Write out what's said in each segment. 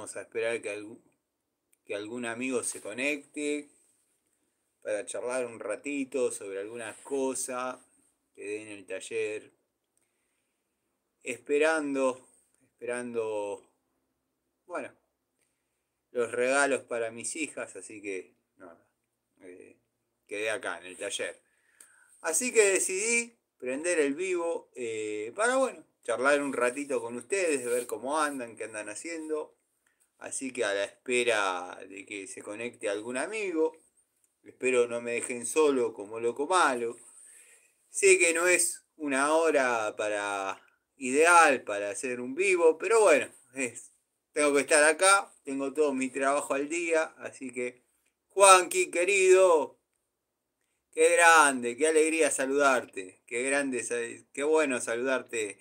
Vamos a esperar que algún amigo se conecte para charlar un ratito sobre alguna cosa que dé en el taller. Esperando, bueno, los regalos para mis hijas, así que nada, quedé acá en el taller. Así que decidí prender el vivo para, bueno, charlar un ratito con ustedes, ver cómo andan, qué andan haciendo. Así que a la espera de que se conecte algún amigo, espero no me dejen solo como loco malo. Sé que no es una hora ideal para hacer un vivo, pero bueno, tengo que estar acá, tengo todo mi trabajo al día, así que Juanqui, querido, qué grande, qué alegría saludarte, qué grande, qué bueno saludarte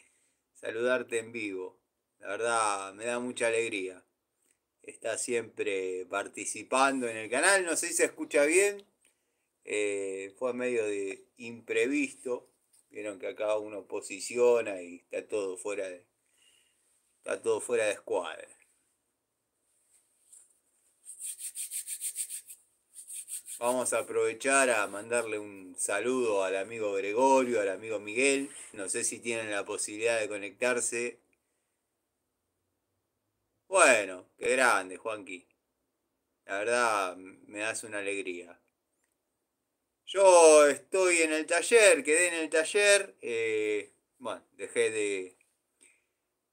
en vivo. La verdad me da mucha alegría. Está siempre participando en el canal, no sé si se escucha bien, fue medio de imprevisto, vieron que acá uno posiciona y está todo fuera de escuadra. Vamos a aprovechar a mandarle un saludo al amigo Gregorio, al amigo Miguel, no sé si tienen la posibilidad de conectarse. Bueno, qué grande, Juanqui, la verdad me das una alegría. Yo estoy en el taller, quedé en el taller, bueno, dejé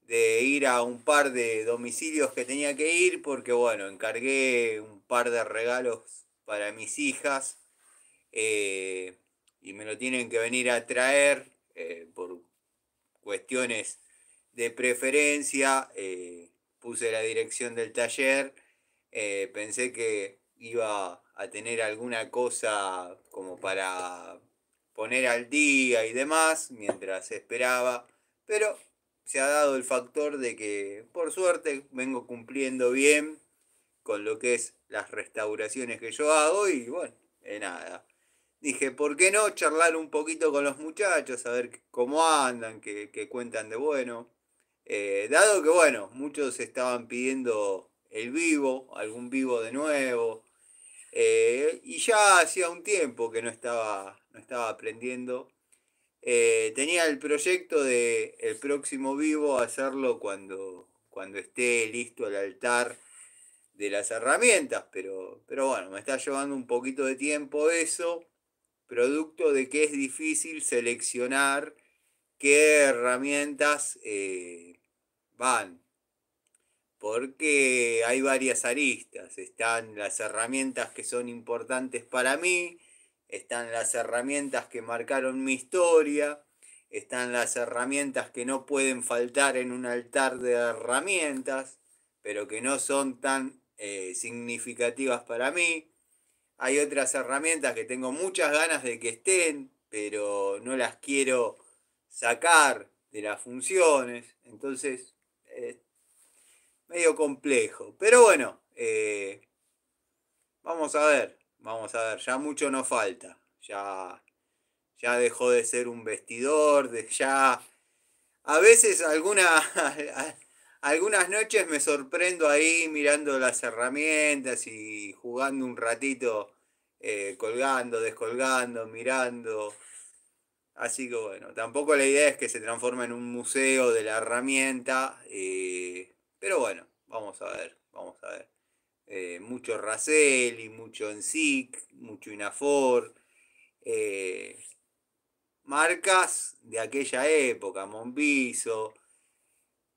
de ir a un par de domicilios que tenía que ir porque, bueno, encargué un par de regalos para mis hijas eh, y me lo tienen que venir a traer por cuestiones de preferencia. Puse la dirección del taller, pensé que iba a tener alguna cosa como para poner al día y demás mientras esperaba, pero se ha dado el factor de que por suerte vengo cumpliendo bien con lo que es las restauraciones que yo hago y bueno, nada. Dije, ¿por qué no charlar un poquito con los muchachos, a ver cómo andan, qué cuentan de bueno? Dado que, bueno, muchos estaban pidiendo el vivo, algún vivo de nuevo, y ya hacía un tiempo que no estaba aprendiendo. Tenía el proyecto de el próximo vivo hacerlo cuando esté listo el altar de las herramientas, pero bueno, me está llevando un poquito de tiempo eso, producto de que es difícil seleccionar qué herramientas van, porque hay varias aristas. Están las herramientas que son importantes para mí, están las herramientas que marcaron mi historia, están las herramientas que no pueden faltar en un altar de herramientas, pero que no son tan significativas para mí. Hay otras herramientas que tengo muchas ganas de que estén, pero no las quiero sacar de las funciones. Entonces, medio complejo. Pero bueno, vamos a ver, ya mucho nos falta. Ya dejó de ser un vestidor, ya... A veces algunas noches me sorprendo ahí mirando las herramientas y jugando un ratito, colgando, descolgando, mirando. Así que bueno, tampoco la idea es que se transforme en un museo de la herramienta, pero bueno, vamos a ver, vamos a ver. Mucho Raselli, mucho Ensic, mucho Inafor, eh, marcas de aquella época, Monviso,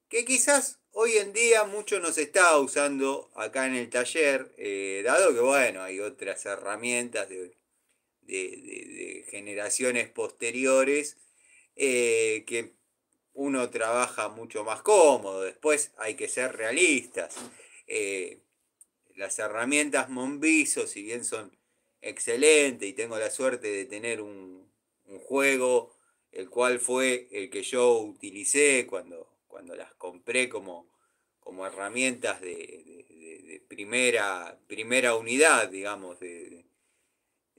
que quizás hoy en día mucho no se está usando acá en el taller, dado que bueno, hay otras herramientas de generaciones posteriores que uno trabaja mucho más cómodo. Después hay que ser realistas. Eh, las herramientas Monviso, si bien son excelentes y tengo la suerte de tener un juego, el cual fue el que yo utilicé cuando las compré como herramientas de primera unidad, digamos,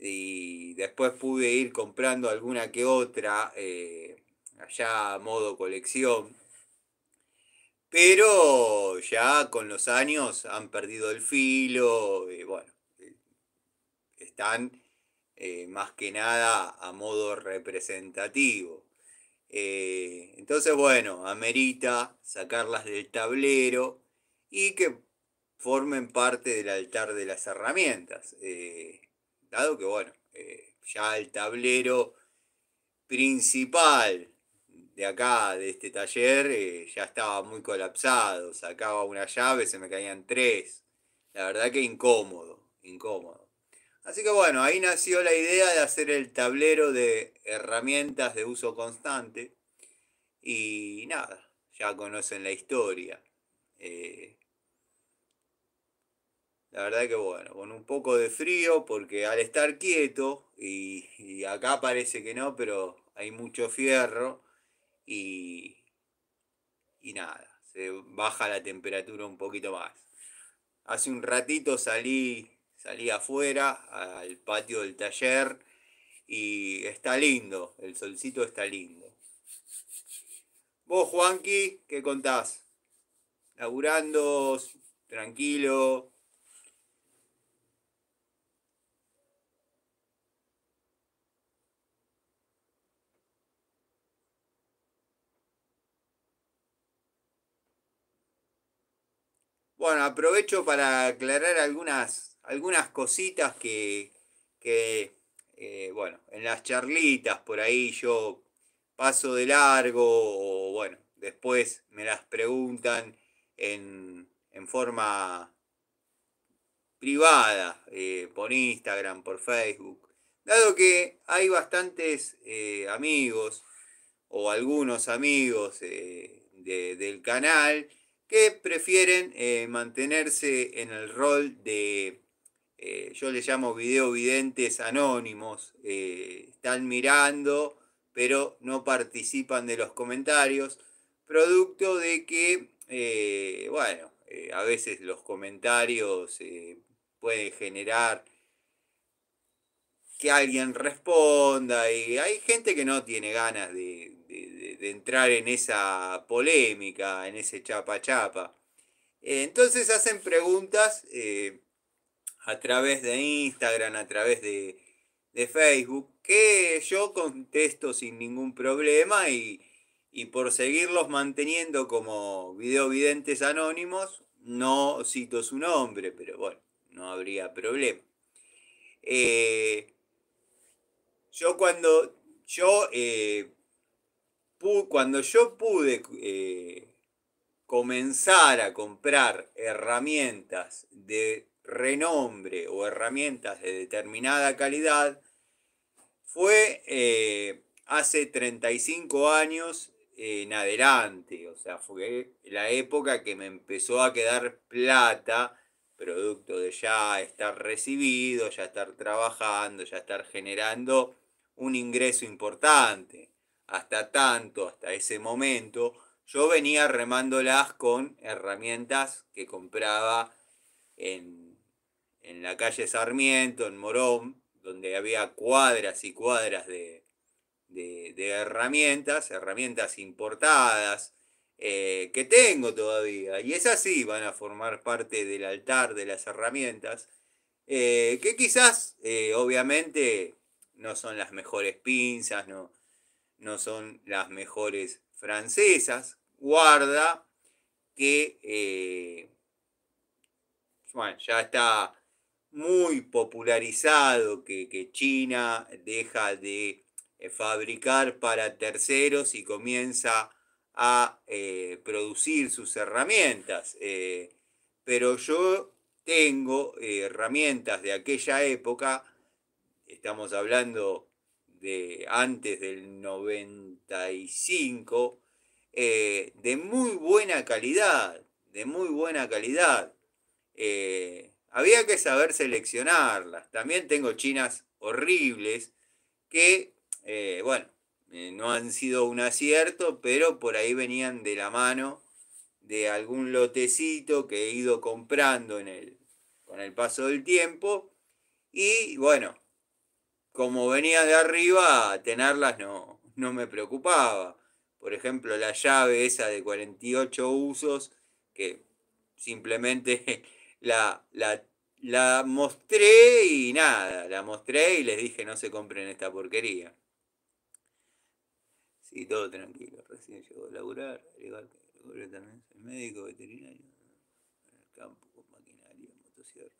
y después pude ir comprando alguna que otra allá a modo colección. pero ya con los años han perdido el filo, bueno, están más que nada a modo representativo. Entonces, bueno, amerita sacarlas del tablero y que formen parte del altar de las herramientas. Dado que, bueno, ya el tablero principal de acá, de este taller, ya estaba muy colapsado. Sacaba una llave, se me caían tres. La verdad que incómodo, incómodo. Así que bueno, ahí nació la idea de hacer el tablero de herramientas de uso constante. Y nada, ya conocen la historia. Eh, la verdad que bueno, con un poco de frío, porque al estar quieto, y acá parece que no, pero hay mucho fierro, y, y nada, se baja la temperatura un poquito más. Hace un ratito salí afuera al patio del taller y está lindo, el solcito está lindo. Vos, Juanqui, ¿qué contás? Laburando, tranquilo. Bueno, aprovecho para aclarar algunas cositas bueno, en las charlitas por ahí yo paso de largo o bueno, después me las preguntan en forma privada, por Instagram, por Facebook. Dado que hay bastantes amigos o algunos amigos del canal que prefieren mantenerse en el rol de, yo les llamo videovidentes anónimos, están mirando pero no participan de los comentarios, producto de que, bueno, a veces los comentarios pueden generar que alguien responda y hay gente que no tiene ganas de entrar en esa polémica, en ese chapa chapa. Entonces hacen preguntas a través de Instagram, a través de Facebook, que yo contesto sin ningún problema y por seguirlos manteniendo como videovidentes anónimos, no cito su nombre, pero bueno, no habría problema. Eh, yo cuando yo, cuando yo pude comenzar a comprar herramientas de renombre o herramientas de determinada calidad, fue hace 35 años en adelante, o sea, fue la época que me empezó a quedar plata, producto de ya estar recibido, ya estar trabajando, ya estar generando un ingreso importante. Hasta tanto, hasta ese momento, yo venía remándolas con herramientas que compraba en, en la calle Sarmiento, en Morón, donde había cuadras y cuadras de herramientas, herramientas importadas, que tengo todavía. Y esas sí van a formar parte del altar de las herramientas, que quizás, obviamente, no son las mejores pinzas, no son las mejores francesas. Guarda que bueno, ya está muy popularizado que China deja de fabricar para terceros y comienza a producir sus herramientas. Pero yo tengo herramientas de aquella época, estamos hablando de antes del 95, de muy buena calidad, de muy buena calidad. Había que saber seleccionarlas. También tengo chinas horribles que, bueno, no han sido un acierto, pero por ahí venían de la mano de algún lotecito que he ido comprando con el paso del tiempo. Y bueno, como venía de arriba, tenerlas no me preocupaba, por ejemplo, la llave esa de 48 usos, que simplemente la, la, la mostré y nada, la mostré y les dije no se compren esta porquería. Sí, todo tranquilo, recién llegó a laburar, al igual que también soy médico veterinario, en el campo con maquinaria, motosierra.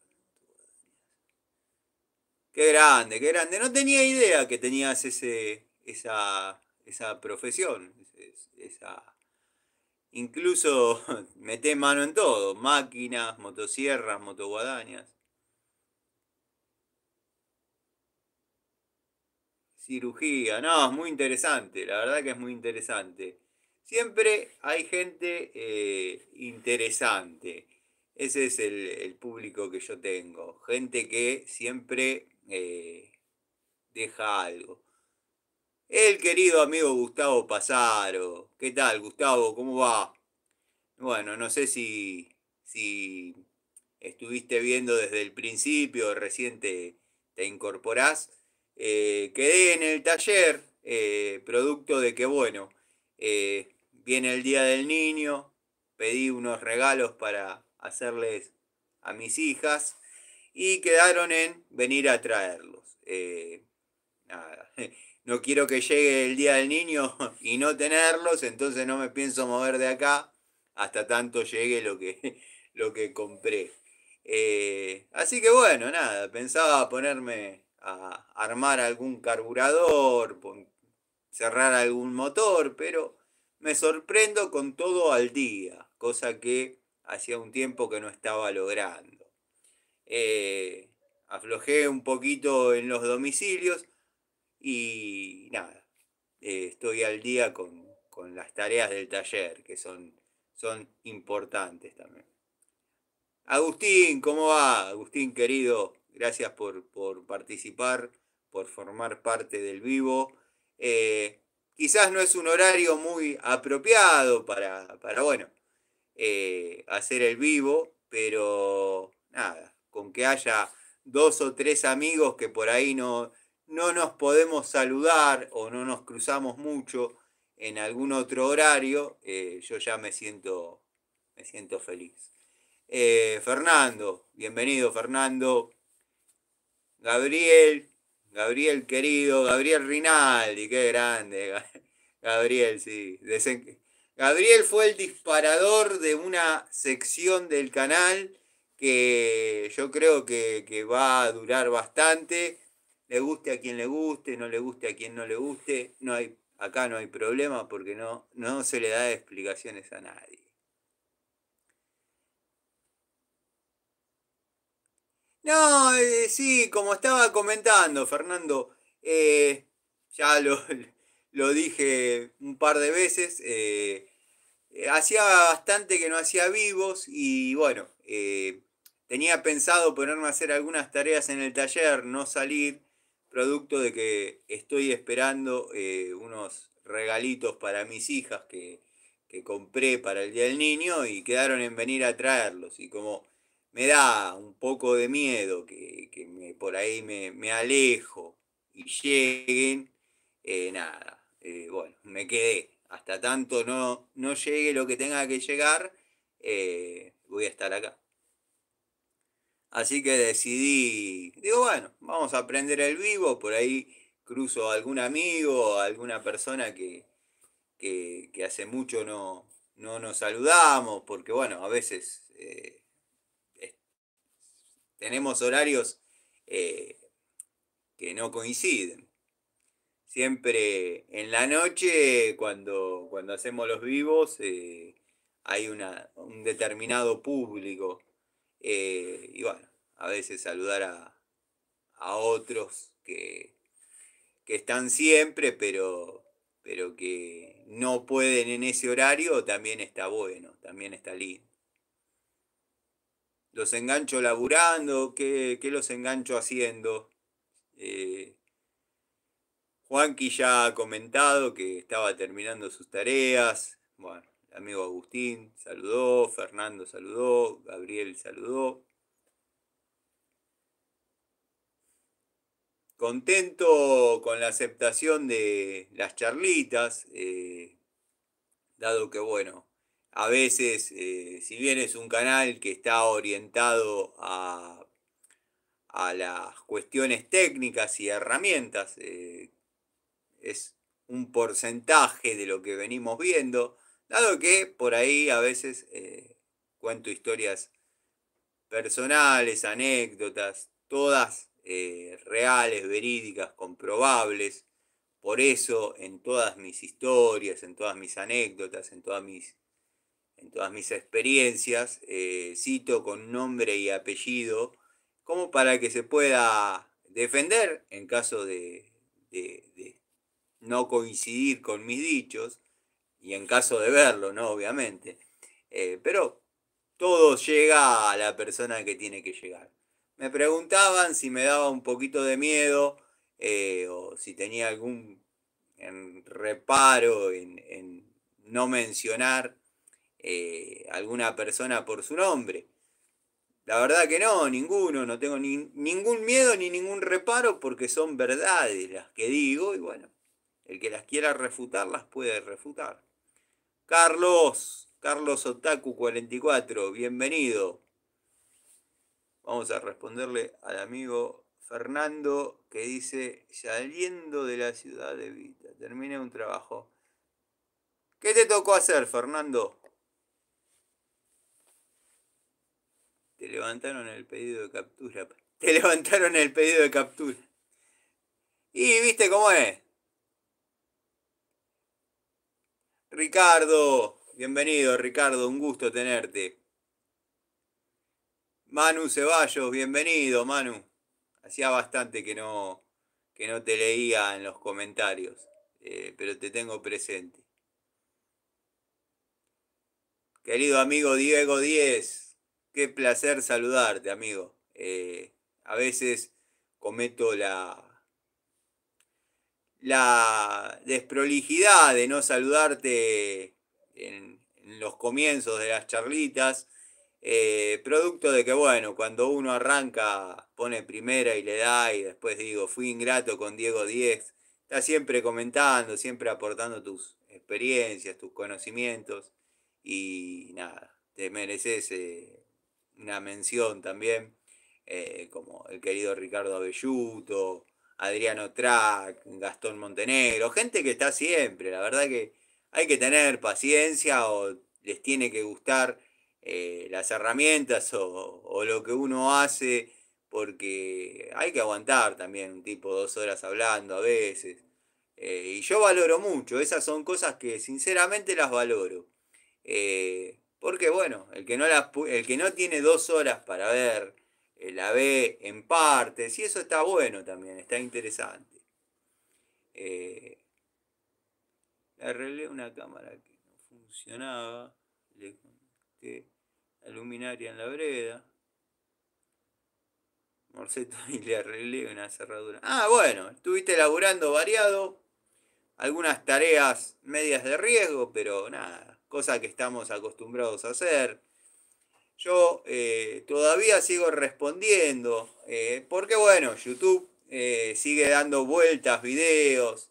Qué grande, qué grande. No tenía idea que tenías esa profesión, esa, incluso metés mano en todo, máquinas, motosierras, motoguadañas. Cirugía, no, es muy interesante, la verdad que es muy interesante. Siempre hay gente interesante. Ese es el público que yo tengo. Gente que siempre deja algo. El querido amigo Gustavo Pasaro. ¿Qué tal, Gustavo? ¿Cómo va? Bueno, no sé si estuviste viendo desde el principio, recién te incorporás. Quedé en el taller, producto de que, bueno, viene el Día del Niño, pedí unos regalos para hacerles a mis hijas y quedaron en venir a traerlos. Nada, no quiero que llegue el Día del Niño y no tenerlos, entonces no me pienso mover de acá hasta tanto llegue lo que compré. Así que bueno, nada, pensaba ponerme a armar algún carburador, cerrar algún motor, pero me sorprendo con todo al día, cosa que hacía un tiempo que no estaba logrando. Eh, Aflojé un poquito en los domicilios y nada, estoy al día con las tareas del taller, que son importantes también. Agustín, ¿cómo va? Agustín querido, gracias por participar, por formar parte del vivo. Quizás no es un horario muy apropiado para bueno, hacer el vivo, pero nada, con que haya dos o tres amigos que por ahí no nos podemos saludar o no nos cruzamos mucho en algún otro horario, yo ya me siento feliz. Fernando, bienvenido Fernando. Gabriel, Gabriel querido, Gabriel Rinaldi, qué grande. Gabriel, sí. Gabriel fue el disparador de una sección del canal que yo creo que va a durar bastante. Le guste a quien le guste, no le guste a quien no le guste. Acá no hay problema porque no se le da explicaciones a nadie. No, sí, como estaba comentando, Fernando, ya lo dije un par de veces, hacía bastante que no hacía vivos y bueno, tenía pensado ponerme a hacer algunas tareas en el taller, no salir, producto de que estoy esperando unos regalitos para mis hijas que compré para el Día del Niño y quedaron en venir a traerlos y como me da un poco de miedo que por ahí me alejo y lleguen, nada, bueno, me quedé. Hasta tanto no llegue lo que tenga que llegar, voy a estar acá. Así que decidí, digo, bueno, vamos a aprender el vivo, por ahí cruzo a algún amigo, a alguna persona que hace mucho no nos saludamos, porque bueno, a veces tenemos horarios eh, que no coinciden. Siempre en la noche, cuando hacemos los vivos, hay un determinado público. Y bueno, a veces saludar a otros que están siempre, pero que no pueden en ese horario, también está bueno, también está lindo. Los engancho laburando, ¿qué los engancho haciendo? Eh, Juanqui ya ha comentado que estaba terminando sus tareas. Bueno, el amigo Agustín saludó, Fernando saludó, Gabriel saludó. Contento con la aceptación de las charlitas. dado que, bueno, a veces, si bien es un canal que está orientado a las cuestiones técnicas y herramientas, es un porcentaje de lo que venimos viendo, dado que por ahí a veces cuento historias personales, anécdotas, todas reales, verídicas, comprobables. Por eso en todas mis historias, en todas mis anécdotas, en todas mis experiencias, cito con nombre y apellido, como para que se pueda defender en caso de no coincidir con mis dichos, y en caso de verlo, ¿no? Obviamente. Pero todo llega a la persona que tiene que llegar. Me preguntaban si me daba un poquito de miedo o si tenía algún reparo en no mencionar alguna persona por su nombre. La verdad que no, ninguno, no tengo ningún miedo ni ningún reparo porque son verdades las que digo y bueno, el que las quiera refutar las puede refutar. Carlos Otaku 44, bienvenido. Vamos a responderle al amigo Fernando que dice, saliendo de la ciudad de Vita, terminé un trabajo. ¿Qué te tocó hacer, Fernando? Te levantaron el pedido de captura. Te levantaron el pedido de captura. Y viste cómo es. Ricardo, bienvenido Ricardo, un gusto tenerte. Manu Ceballos, bienvenido Manu. Hacía bastante que no te leía en los comentarios, pero te tengo presente. Querido amigo Diego Díez, qué placer saludarte, amigo. A veces cometo la desprolijidad de no saludarte en los comienzos de las charlitas, producto de que, bueno, cuando uno arranca, pone primera y le da, y después digo, fui ingrato con Diego Díez, está siempre comentando, siempre aportando tus experiencias, tus conocimientos, y nada, te mereces una mención también, como el querido Ricardo Abelluto, Adriano Trac, Gastón Montenegro, gente que está siempre, la verdad que hay que tener paciencia o les tiene que gustar las herramientas o lo que uno hace, porque hay que aguantar también un tipo 2 horas hablando a veces. Y yo valoro mucho, esas son cosas que sinceramente las valoro. Porque bueno, el que no tiene 2 horas para ver, la ve en partes, y eso está bueno también, está interesante. Eh, Le arreglé una cámara que no funcionaba, le conecté la luminaria en la breda, Morceto y le arreglé una cerradura. Ah, bueno, estuviste laburando variado, algunas tareas medias de riesgo, pero nada, cosa que estamos acostumbrados a hacer. Yo todavía sigo respondiendo, porque bueno, YouTube sigue dando vueltas, videos,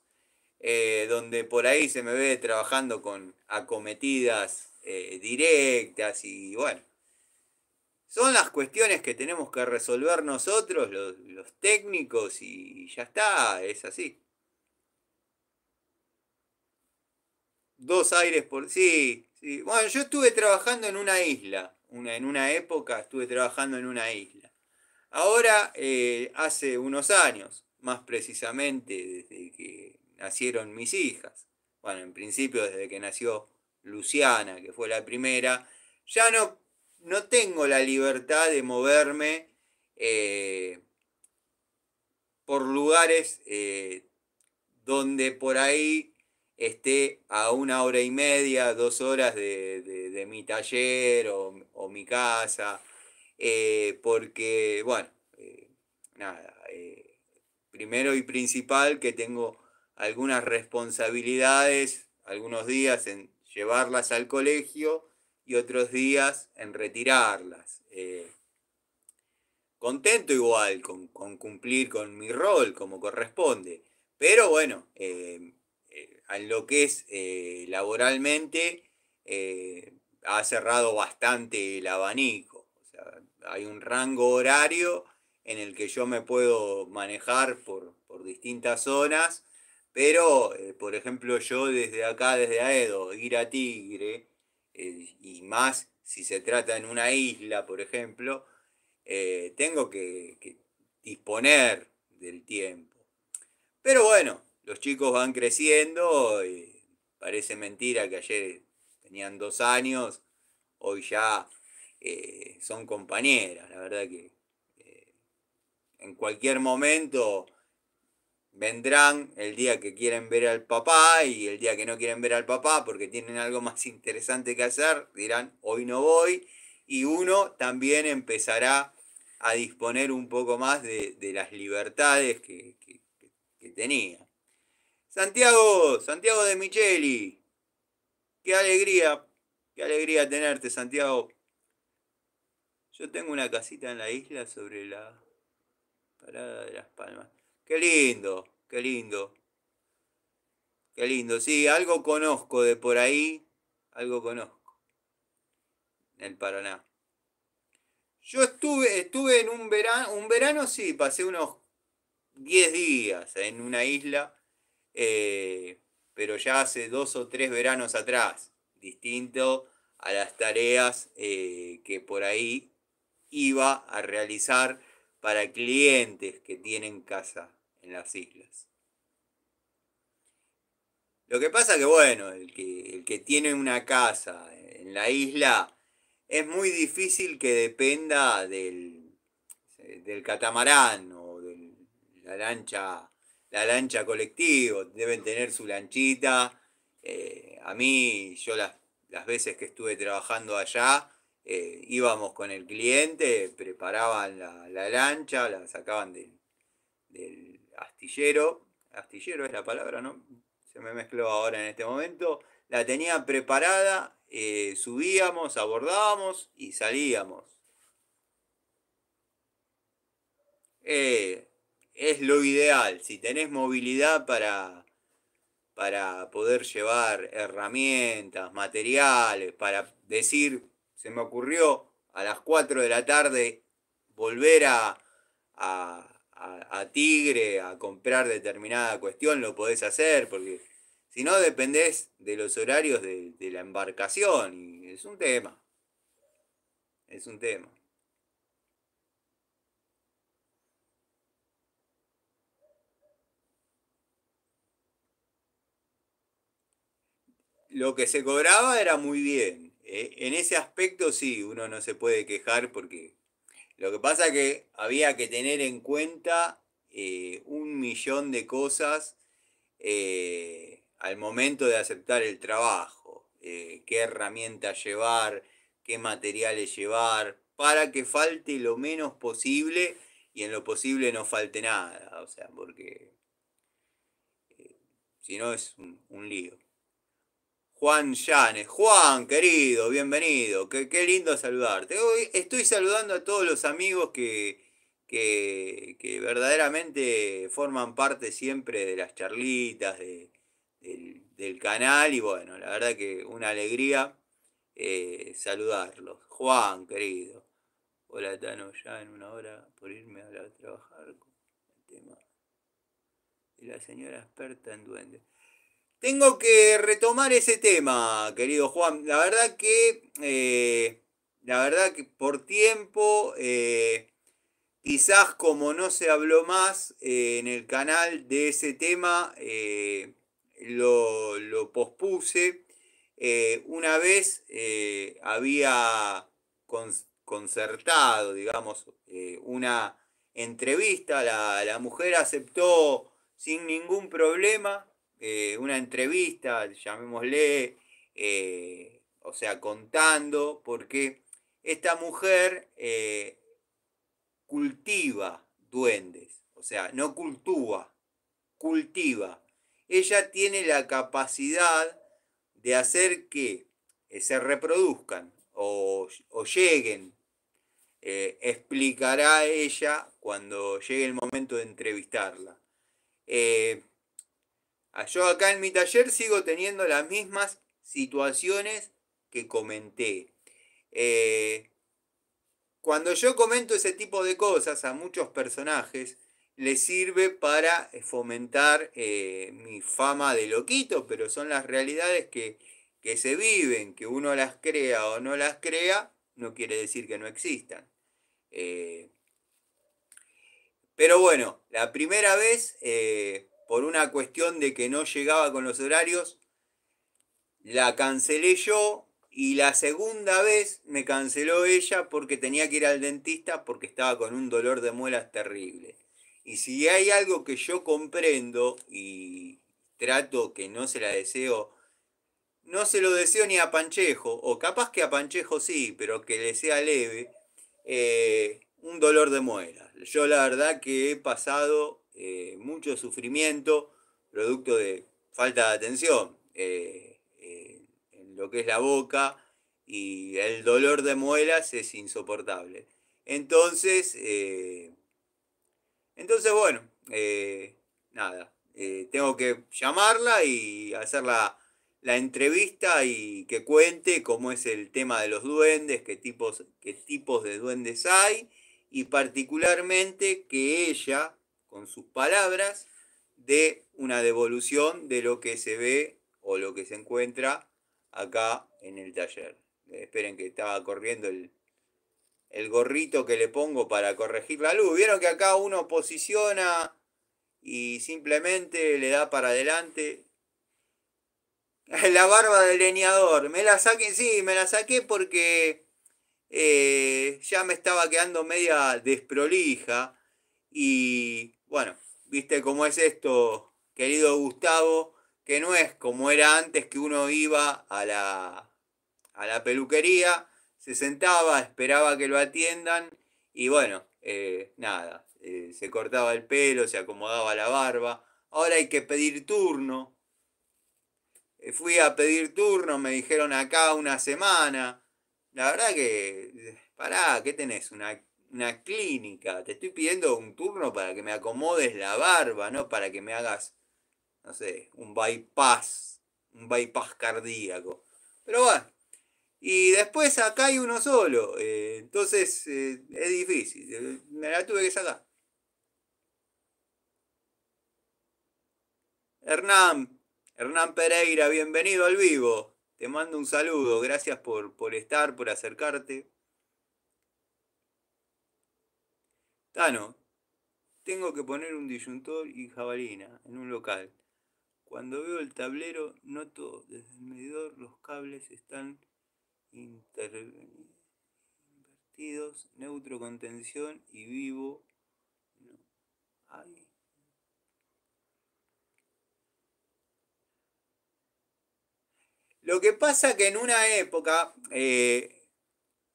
donde por ahí se me ve trabajando con acometidas directas y bueno, son las cuestiones que tenemos que resolver nosotros, los técnicos, y ya está, es así. 2 aires por... Sí, sí. Bueno, yo estuve trabajando en una isla, en una época estuve trabajando en una isla. Ahora, hace unos años, más precisamente desde que nacieron mis hijas, bueno, en principio desde que nació Luciana, que fue la primera, ya no tengo la libertad de moverme eh, por lugares donde por ahí esté a 1 hora y media, 2 horas de mi taller o mi casa, porque, bueno, nada, primero y principal que tengo algunas responsabilidades, algunos días en llevarlas al colegio y otros días en retirarlas. Contento igual con cumplir con mi rol como corresponde, pero bueno, en lo que es laboralmente, ha cerrado bastante el abanico. O sea, hay un rango horario en el que yo me puedo manejar por distintas zonas, pero, por ejemplo, yo desde acá, desde Aedo, ir a Tigre, y más si se trata en una isla, por ejemplo, tengo que disponer del tiempo. Pero bueno, los chicos van creciendo, parece mentira que ayer tenían 2 años, hoy ya son compañeras, la verdad que eh, en cualquier momento vendrán el día que quieren ver al papá y el día que no quieren ver al papá porque tienen algo más interesante que hacer, dirán, hoy no voy, y uno también empezará a disponer un poco más de las libertades que tenía. Santiago, Santiago de Micheli, qué alegría tenerte, Santiago. Yo tengo una casita en la isla sobre la parada de Las Palmas. Qué lindo, qué lindo. Qué lindo, sí, algo conozco de por ahí, algo conozco, en el Paraná. Yo estuve en un verano sí, pasé unos 10 días en una isla, eh, pero ya hace 2 o 3 veranos atrás, distinto a las tareas que por ahí iba a realizar para clientes que tienen casa en las islas. Lo que pasa que, bueno, el que tiene una casa en la isla es muy difícil que dependa del catamarán o de la la lancha colectivo. Deben tener su lanchita. A mí, yo las veces que estuve trabajando allá, íbamos con el cliente, preparaban la lancha, la sacaban del astillero. Astillero es la palabra, ¿no? Se me mezcló ahora en este momento. La tenía preparada, subíamos, abordábamos y salíamos. Eh, es lo ideal, si tenés movilidad para poder llevar herramientas, materiales, para decir, se me ocurrió a las 4 de la tarde volver a Tigre a comprar determinada cuestión, lo podés hacer, porque si no dependés de los horarios de la embarcación, y es un tema, es un tema. Lo que se cobraba era muy bien. En ese aspecto sí, uno no se puede quejar porque lo que pasa es que había que tener en cuenta un millón de cosas al momento de aceptar el trabajo. Qué herramientas llevar, qué materiales llevar, para que falte lo menos posible y en lo posible no falte nada. O sea, porque si no es un lío. Juan Llanes. Juan, querido, bienvenido. Qué lindo saludarte. Hoy estoy saludando a todos los amigos que verdaderamente forman parte siempre de las charlitas del canal. Y bueno, la verdad que una alegría saludarlos. Juan, querido. Hola, Tano, ya en una hora por irme a trabajar con el tema de la señora experta en duendes. Tengo que retomar ese tema, querido Juan. La verdad que por tiempo, quizás como no se habló más en el canal de ese tema, lo pospuse. Una vez había concertado, digamos, una entrevista. La mujer aceptó sin ningún problema una entrevista, llamémosle, o sea, contando, porque esta mujer cultiva duendes, o sea, no cultúa, cultiva. Ella tiene la capacidad de hacer que se reproduzcan o lleguen. Explicará ella cuando llegue el momento de entrevistarla. Eh, Yo acá en mi taller sigo teniendo las mismas situaciones que comenté. Eh, Cuando yo comento ese tipo de cosas a muchos personajes, les sirve para fomentar mi fama de loquito, pero son las realidades que se viven, que uno las crea o no las crea, no quiere decir que no existan. Eh, pero bueno, la primera vez, por una cuestión de que no llegaba con los horarios, la cancelé yo y la segunda vez me canceló ella porque tenía que ir al dentista porque estaba con un dolor de muelas terrible. Y si hay algo que yo comprendo y trato que no se la deseo, no se lo deseo ni a Panchejo, o capaz que a Panchejo sí, pero que le sea leve, un dolor de muelas. Yo la verdad que he pasado mucho sufrimiento producto de falta de atención. En lo que es la boca y el dolor de muelas es insoportable. Entonces, bueno, nada, tengo que llamarla y hacer la entrevista y que cuente cómo es el tema de los duendes, qué tipos de duendes hay y particularmente que ella, con sus palabras, dé una devolución de lo que se ve o lo que se encuentra acá en el taller. Esperen que estaba corriendo el gorrito que le pongo para corregir la luz. Vieron que acá uno posiciona y simplemente le da para adelante. La barba del leñador. Me la saqué, sí, me la saqué porque ya me estaba quedando media desprolija. Y bueno, viste cómo es esto, querido Gustavo, que no es como era antes que uno iba a la peluquería, se sentaba, esperaba que lo atiendan y bueno, nada, se cortaba el pelo, se acomodaba la barba. Ahora hay que pedir turno. Fui a pedir turno, me dijeron acá una semana. La verdad que, pará, ¿qué tenés? Una clínica. Te estoy pidiendo un turno para que me acomodes la barba, no para que me hagas, no sé, un bypass cardíaco. Pero bueno, y después acá hay uno solo, entonces es difícil, me la tuve que sacar. Hernán, Hernán Pereira, bienvenido al vivo. Te mando un saludo, gracias por estar, por acercarte. Tano, tengo que poner un disyuntor y jabalina en un local. Cuando veo el tablero, noto desde el medidor los cables están invertidos, neutro con tensión y vivo. No, ay. Lo que pasa que en una época,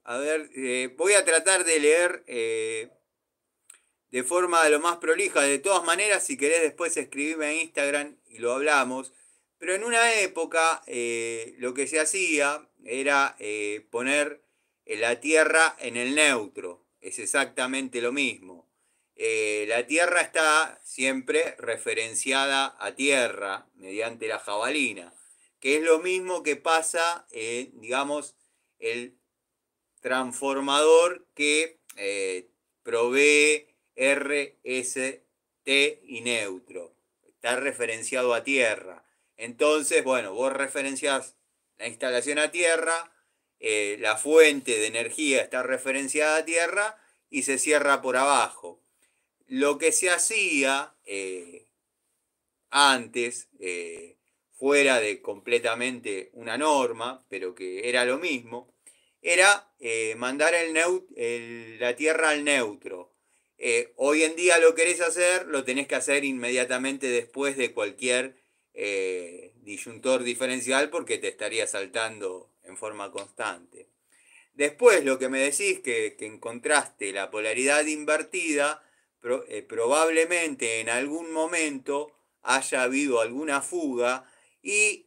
a ver, voy a tratar de leer de forma de lo más prolija. De todas maneras, si querés después escribirme en Instagram y lo hablamos. Pero en una época lo que se hacía era poner la Tierra en el neutro. Es exactamente lo mismo. La Tierra está siempre referenciada a Tierra mediante la jabalina, que es lo mismo que pasa, digamos, el transformador que provee RST y neutro. Está referenciado a tierra. Entonces, bueno, vos referenciás la instalación a tierra, la fuente de energía está referenciada a tierra y se cierra por abajo. Lo que se hacía antes, fuera de completamente una norma, pero que era lo mismo, era mandar la Tierra al neutro. Hoy en día lo querés hacer, lo tenés que hacer inmediatamente después de cualquier disyuntor diferencial porque te estaría saltando en forma constante. Después lo que me decís que encontraste la polaridad invertida, probablemente en algún momento haya habido alguna fuga y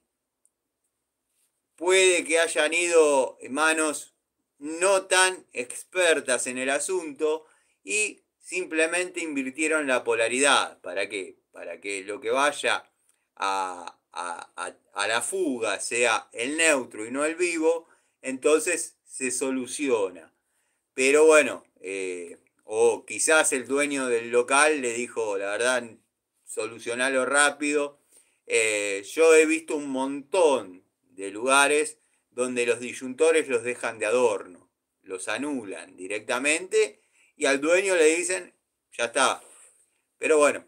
puede que hayan ido manos no tan expertas en el asunto y simplemente invirtieron la polaridad. ¿Para qué? Para que lo que vaya a la fuga sea el neutro y no el vivo, entonces se soluciona. Pero bueno, o quizás el dueño del local le dijo, la verdad, solucionalo rápido. Yo he visto un montón de lugares donde los disyuntores los dejan de adorno, los anulan directamente y al dueño le dicen, ya está. Pero bueno,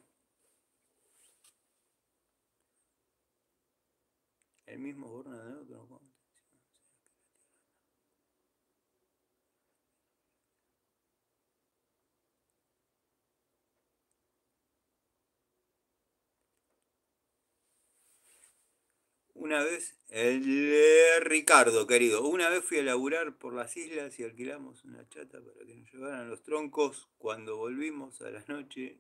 el mismo gobernador que no. Una vez, Ricardo, querido, una vez fui a laburar por las islas y alquilamos una chata para que nos llevaran los troncos. Cuando volvimos a la noche,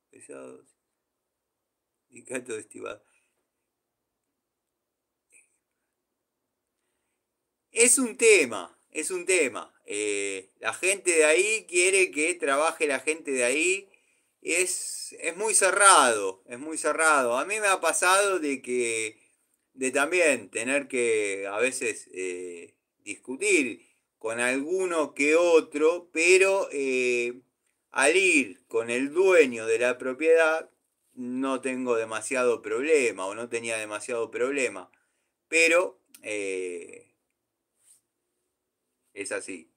pesados y gato estivado. Es un tema, es un tema. La gente de ahí quiere que trabaje la gente de ahí. Es muy cerrado, es muy cerrado. A mí me ha pasado de también tener que a veces discutir con alguno que otro, pero al ir con el dueño de la propiedad no tengo demasiado problema o no tenía demasiado problema. Pero es así.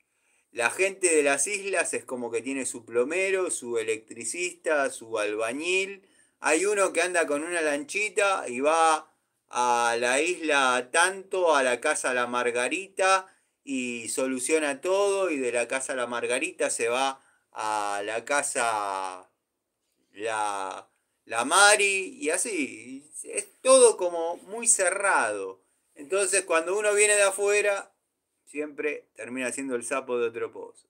La gente de las islas es como que tiene su plomero, su electricista, su albañil. Hay uno que anda con una lanchita y va a la isla Tanto, a la casa La Margarita y soluciona todo y de la casa La Margarita se va a la casa la, la Mari y así. Es todo como muy cerrado. Entonces cuando uno viene de afuera siempre termina siendo el sapo de otro pozo.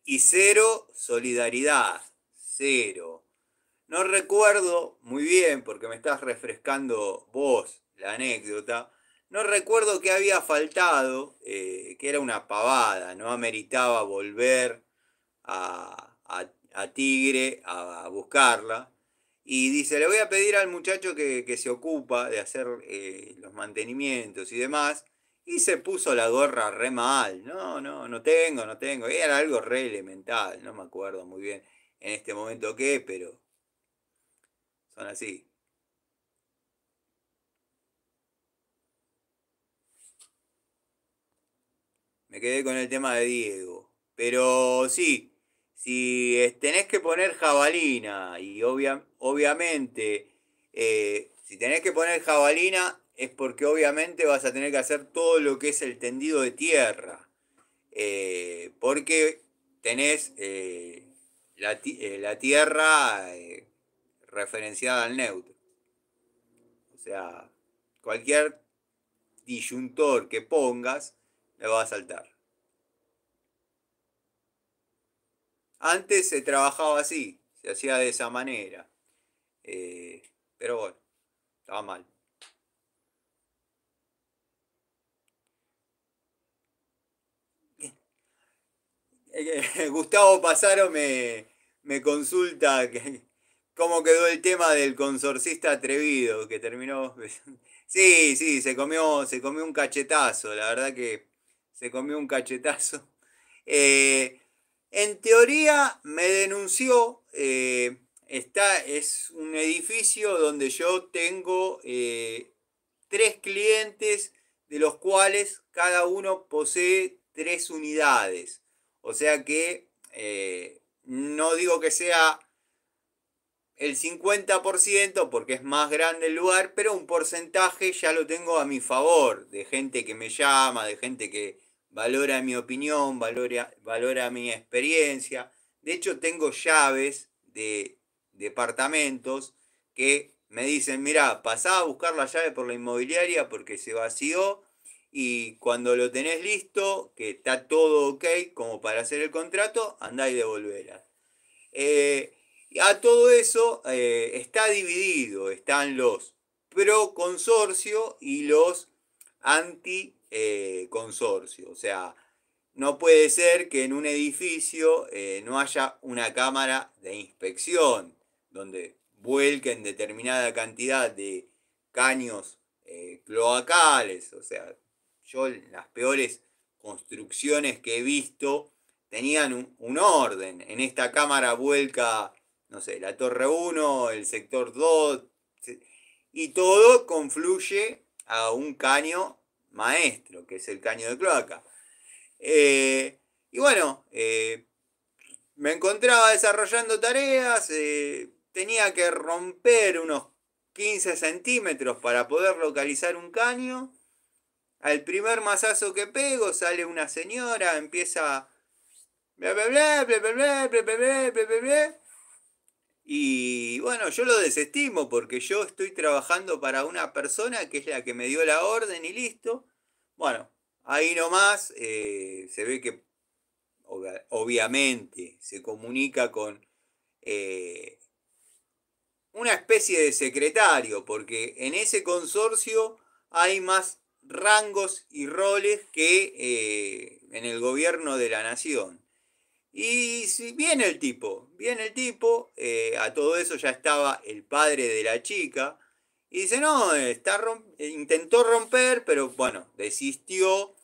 Y cero solidaridad, cero. No recuerdo muy bien, porque me estás refrescando vos la anécdota, no recuerdo que había faltado, que era una pavada, no ameritaba volver a Tigre a buscarla. Y dice, le voy a pedir al muchacho que se ocupa de hacer los mantenimientos y demás. Y se puso la gorra re mal. No, no, no tengo. Era algo re elemental, no me acuerdo muy bien en este momento qué, pero son así. Me quedé con el tema de Diego. Pero sí, si tenés que poner jabalina y obviamente, si tenés que poner jabalina es porque obviamente vas a tener que hacer todo lo que es el tendido de tierra. Porque tenés la tierra referenciada al neutro. O sea, cualquier disyuntor que pongas le va a saltar. Antes se trabajaba así, se hacía de esa manera. Eh, pero bueno, estaba mal. Gustavo Pasaro me consulta cómo quedó el tema del consorcista atrevido que terminó. Sí, sí, se comió un cachetazo, la verdad que se comió un cachetazo. Eh, en teoría me denunció, es un edificio donde yo tengo tres clientes, de los cuales cada uno posee tres unidades. O sea que no digo que sea el 50% porque es más grande el lugar, pero un porcentaje ya lo tengo a mi favor, de gente que me llama, de gente que valora mi opinión, valora mi experiencia. De hecho, tengo llaves de departamentos que me dicen, mira, pasá a buscar la llave por la inmobiliaria porque se vació y cuando lo tenés listo, que está todo ok como para hacer el contrato, andá y devolverla. Eh, a todo eso está dividido, están los pro consorcio y los anti consorcio. O sea, no puede ser que en un edificio no haya una cámara de inspección, donde vuelquen determinada cantidad de caños cloacales. O sea, yo las peores construcciones que he visto tenían un orden. En esta cámara vuelca, no sé, la torre 1, el sector 2, y todo confluye a un caño maestro, que es el caño de cloaca. Y bueno, me encontraba desarrollando tareas, tenía que romper unos 15 centímetros para poder localizar un caño. Al primer mazazo que pego sale una señora, empieza bla bla bla bla bla bla bla bla bla bla bla bla. Y bueno, yo lo desestimo porque yo estoy trabajando para una persona que es la que me dio la orden y listo. Bueno, ahí nomás se ve que obviamente se comunica con eh, una especie de secretario, porque en ese consorcio hay más rangos y roles que en el gobierno de la nación. Y si viene el tipo, a todo eso ya estaba el padre de la chica, y dice, no, intentó romper, pero bueno, desistió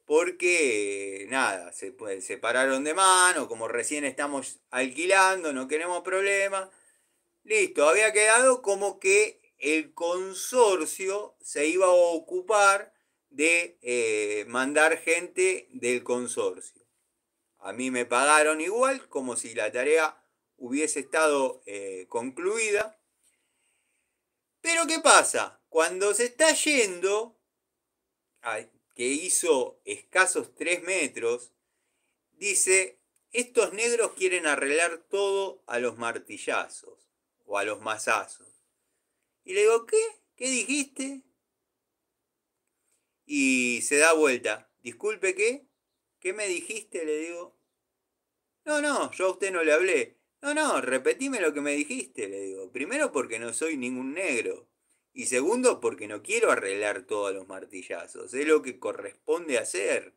porque nada, se separaron de mano, como recién estamos alquilando, no queremos problemas. Listo, había quedado como que el consorcio se iba a ocupar de mandar gente del consorcio. A mí me pagaron igual, como si la tarea hubiese estado concluida. Pero ¿qué pasa? Cuando se está yendo, que hizo escasos 3 metros, dice, estos negros quieren arreglar todo a los martillazos o a los mazazos. Y le digo, ¿qué? ¿Qué dijiste? Y se da vuelta. Disculpe, ¿qué? ¿Qué me dijiste? Le digo. No, no, yo a usted no le hablé. No, no, repetime lo que me dijiste, le digo. Primero porque no soy ningún negro. Y segundo porque no quiero arreglar todos los martillazos. Es lo que corresponde hacer.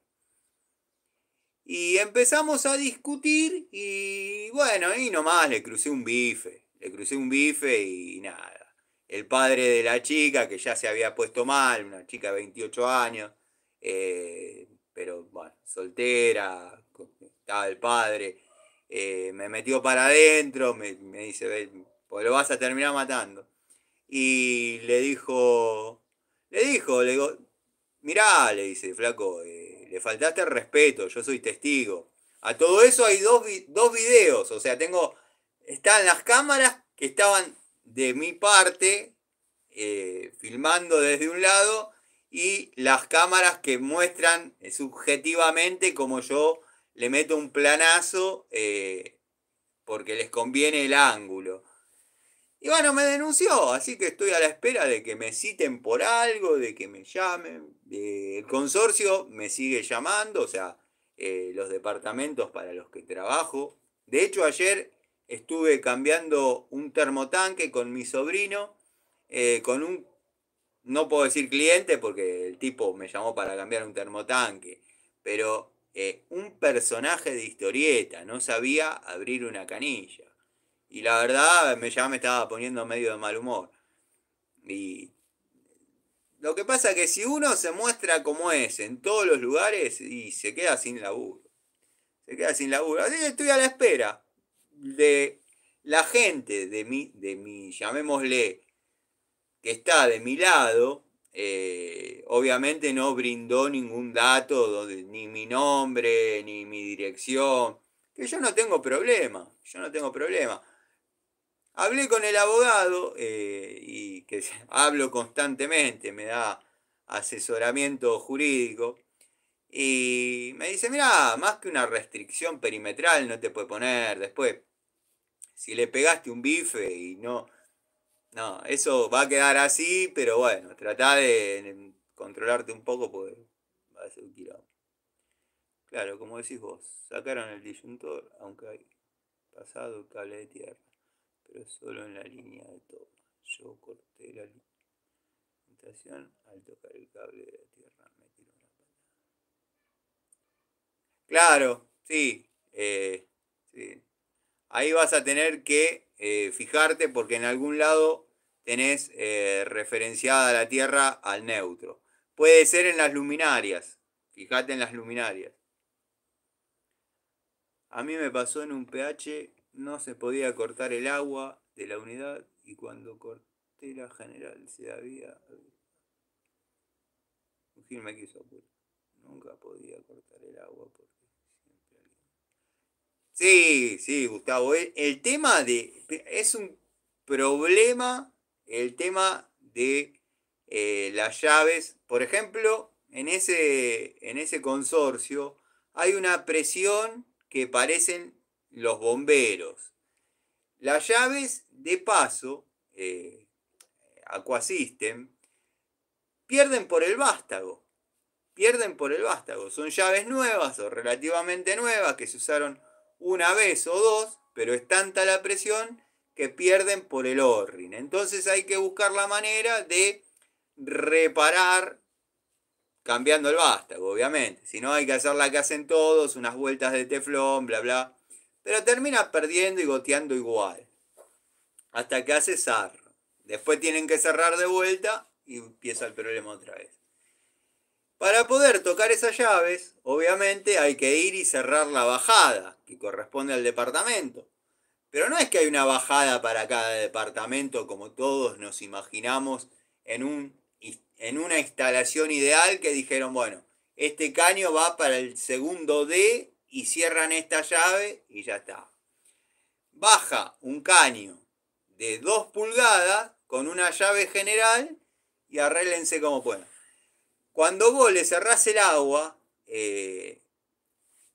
Y empezamos a discutir y bueno, ahí nomás le crucé un bife. Le crucé un bife y nada. El padre de la chica, que ya se había puesto mal, una chica de 28 años, pero bueno, soltera, estaba el padre, me metió para adentro, me dice, pues lo vas a terminar matando. Y le digo, mirá, le dice, flaco, le faltaste el respeto, yo soy testigo. A todo eso hay dos videos, o sea, están las cámaras que estaban de mi parte, filmando desde un lado, y las cámaras que muestran subjetivamente como yo le meto un planazo porque les conviene el ángulo. Y bueno, me denunció, así que estoy a la espera de que me citen por algo, de que me llamen. El consorcio me sigue llamando, o sea, los departamentos para los que trabajo. De hecho, ayer estuve cambiando un termotanque con mi sobrino, con un, no puedo decir cliente porque el tipo me llamó para cambiar un termotanque, pero un personaje de historieta, no sabía abrir una canilla. Y la verdad ya me estaba poniendo medio de mal humor. Y lo que pasa es que si uno se muestra como es en todos los lugares y se queda sin laburo. Se queda sin laburo. Así que estoy a la espera de la gente de mi, llamémosle, que está de mi lado. Obviamente no brindó ningún dato, ni mi nombre, ni mi dirección. Que yo no tengo problema. Yo no tengo problema. Hablé con el abogado y que hablo constantemente, me da asesoramiento jurídico y me dice, mira, más que una restricción perimetral no te puede poner después, si le pegaste un bife y no, no, eso va a quedar así, pero bueno, tratá de controlarte un poco porque va a ser un quilombo. Claro, como decís vos, sacaron el disyuntor, aunque hay pasado cable de tierra, pero solo en la línea de toma. Yo corté la alimentación al tocar el cable de la tierra, me tiró una patada. Claro, sí, sí. ahí vas a tener que fijarte porque en algún lado tenés referenciada la Tierra al neutro. Puede ser en las luminarias, fíjate en las luminarias. A mí me pasó en un pH, no se podía cortar el agua de la unidad y cuando corté la general se había... Un gil me quiso apurar. Nunca podía cortar el agua porque siempre alguien... Sí, sí, Gustavo. El tema de... Es un problema el tema de las llaves. Por ejemplo, en ese consorcio hay una presión que parecen los bomberos. Las llaves de paso, Aquasystem, pierden por el vástago. Pierden por el vástago. Son llaves nuevas o relativamente nuevas que se usaron una vez o dos, pero es tanta la presión que pierden por el O-ring. Entonces hay que buscar la manera de reparar cambiando el vástago, obviamente. Si no, hay que hacer la que hacen todos, unas vueltas de teflón, bla, bla. Pero termina perdiendo y goteando igual. Hasta que hace sarro. Después tienen que cerrar de vuelta y empieza el problema otra vez. Para poder tocar esas llaves, obviamente hay que ir y cerrar la bajada, que corresponde al departamento. Pero no es que hay una bajada para cada departamento como todos nos imaginamos en una instalación ideal que dijeron, bueno, este caño va para el segundo D y cierran esta llave y ya está. Baja un caño de 2 pulgadas con una llave general y arréglense como puedan. Cuando vos le cerrás el agua,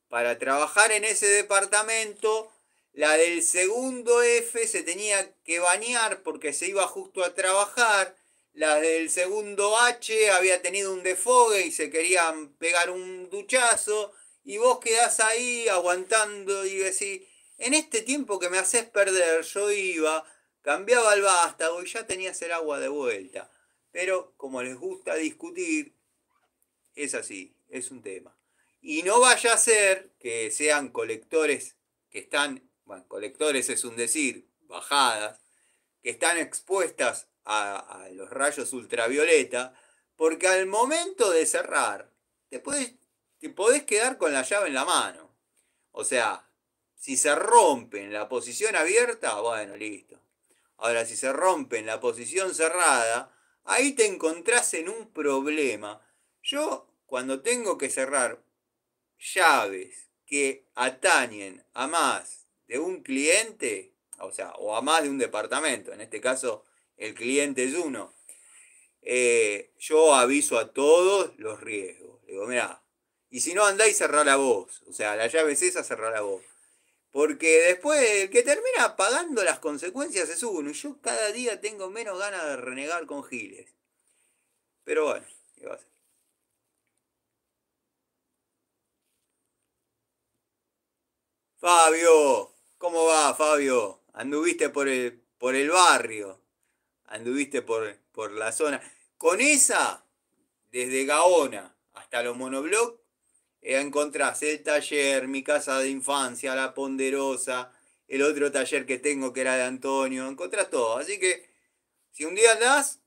para trabajar en ese departamento, la del segundo F se tenía que bañar porque se iba justo a trabajar. La del segundo H había tenido un desfogue y se querían pegar un duchazo. Y vos quedás ahí aguantando y decís, en este tiempo que me haces perder, yo iba, cambiaba el vástago y ya tenías el agua de vuelta. Pero como les gusta discutir, es así, es un tema. Y no vaya a ser que sean colectores que están, bueno, colectores es un decir, bajadas, que están expuestas a los rayos ultravioleta, porque al momento de cerrar, te podés quedar con la llave en la mano. O sea, si se rompe en la posición abierta, bueno, listo. Ahora, si se rompe en la posición cerrada, ahí te encontrás en un problema. Yo, cuando tengo que cerrar llaves que atañen a más de un cliente, o sea, o a más de un departamento, en este caso el cliente es uno, yo aviso a todos los riesgos. Digo, mirá, y si no andáis, cerrá la voz. O sea, la llave es esa, cerrá la voz. Porque después el que termina pagando las consecuencias es uno. Y yo cada día tengo menos ganas de renegar con giles. Pero bueno, ¿qué va a ser? Fabio, ¿cómo va, Fabio? Anduviste por el barrio, anduviste por la zona. Con esa, desde Gaona hasta los monobloc, encontrás el taller, mi casa de infancia, la Ponderosa, el otro taller que tengo que era de Antonio, encontrás todo. Así que, si un día andás,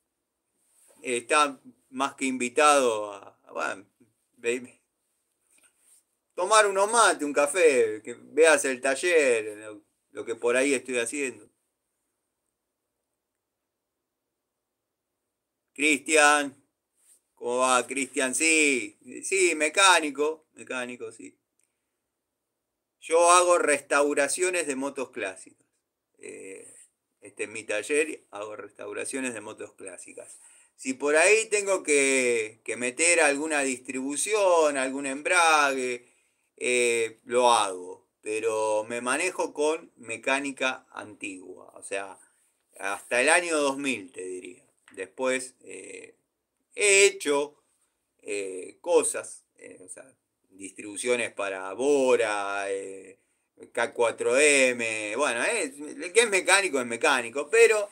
está más que invitado bueno, tomar unos mate, un café, que veas el taller, lo que por ahí estoy haciendo. Cristian, ¿cómo va, Cristian? Sí, sí, mecánico, sí. Yo hago restauraciones de motos clásicas. Eh, este es mi taller, hago restauraciones de motos clásicas. Si por ahí tengo que meter alguna distribución, algún embrague, lo hago. Pero me manejo con mecánica antigua. O sea, hasta el año 2000 te diría. Después he hecho cosas, o sea, distribuciones para Bora, K4M, bueno, el que es mecánico, pero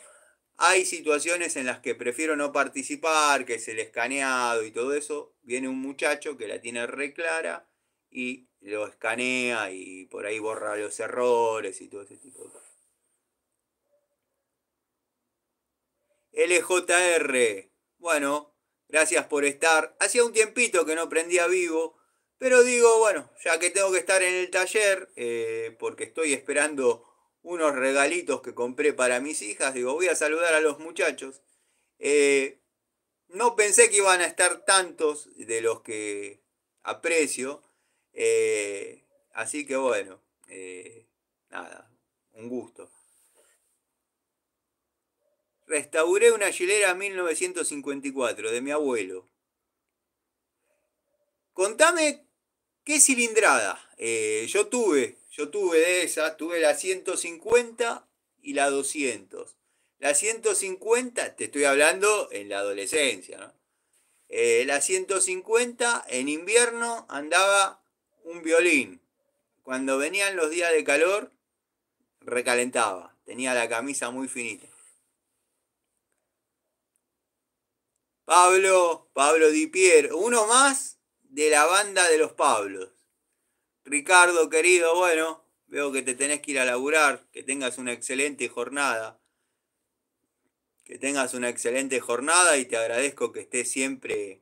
hay situaciones en las que prefiero no participar, que es el escaneado y todo eso, viene un muchacho que la tiene re clara y lo escanea y por ahí borra los errores y todo ese tipo de cosas. LJR, bueno, gracias por estar. Hacía un tiempito que no prendía vivo, pero digo, bueno, ya que tengo que estar en el taller, porque estoy esperando unos regalitos que compré para mis hijas, digo, voy a saludar a los muchachos. Eh, no pensé que iban a estar tantos de los que aprecio, así que bueno, nada, un gusto. Restauré una Gilera 1954 de mi abuelo. Contame qué cilindrada. Yo tuve de esas, tuve la 150 y la 200. La 150, te estoy hablando en la adolescencia, ¿no? La 150 en invierno andaba un violín. Cuando venían los días de calor, recalentaba. Tenía la camisa muy finita. Pablo Di Piero, uno más de la banda de los Pablos. Ricardo, querido, bueno, veo que te tenés que ir a laburar, que tengas una excelente jornada. Que tengas una excelente jornada y te agradezco que estés siempre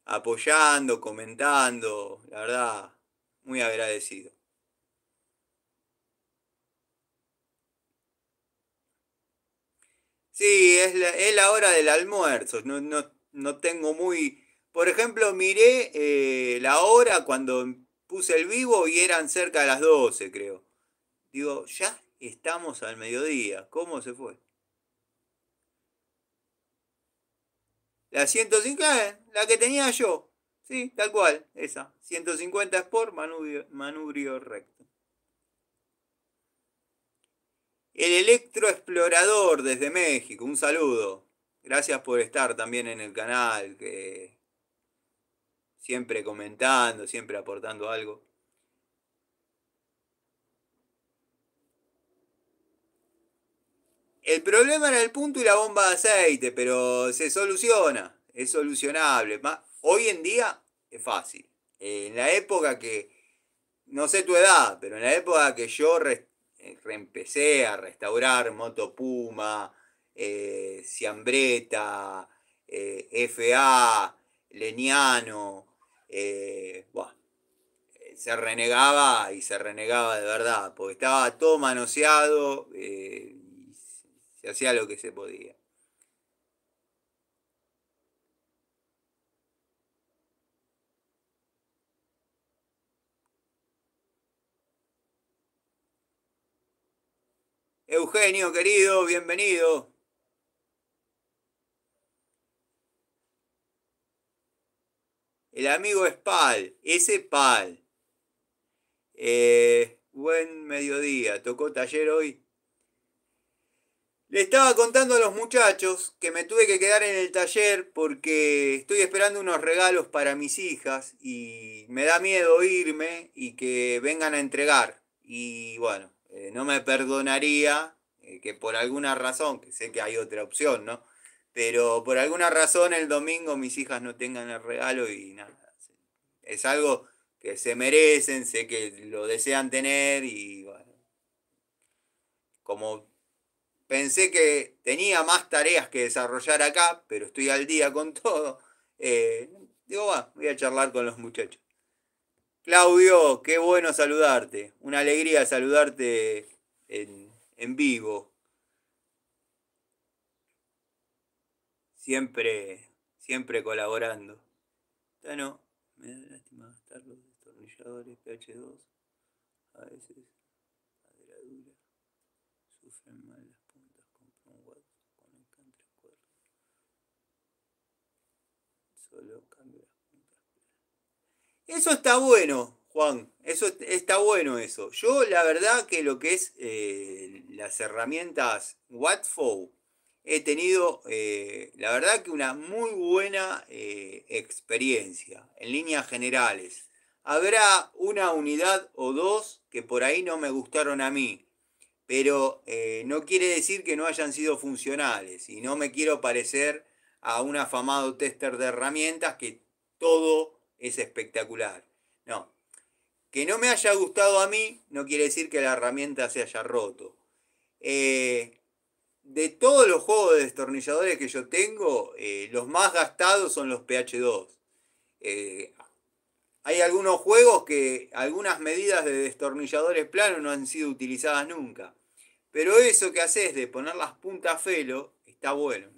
apoyando, comentando, la verdad, muy agradecido. Sí, es la hora del almuerzo, no tengo muy... Por ejemplo, miré la hora cuando puse el vivo y eran cerca de las 12, creo. Digo, ya estamos al mediodía, ¿cómo se fue? La 150, la que tenía yo. Sí, tal cual, esa. 150 Sport, manubrio recto. El Electro Explorador desde México, un saludo. Gracias por estar también en el canal, que siempre comentando, siempre aportando algo. El problema era el punto y la bomba de aceite, pero se soluciona, es solucionable. Hoy en día es fácil. En la época que, no sé tu edad, pero en la época que yo reempecé a restaurar Moto Puma, Ciambretta, FA, Leniano, buah, se renegaba y se renegaba de verdad, porque estaba todo manoseado, y se hacía lo que se podía. Eugenio, querido, bienvenido. El amigo es Pal, ese Pal. Buen mediodía, tocó taller hoy. Le estaba contando a los muchachos que me tuve que quedar en el taller porque estoy esperando unos regalos para mis hijas y me da miedo irme y que vengan a entregar. Y bueno, no me perdonaría que por alguna razón, que sé que hay otra opción, ¿no? Pero por alguna razón el domingo mis hijas no tengan el regalo y nada. Es algo que se merecen, sé que lo desean tener y bueno, como pensé que tenía más tareas que desarrollar acá, pero estoy al día con todo. Digo, va, voy a charlar con los muchachos. Claudio, qué bueno saludarte. Una alegría saludarte en vivo. Siempre, siempre colaborando. Bueno, me da lástima gastar los destornilladores PH2. A veces, madera dura, sufren mal las puntas. Compro un watt con el can 3 solo cambio las puntas. Eso está bueno, Juan. Eso está bueno eso. Yo la verdad que lo que es las herramientas Wattfo he tenido la verdad que una muy buena experiencia en líneas generales. Habrá una unidad o dos que por ahí no me gustaron a mí, pero no quiere decir que no hayan sido funcionales y no me quiero parecer a un afamado tester de herramientas que todo es espectacular. No, Que no me haya gustado a mí no quiere decir que la herramienta se haya roto. De todos los juegos de destornilladores que yo tengo, los más gastados son los PH2. Eh, Hay algunos juegos que algunas medidas de destornilladores planos no han sido utilizadas nunca. Pero eso que haces de poner las puntas felo está bueno.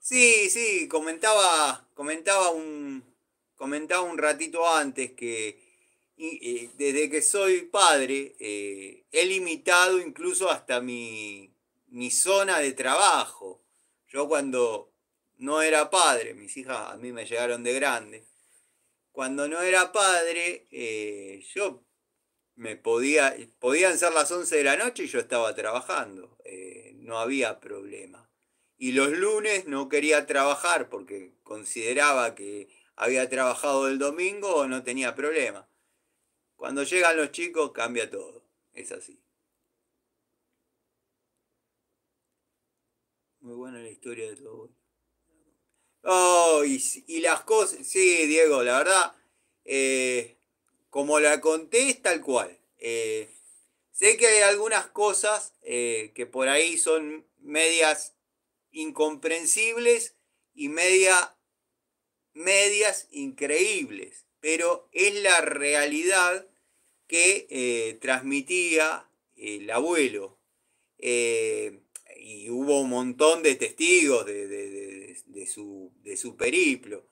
Sí, sí, comentaba un ratito antes que desde que soy padre he limitado incluso hasta mi zona de trabajo. Yo cuando no era padre, mis hijas a mí me llegaron de grande, cuando no era padre yo podían ser las 11 de la noche y yo estaba trabajando, no había problema. Y los lunes no quería trabajar porque consideraba que había trabajado el domingo o no tenía problema. Cuando llegan los chicos cambia todo, es así. Muy buena la historia de todo. Oh, y las cosas, sí, Diego, la verdad, eh, como la conté es tal cual. Sé que hay algunas cosas que por ahí son medias incomprensibles y medias increíbles, pero es la realidad que transmitía el abuelo. Eh, y hubo un montón de testigos de su periplo.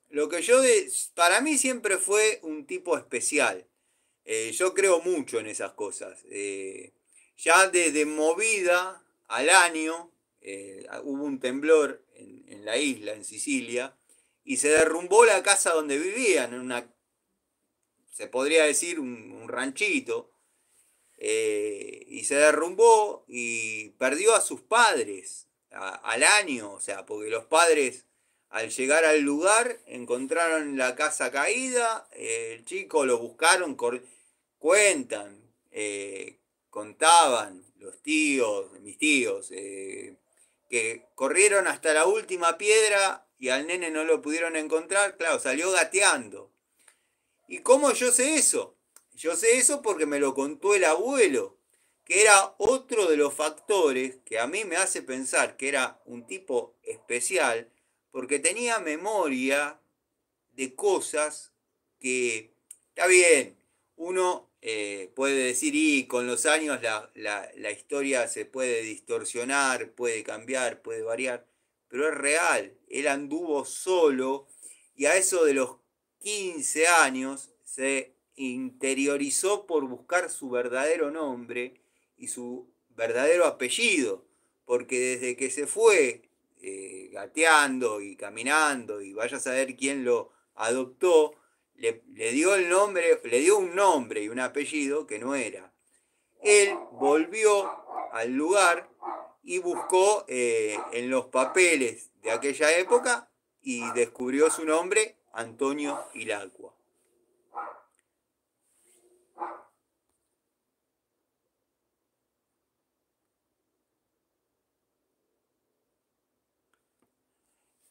Lo que para mí siempre fue un tipo especial. Yo creo mucho en esas cosas. Ya desde movida al año, hubo un temblor en la isla, en Sicilia, y se derrumbó la casa donde vivían, se podría decir un ranchito, y se derrumbó y perdió a sus padres al año, o sea, porque los padres al llegar al lugar encontraron la casa caída, el chico lo buscaron, cuentan, contaban los tíos, mis tíos, que corrieron hasta la última piedra y al nene no lo pudieron encontrar, claro, salió gateando. ¿Y cómo yo sé eso? Yo sé eso porque me lo contó el abuelo, que era otro de los factores que a mí me hace pensar que era un tipo especial, porque tenía memoria de cosas que, está bien, uno puede decir, y con los años la historia se puede distorsionar, puede cambiar, puede variar, pero es real, él anduvo solo y a eso de los 15 años se interiorizó por buscar su verdadero nombre y su verdadero apellido, porque desde que se fue gateando y caminando y vaya a saber quién lo adoptó, le dio el nombre, le dio un nombre y un apellido que no era. Él volvió al lugar y buscó en los papeles de aquella época y descubrió su nombre, Antonio Ilacqua.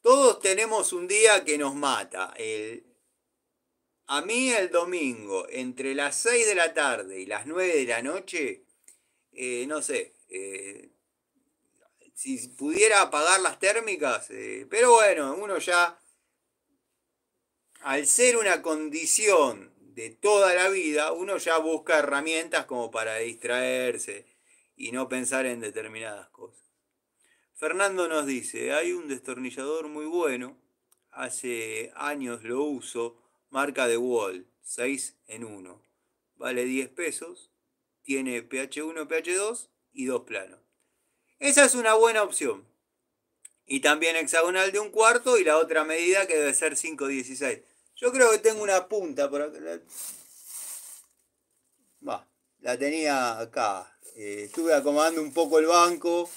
Todos tenemos un día que nos mata. A mí el domingo, entre las 6 de la tarde y las 9 de la noche, no sé, si pudiera apagar las térmicas, pero bueno, uno ya, al ser una condición de toda la vida, uno ya busca herramientas como para distraerse y no pensar en determinadas cosas. Fernando nos dice, hay un destornillador muy bueno, hace años lo uso, marca de Wall, 6 en uno. Vale 10 pesos, tiene PH1, PH2 y dos planos. Esa es una buena opción. Y también hexagonal de un cuarto y la otra medida que debe ser 5,16. Yo creo que tengo una punta por acá. Va, la tenía acá. Estuve acomodando un poco el banco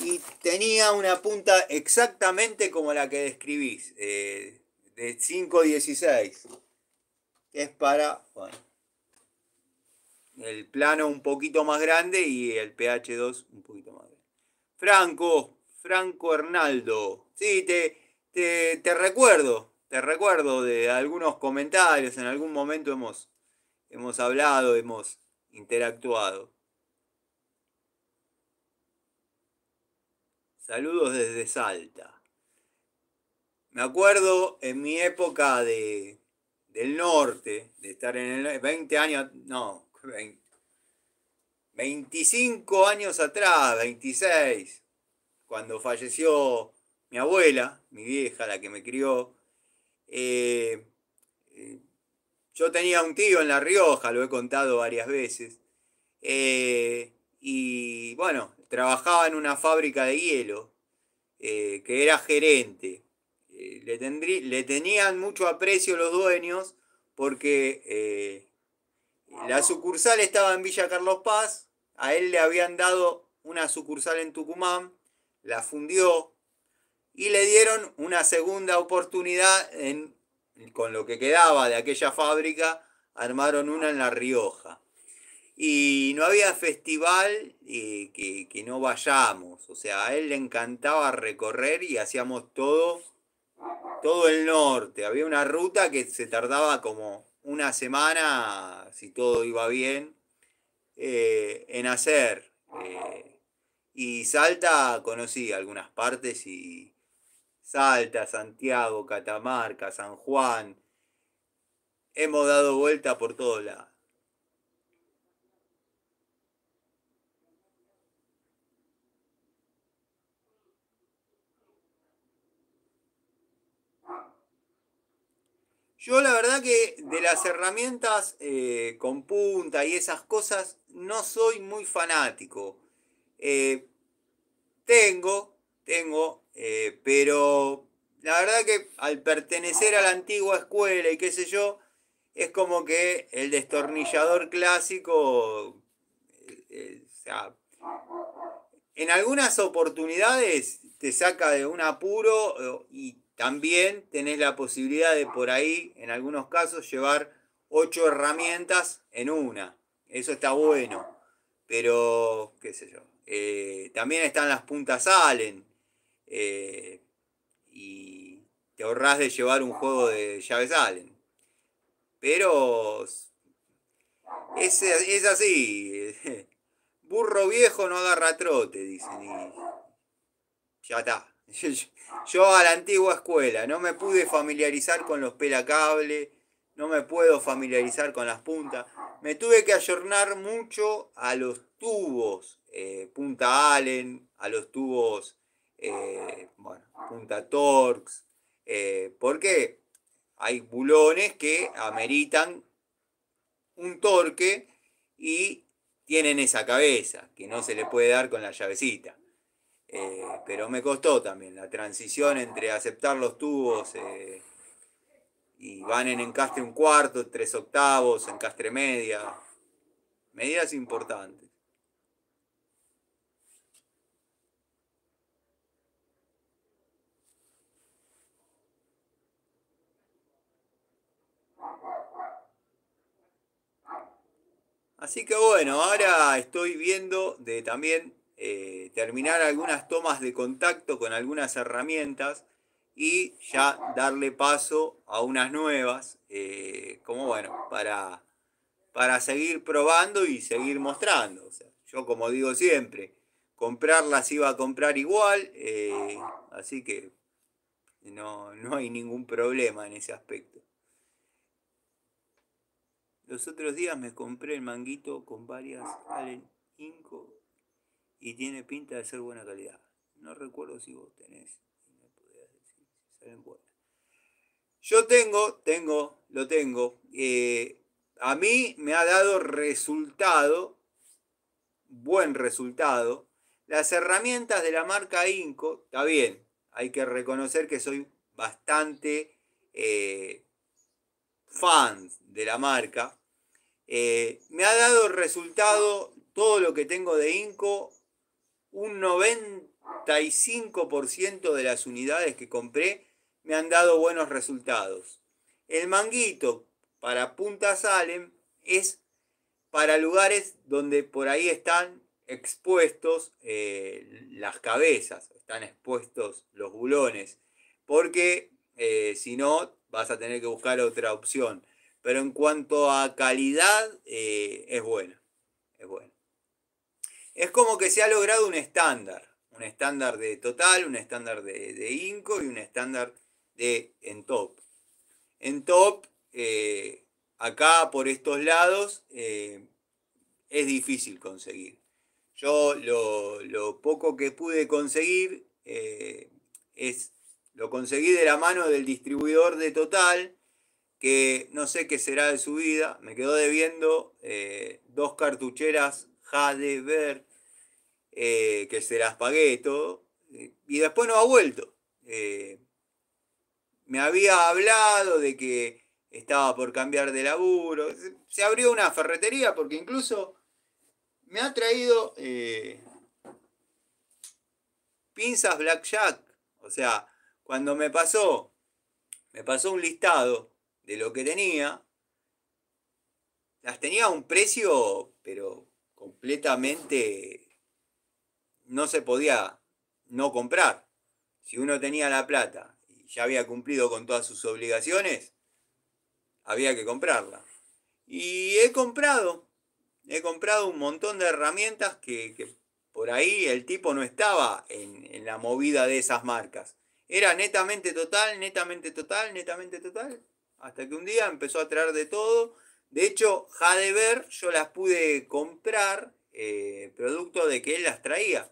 y tenía una punta exactamente como la que describís, de 5,16. Que es para, bueno, el plano un poquito más grande y el pH2 un poquito más grande. Franco Hernaldo. Sí, te recuerdo de algunos comentarios, en algún momento hemos hablado, hemos interactuado. Saludos desde Salta. Me acuerdo en mi época del norte, de estar en el 20 años, no, 25 años atrás, 26, cuando falleció mi abuela, mi vieja, la que me crió. eh, eh, yo tenía un tío en La Rioja, lo he contado varias veces, y bueno, trabajaba en una fábrica de hielo, que era gerente. Le tenían mucho aprecio los dueños porque la sucursal estaba en Villa Carlos Paz, a él le habían dado una sucursal en Tucumán, la fundió y le dieron una segunda oportunidad con lo que quedaba de aquella fábrica, armaron una en La Rioja. Y no había festival que no vayamos. O sea, a él le encantaba recorrer y hacíamos todo el norte. Había una ruta que se tardaba como una semana, si todo iba bien, en hacer. Y Salta conocí algunas partes y Salta, Santiago, Catamarca, San Juan. Hemos dado vuelta por todos lados. Yo la verdad que de las herramientas con punta y esas cosas no soy muy fanático. Eh, pero la verdad que al pertenecer a la antigua escuela y qué sé yo, es como que el destornillador clásico, o sea, en algunas oportunidades te saca de un apuro y también tenés la posibilidad de por ahí, en algunos casos, llevar 8 herramientas en una. Eso está bueno. Pero, qué sé yo. También están las puntas Allen. eh, y te ahorrás de llevar un juego de llaves Allen. Pero es así. Burro viejo no agarra trote, dicen. Y ya está. Yo a la antigua escuela no me pude familiarizar con los pelacables, no me puedo familiarizar con las puntas. Me tuve que ayornar mucho a los tubos, punta Allen, a los tubos, bueno, punta Torx, porque hay bulones que ameritan un torque y tienen esa cabeza que no se le puede dar con la llavecita. Pero me costó también la transición entre aceptar los tubos y van en encastre un cuarto, 3/8, encastre media, medidas importantes. Así que bueno, ahora estoy viendo de también terminar algunas tomas de contacto con algunas herramientas y ya darle paso a unas nuevas, como bueno, para seguir probando y seguir mostrando. O sea, yo como digo siempre, comprarlas iba a comprar igual, así que no hay ningún problema en ese aspecto. Los otros días me compré el manguito con varias Allen Inco y tiene pinta de ser buena calidad. No recuerdo si vos tenés y me podías decir si salen buenas. Yo lo tengo. A mí me ha dado resultado, buen resultado. Las herramientas de la marca Inco, está bien, hay que reconocer que soy bastante fan de la marca. Me ha dado resultado todo lo que tengo de Inco, un 95% de las unidades que compré me han dado buenos resultados. El manguito para punta Salem es para lugares donde por ahí están expuestos las cabezas, están expuestos los bulones, porque si no vas a tener que buscar otra opción. Pero en cuanto a calidad, es bueno, es bueno. Es como que se ha logrado un estándar de Total, un estándar de Inco y un estándar de Entop. Entop, acá por estos lados, es difícil conseguir. Yo lo poco que pude conseguir lo conseguí de la mano del distribuidor de Total, que no sé qué será de su vida, me quedó debiendo 2 cartucheras HDVR, que se las pagué todo, y después no ha vuelto. Me había hablado de que estaba por cambiar de laburo, se abrió una ferretería porque incluso me ha traído pinzas Blackjack. O sea, cuando me pasó un listado de lo que tenía, las tenía a un precio, pero completamente no se podía no comprar. Si uno tenía la plata y ya había cumplido con todas sus obligaciones, había que comprarla. Y he comprado un montón de herramientas que por ahí el tipo no estaba en la movida de esas marcas. Era netamente Total, netamente Total, netamente Total. Hasta que un día empezó a traer de todo. De hecho, Jadever yo las pude comprar, producto de que él las traía.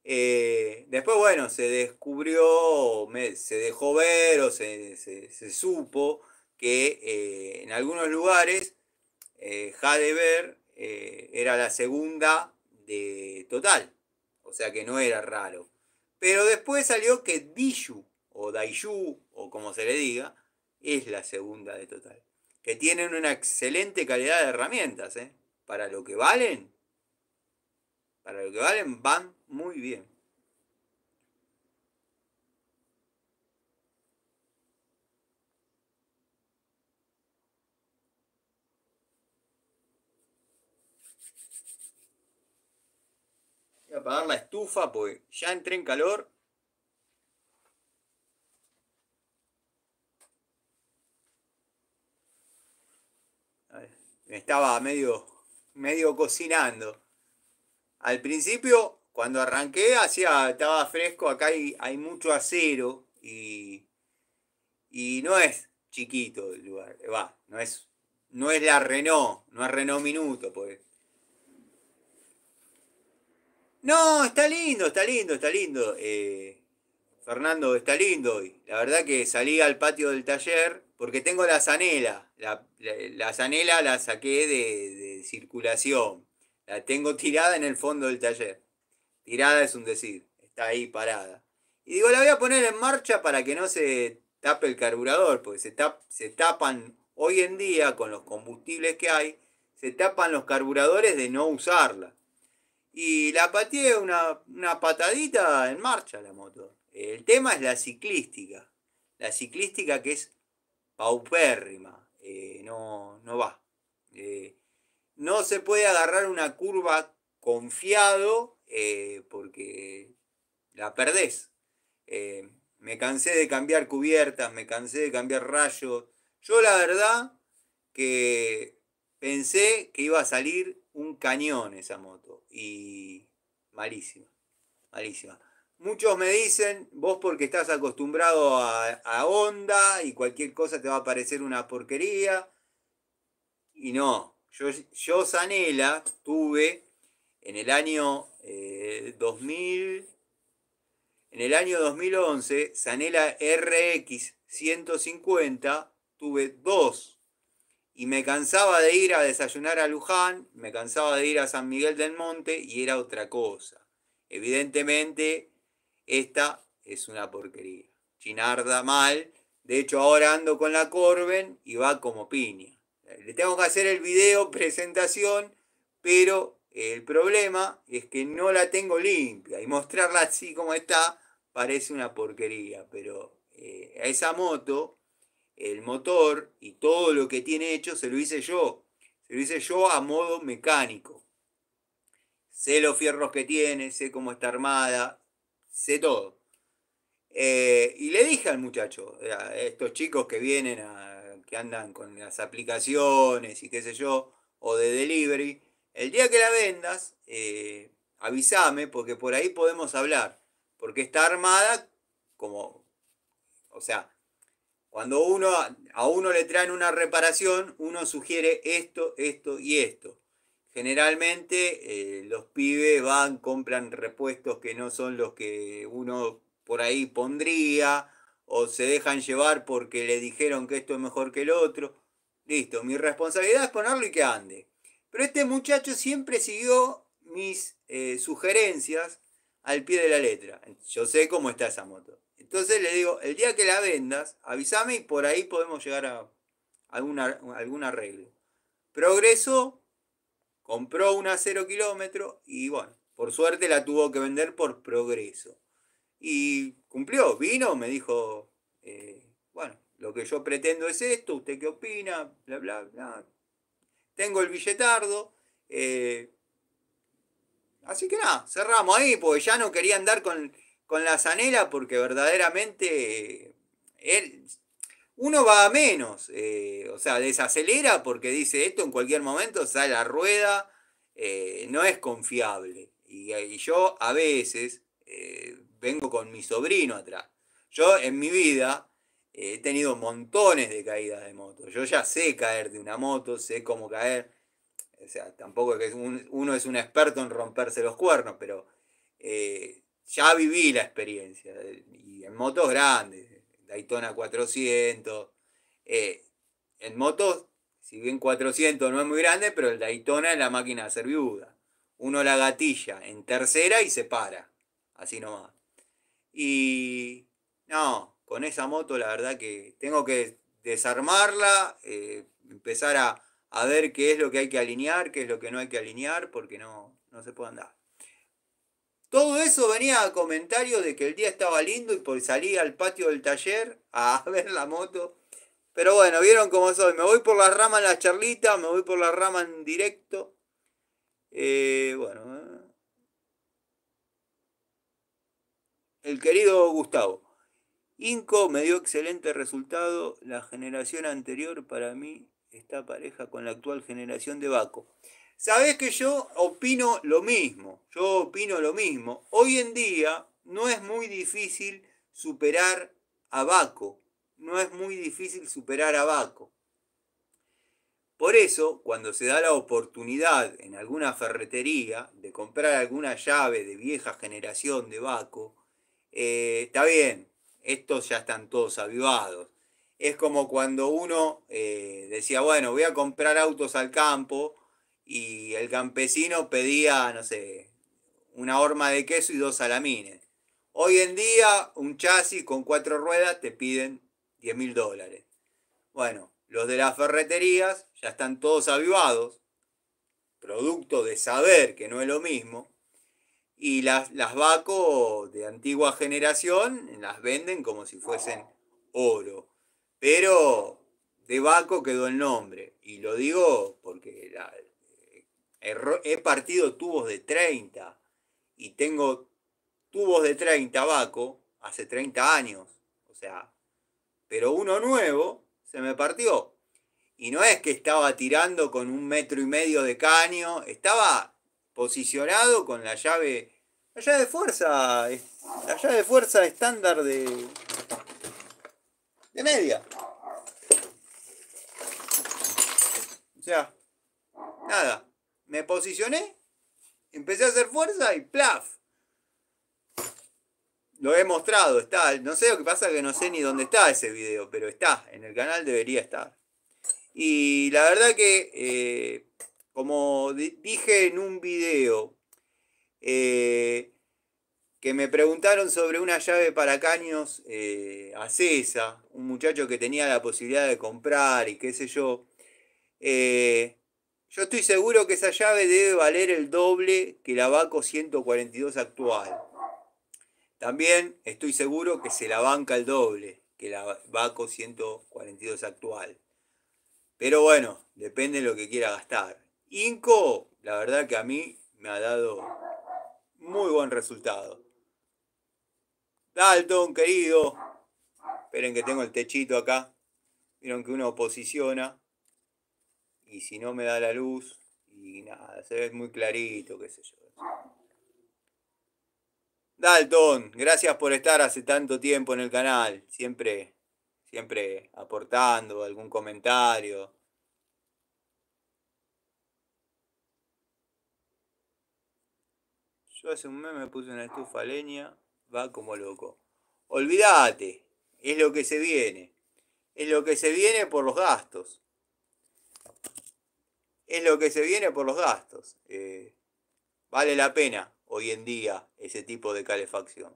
Después, bueno, se descubrió, se dejó ver o se supo que en algunos lugares Jadever era la segunda de Total, o sea que no era raro. Pero después salió que Daishu, o Daishu, o como se le diga, es la segunda de Total. Que tienen una excelente calidad de herramientas, ¿eh? Para lo que valen, para lo que valen van muy bien. Voy a apagar la estufa porque ya entré en calor. Me estaba medio cocinando. Al principio, cuando arranqué, estaba fresco, acá hay mucho acero y no es chiquito el lugar. Va, no es la Renault, no es Renault Minuto, pues. No, está lindo, está lindo, está lindo. Fernando, está lindo. Y la verdad que salí al patio del taller porque tengo la zanela. La zanela la saqué de circulación. La tengo tirada en el fondo del taller. Tirada es un decir, está ahí parada. Y digo, la voy a poner en marcha para que no se tape el carburador, porque se tapan hoy en día con los combustibles que hay, se tapan los carburadores de no usarla. Y la pateé una patadita en marcha la moto. El tema es la ciclística. La ciclística que es paupérrima. No va. Eh, no se puede agarrar una curva confiado porque la perdés. Me cansé de cambiar cubiertas, me cansé de cambiar rayos. Yo la verdad que pensé que iba a salir un cañón esa moto. Y malísima, malísima. Muchos me dicen, vos porque estás acostumbrado a Honda y cualquier cosa te va a parecer una porquería. Y no, yo Zanela tuve en el año 2000, en el año 2011, Zanela RX 150, tuve dos. Y me cansaba de ir a desayunar a Luján, me cansaba de ir a San Miguel del Monte y era otra cosa. Evidentemente, esta es una porquería. Chinarda mal. De hecho, ahora ando con la Corben y va como piña. Le tengo que hacer el video presentación, pero el problema es que no la tengo limpia y mostrarla así como está parece una porquería. Pero a esa moto, el motor y todo lo que tiene hecho se lo hice yo. Se lo hice yo a modo mecánico. sé los fierros que tiene, sé cómo está armada, sé todo. Y le dije al muchacho, a estos chicos que vienen, que andan con las aplicaciones y qué sé yo, o de delivery, el día que la vendas, avísame porque por ahí podemos hablar, porque está armada como, o sea, cuando a uno le traen una reparación, uno sugiere esto, esto y esto. Generalmente los pibes van, compran repuestos que no son los que uno por ahí pondría, o se dejan llevar porque le dijeron que esto es mejor que el otro. Listo, mi responsabilidad es ponerlo y que ande. Pero este muchacho siempre siguió mis sugerencias al pie de la letra. Yo sé cómo está esa moto. Entonces le digo, el día que la vendas, avísame y por ahí podemos llegar a algún arreglo. Progreso, compró una 0 kilómetros y bueno, por suerte la tuvo que vender por Progreso. Y cumplió, vino, me dijo, bueno, lo que yo pretendo es esto, ¿usted qué opina? Bla, bla, bla. Tengo el billetardo. Así que nada, cerramos ahí, porque ya no quería andar con la zanela, porque verdaderamente él, uno va a menos, o sea, desacelera porque dice esto en cualquier momento sale a rueda, no es confiable. Y yo a veces vengo con mi sobrino atrás. Yo en mi vida he tenido montones de caídas de moto. Yo ya sé caer de una moto, sé cómo caer. O sea, tampoco es que uno es un experto en romperse los cuernos, pero ya viví la experiencia. Y en motos grandes, Daytona 400. eh, en motos, si bien 400 no es muy grande, pero el Daytona es la máquina de hacer viuda. Uno la gatilla en tercera y se para. Así nomás. Y no, con esa moto la verdad que tengo que desarmarla, empezar a ver qué es lo que hay que alinear, qué es lo que no hay que alinear, porque no se puede andar. Todo eso venía a comentario de que el día estaba lindo y por salir al patio del taller a ver la moto. Pero bueno, vieron cómo soy. Me voy por las ramas en la charlita, me voy por las ramas en directo. Bueno, el querido Gustavo. Inco me dio excelente resultado. La generación anterior para mí está pareja con la actual generación de Baco. Sabés que yo opino lo mismo. Yo opino lo mismo. Hoy en día no es muy difícil superar a Baco. No es muy difícil superar a Baco. Por eso, cuando se da la oportunidad en alguna ferretería de comprar alguna llave de vieja generación de Baco, está bien, estos ya están todos avivados. Es como cuando uno decía, bueno, voy a comprar autos al campo y el campesino pedía, no sé, una horma de queso y 2 salamines. Hoy en día, un chasis con 4 ruedas te piden $10.000. Bueno, los de las ferreterías ya están todos avivados, producto de saber que no es lo mismo, y las Baco de antigua generación las venden como si fuesen oro. Pero de Baco quedó el nombre, y lo digo porque he partido tubos de 30 y tengo tubos de 30 Baco hace 30 años, o sea, pero uno nuevo se me partió. Y no es que estaba tirando con 1,5 metros de caño, estaba posicionado con la llave de fuerza, la llave de fuerza estándar de media. O sea, nada, me posicioné, empecé a hacer fuerza y ¡plaf! Lo he mostrado, está, no sé lo que pasa que no sé ni dónde está ese video, pero está, en el canal debería estar. Y la verdad que, como dije en un video, que me preguntaron sobre una llave para caños Acesa, un muchacho que tenía la posibilidad de comprar y qué sé yo. Yo estoy seguro que esa llave debe valer el doble que la Baco 142 actual. También estoy seguro que se la banca el doble que la Baco 142 actual. Pero bueno, depende de lo que quiera gastar. Inco, la verdad que a mí me ha dado muy buen resultado. Dalton, querido. Esperen que tengo el techito acá. Vieron que uno posiciona. Y si no me da la luz. Y nada, se ve muy clarito, qué sé yo. Dalton, gracias por estar hace tanto tiempo en el canal. Siempre aportando algún comentario. Yo hace un mes me puse una estufa a leña. Va como loco. Olvídate. Es lo que se viene. Es lo que se viene por los gastos. Es lo que se viene por los gastos. Vale la pena hoy en día ese tipo de calefacción.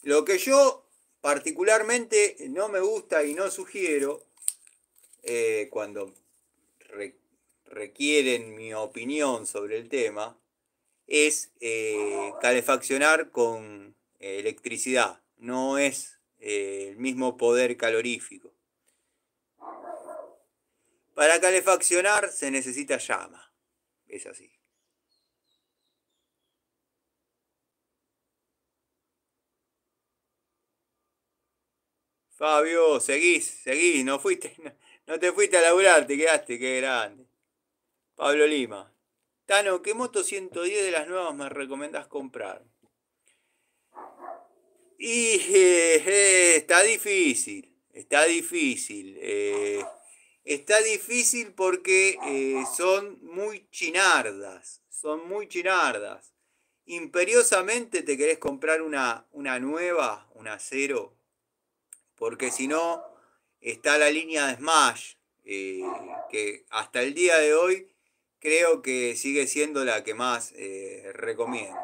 Lo que yo particularmente no me gusta y no sugiero cuando requieren mi opinión sobre el tema es calefaccionar con electricidad. No es el mismo poder calorífico. Para calefaccionar se necesita llama. Es así. Fabio, seguís, no te fuiste a laburar, te quedaste, qué grande. Pablo Lima. Tano, ¿qué moto 110 de las nuevas me recomendás comprar? Y está difícil, está difícil. Está difícil porque son muy chinardas, son muy chinardas. Imperiosamente te querés comprar una nueva, una cero, porque si no está la línea de Smash, que hasta el día de hoy creo que sigue siendo la que más recomiendo.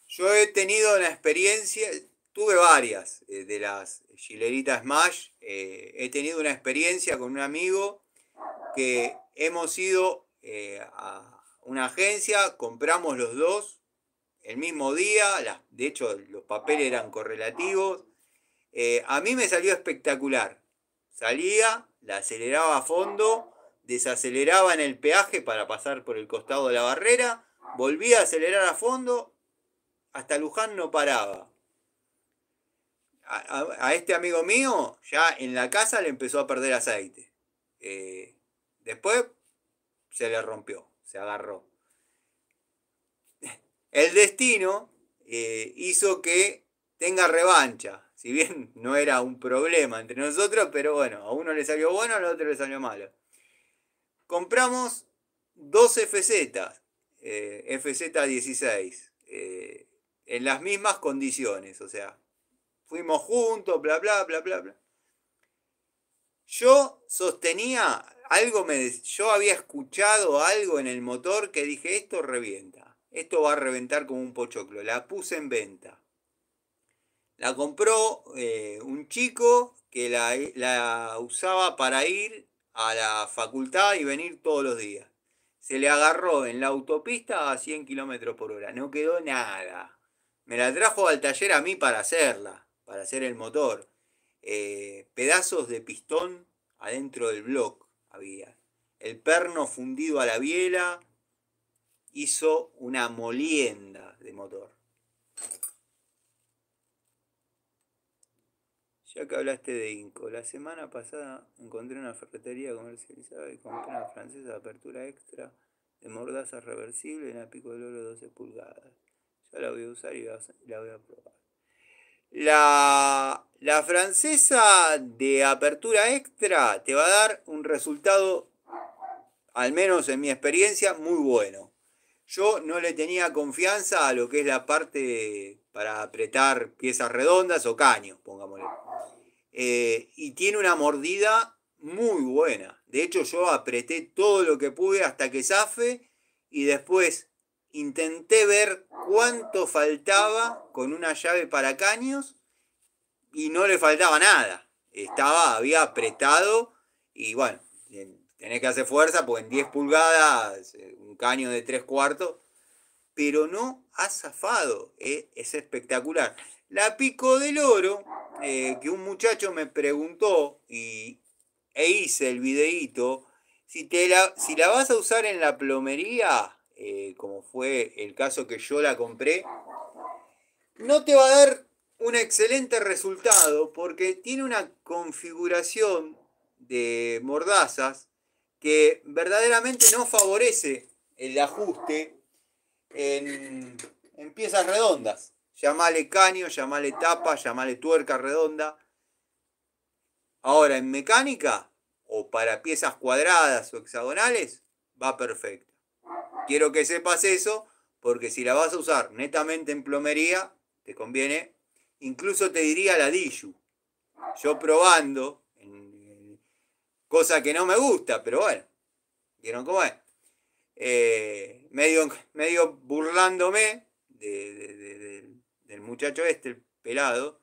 Yo he tenido una experiencia, tuve varias de las chileritas Smash. He tenido una experiencia con un amigo que hemos ido a una agencia, compramos los dos el mismo día, de hecho los papeles eran correlativos. A mí me salió espectacular. Salía, la aceleraba a fondo, desaceleraba en el peaje para pasar por el costado de la barrera, volvía a acelerar a fondo, hasta Luján no paraba. A este amigo mío, ya en la casa le empezó a perder aceite. Después se le rompió, se agarró. El destino hizo que tenga revancha. Si bien no era un problema entre nosotros, pero bueno, a uno le salió bueno, al otro le salió malo. Compramos dos FZ, FZ16, en las mismas condiciones, o sea, fuimos juntos, bla, bla, bla, bla, bla. Yo sostenía yo había escuchado algo en el motor que dije, esto revienta, esto va a reventar como un pochoclo. La puse en venta. La compró un chico que la usaba para ir a la facultad y venir todos los días. Se le agarró en la autopista a 100 kilómetros por hora. No quedó nada. Me la trajo al taller a mí para hacerla, para hacer el motor. Pedazos de pistón adentro del block había. El perno fundido a la biela hizo una molienda de motor. Ya que hablaste de Inco, la semana pasada encontré una ferretería comercializada y compré una francesa de apertura extra de mordaza reversible en la pico del oro 12 pulgadas. Ya la voy a usar y la voy a probar. La francesa de apertura extra te va a dar un resultado, al menos en mi experiencia, muy bueno. Yo no le tenía confianza a lo que es la parte para apretar piezas redondas o caños, pongámosle. Y tiene una mordida muy buena. De hecho, yo apreté todo lo que pude hasta que zafe y después intenté ver cuánto faltaba con una llave para caños y no le faltaba nada. Había apretado y bueno, tenés que hacer fuerza porque en 10 pulgadas, un caño de 3/4, pero no ha zafado, es espectacular. La pico del oro, que un muchacho me preguntó e hice el videíto, Si la vas a usar en la plomería, como fue el caso que yo la compré, no te va a dar un excelente resultado porque tiene una configuración de mordazas que verdaderamente no favorece el ajuste en piezas redondas. Llamale caño, llamale tapa, llamale tuerca redonda. Ahora, en mecánica, o para piezas cuadradas o hexagonales, va perfecto. Quiero que sepas eso, porque si la vas a usar netamente en plomería, te conviene. Incluso te diría la Diju. Yo probando, cosa que no me gusta, pero bueno, ¿vieron cómo es? Medio burlándome del muchacho este, el pelado,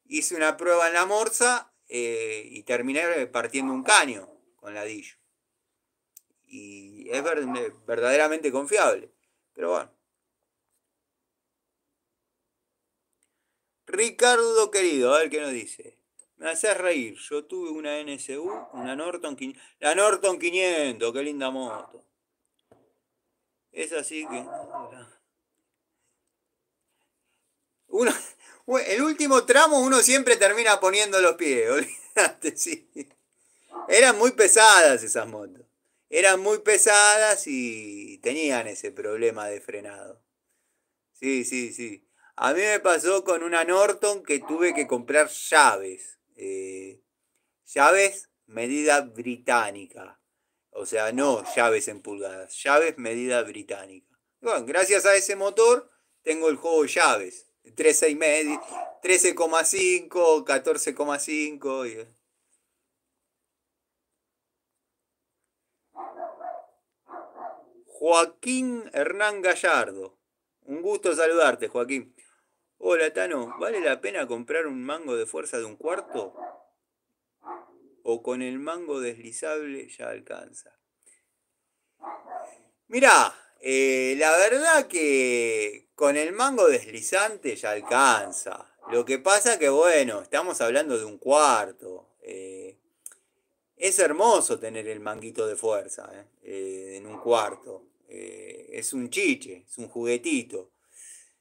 hice una prueba en la Morsa y terminé partiendo un caño con la Diju. Y es verdaderamente confiable. Pero bueno. Ricardo querido, a ver qué nos dice. Me haces reír. Yo tuve una NSU, una Norton 500. La Norton 500, qué linda moto. Es así que... Uno, el último tramo uno siempre termina poniendo los pies, olvídate, sí. Eran muy pesadas esas motos. Eran muy pesadas y tenían ese problema de frenado. Sí, sí, sí. A mí me pasó con una Norton que tuve que comprar llaves. Llaves medida británica. O sea, no llaves en pulgadas, llaves medida británica. Bueno, gracias a ese motor tengo el juego de llaves. 13,5, 14,5. Joaquín Hernán Gallardo. Un gusto saludarte, Joaquín. Hola, Tano. ¿Vale la pena comprar un mango de fuerza de 1/4? ¿O con el mango deslizable ya alcanza? Mirá, la verdad que con el mango deslizante ya alcanza. Lo que pasa que, bueno, estamos hablando de 1/4. Es hermoso tener el manguito de fuerza en 1/4. Es un chiche, es un juguetito.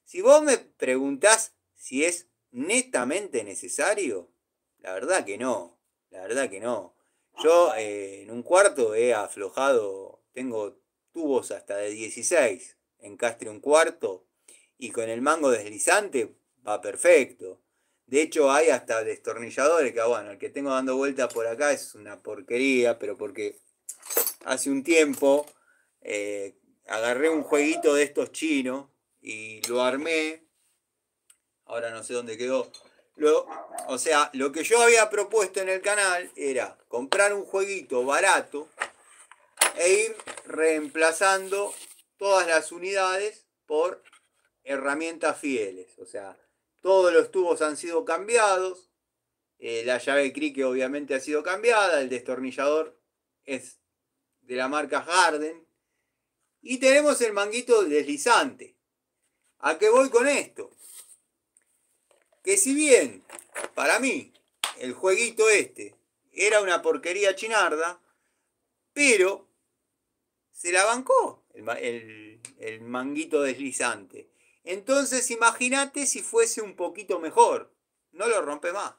Si vos me preguntás si es netamente necesario, la verdad que no. La verdad que no. Yo en 1/4 he aflojado, tengo tubos hasta de 16, encastre 1/4 y con el mango deslizante va perfecto. De hecho hay hasta destornilladores que, bueno, el que tengo dando vueltas por acá es una porquería, pero porque hace un tiempo agarré un jueguito de estos chinos y lo armé. Ahora no sé dónde quedó. O sea, lo que yo había propuesto en el canal era comprar un jueguito barato e ir reemplazando todas las unidades por herramientas fieles. O sea, todos los tubos han sido cambiados, la llave de crique obviamente ha sido cambiada, el destornillador es de la marca Harden y tenemos el manguito deslizante. ¿A qué voy con esto? Que si bien, para mí, el jueguito este era una porquería chinarda, pero se la bancó el manguito deslizante. Entonces imagínate si fuese un poquito mejor. No lo rompe más.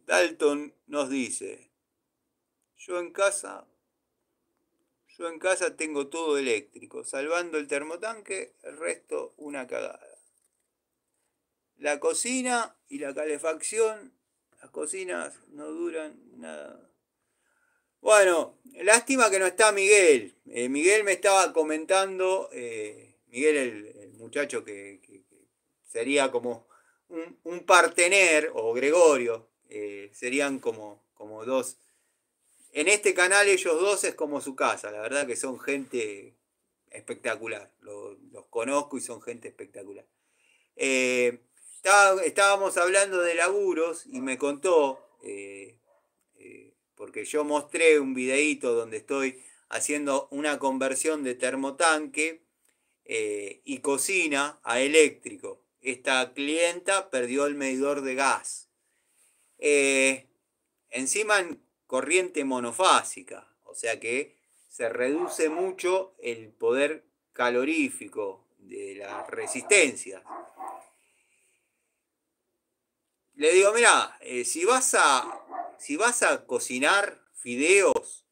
Dalton nos dice, yo en casa Yo en casa tengo todo eléctrico, salvando el termotanque, el resto una cagada. La cocina y la calefacción, las cocinas no duran nada. Bueno, lástima que no está Miguel. Miguel me estaba comentando, Miguel el muchacho que sería como un partener, o Gregorio, serían como dos. En este canal ellos dos es como su casa, la verdad que son gente espectacular. Los conozco y son gente espectacular. Estábamos hablando de laburos y me contó, porque yo mostré un videíto donde estoy haciendo una conversión de termotanque y cocina a eléctrico. esta clienta perdió el medidor de gas. Encima en corriente monofásica, o sea que se reduce mucho el poder calorífico de la resistencia. Le digo, mira, si vas a cocinar fideos,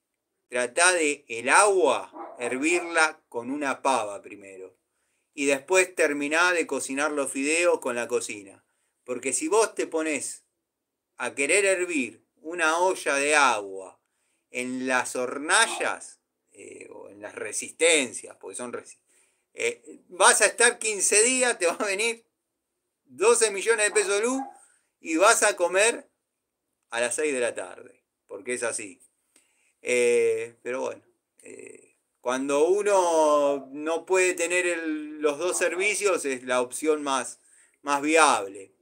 tratá de el agua hervirla con una pava primero. Y después terminá de cocinar los fideos con la cocina. Porque si vos te pones a querer hervir una olla de agua en las hornallas o en las resistencias, porque son vas a estar 15 días, te va a venir 12 millones de pesos de luz y vas a comer a las 6 de la tarde, porque es así. Pero bueno, cuando uno no puede tener los dos servicios es la opción más viable.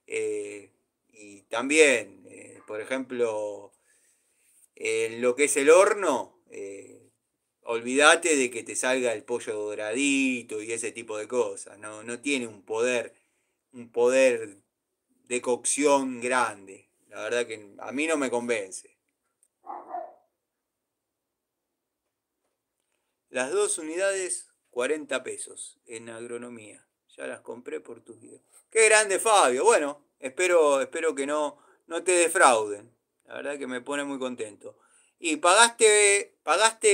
Y también, por ejemplo, en lo que es el horno, olvídate de que te salga el pollo doradito y ese tipo de cosas. No tiene un poder de cocción grande. La verdad que a mí no me convence. Las 2 unidades, 40 pesos en agronomía. Ya las compré por tus videos. Qué grande, Fabio. Bueno, espero que no te defrauden. La verdad que me pone muy contento. Y pagaste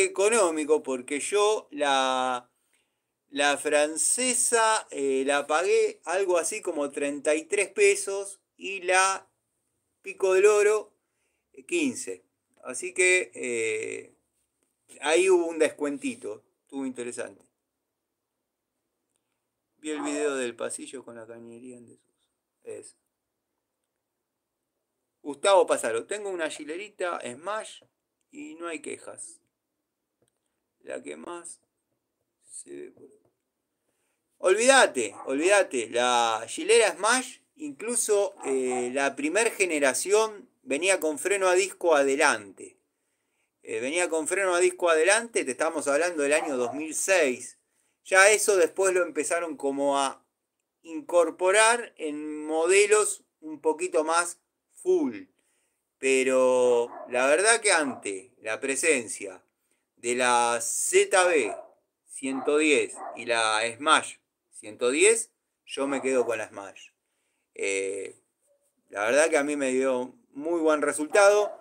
económico porque yo la francesa la pagué algo así como 33 pesos y la Pico del Oro 15. Así que ahí hubo un descuentito. Estuvo interesante. Vi el video del pasillo con la cañería en desuso. Es. Gustavo Pasaro. Tengo una gilerita Smash y no hay quejas. La que más se ve por... Olvídate. La gilera Smash, incluso la primer generación venía con freno a disco adelante. Venía con freno a disco adelante, te estamos hablando del año 2006. Ya eso después lo empezaron como a incorporar en modelos un poquito más full. Pero la verdad que ante la presencia de la ZB 110 y la Smash 110, yo me quedo con la Smash. La verdad que a mí me dio muy buen resultado.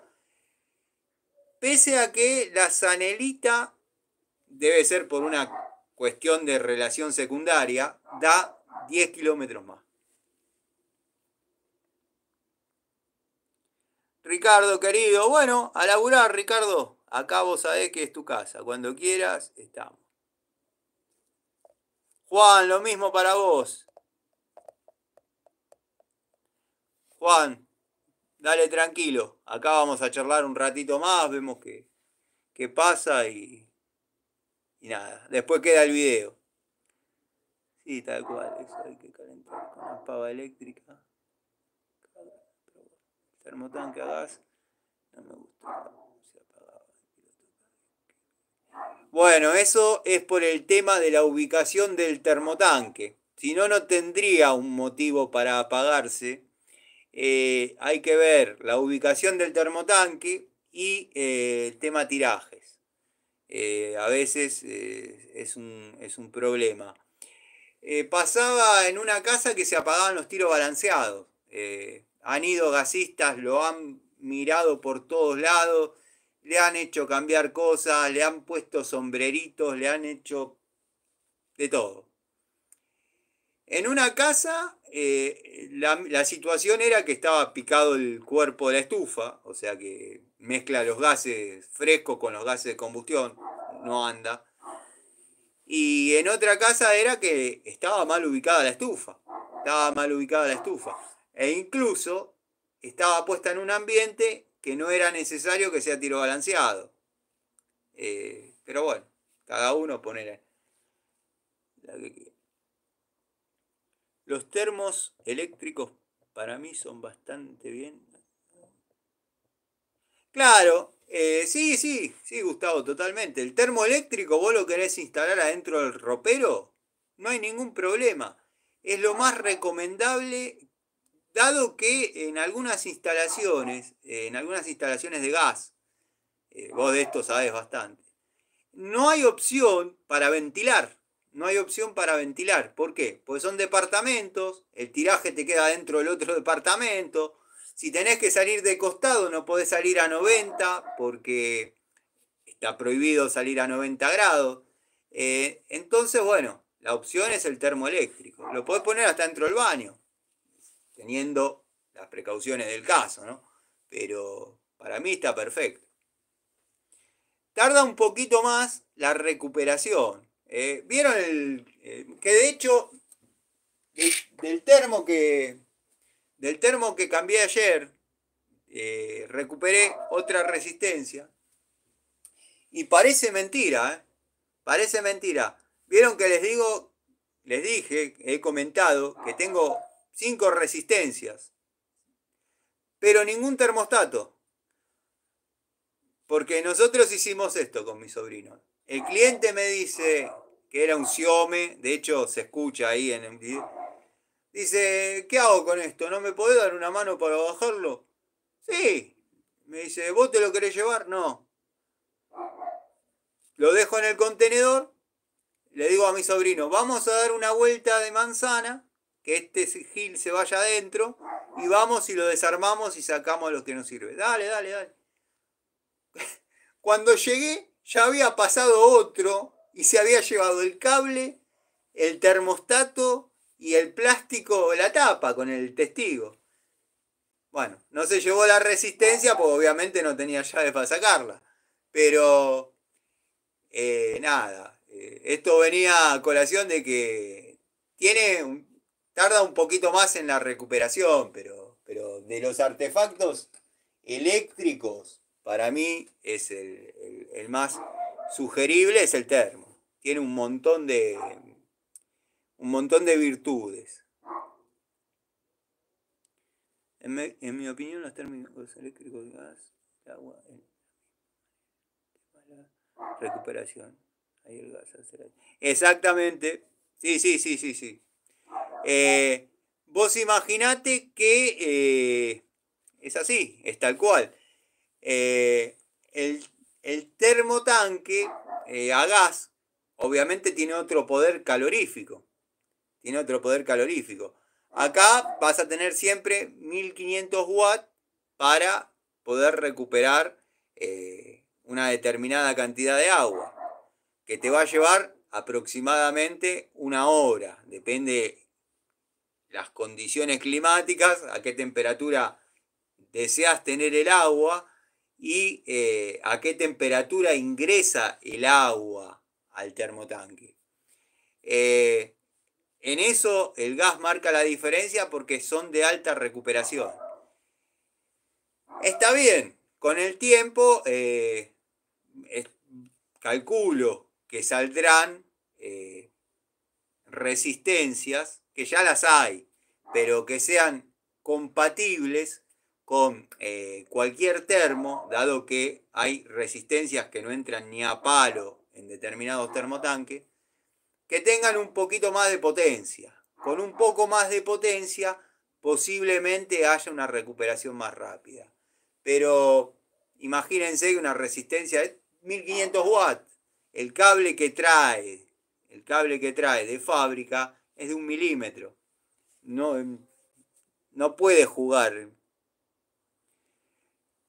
Pese a que la Zanelita debe ser por una cuestión de relación secundaria, da 10 kilómetros más. Ricardo, querido, bueno, a laburar, Ricardo. Acá vos sabés que es tu casa. Cuando quieras, estamos. Juan, lo mismo para vos. Juan, dale tranquilo. Acá vamos a charlar un ratito más, vemos qué pasa y nada. Después queda el video. Sí, tal cual, eso hay que calentar con la pava eléctrica. Termotanque a gas, no me gusta, se apagaba. Bueno, eso es por el tema de la ubicación del termotanque. Si no, no tendría un motivo para apagarse. Hay que ver la ubicación del termotanque y el tema tirajes. A veces es un problema. Pasaba en una casa que se apagaban los tiros balanceados. Han ido gasistas, lo han mirado por todos lados, le han hecho cambiar cosas, le han puesto sombreritos, le han hecho de todo. En una casa la situación era que estaba picado el cuerpo de la estufa, o sea que mezcla los gases frescos con los gases de combustión, no anda. Y en otra casa era que estaba mal ubicada la estufa. Estaba mal ubicada la estufa. E incluso estaba puesta en un ambiente que no era necesario que sea tiro balanceado. Pero bueno, cada uno pone la que quiera. Los termos eléctricos para mí son bastante bien. Claro, sí, Gustavo, totalmente. El termoeléctrico vos lo querés instalar adentro del ropero, no hay ningún problema. es lo más recomendable, dado que en algunas instalaciones de gas, vos de esto sabés bastante, no hay opción para ventilar. No hay opción para ventilar. ¿Por qué? Porque son departamentos, el tiraje te queda dentro del otro departamento. Si tenés que salir de costado, no podés salir a 90 porque está prohibido salir a 90 grados. Entonces, bueno, la opción es el termoeléctrico. Lo podés poner hasta dentro del baño, teniendo las precauciones del caso, ¿no? Pero para mí está perfecto. Tarda un poquito más la recuperación. ¿Vieron que de hecho del termo que cambié ayer, recuperé otra resistencia? Y parece mentira, ¿eh? Parece mentira. ¿Vieron que les dije, he comentado que tengo 5 resistencias, pero ningún termostato? Porque nosotros hicimos esto con mi sobrino. El cliente me dice que era un Xiome, de hecho se escucha ahí en el video. Dice, ¿qué hago con esto? ¿No me podés dar una mano para bajarlo? Sí. Me dice, ¿vos te lo querés llevar? No. Lo dejo en el contenedor, le digo a mi sobrino, vamos a dar una vuelta de manzana, que este gil se vaya adentro, y vamos y lo desarmamos y sacamos lo que nos sirve. Dale, dale, dale. Cuando llegué, ya había pasado otro y se había llevado el cable, el termostato y el plástico, la tapa con el testigo. Bueno, no se llevó la resistencia, porque obviamente no tenía llave para sacarla. Pero, nada, esto venía a colación de que tarda un poquito más en la recuperación, pero de los artefactos eléctricos, para mí es el más sugerible, es el termo. Tiene un montón de virtudes. En mi opinión, los térmicos eléctricos de gas, el agua, la recuperación. Ahí el gas exactamente. Sí, sí, sí, sí, sí. Vos imaginate que es así, es tal cual. Eh, el, el termotanque a gas, obviamente tiene otro poder calorífico. Tiene otro poder calorífico. Acá vas a tener siempre 1500 watts para poder recuperar una determinada cantidad de agua, que te va a llevar aproximadamente una hora. Depende las condiciones climáticas, a qué temperatura deseas tener el agua y a qué temperatura ingresa el agua al termotanque. En eso el gas marca la diferencia porque son de alta recuperación. Está bien, con el tiempo calculo que saldrán resistencias, que ya las hay, pero que sean compatibles con cualquier termo, dado que hay resistencias que no entran ni a palo en determinados termotanques, que tengan un poquito más de potencia. Con un poco más de potencia posiblemente haya una recuperación más rápida. Pero imagínense que una resistencia de 1500 watts, el cable que trae de fábrica es de 1 milímetro. No puede jugar.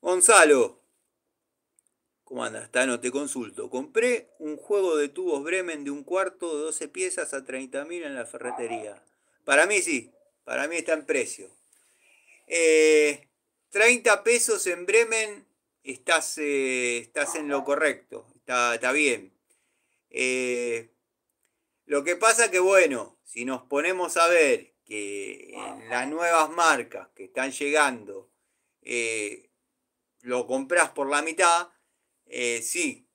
Gonzalo, ¿cómo andas? Tano, te consulto. Compré un juego de tubos Bremen de 1/4 de 12 piezas a 30.000 en la ferretería. Para mí sí, para mí está en precio. 30 pesos en Bremen, estás en lo correcto, está bien. Lo que pasa que, bueno, si nos ponemos a ver que en las nuevas marcas que están llegando, lo compras por la mitad, sí,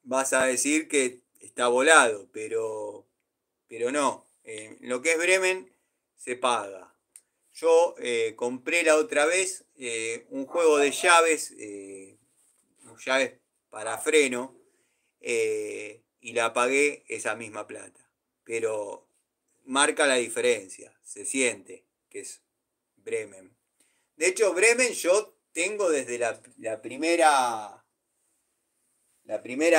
vas a decir que está volado, pero no. Lo que es Bremen se paga. Yo compré la otra vez un juego de llaves, llaves para freno, y la pagué esa misma plata. Pero marca la diferencia, se siente que es Bremen. De hecho, Bremen yo tengo desde la primera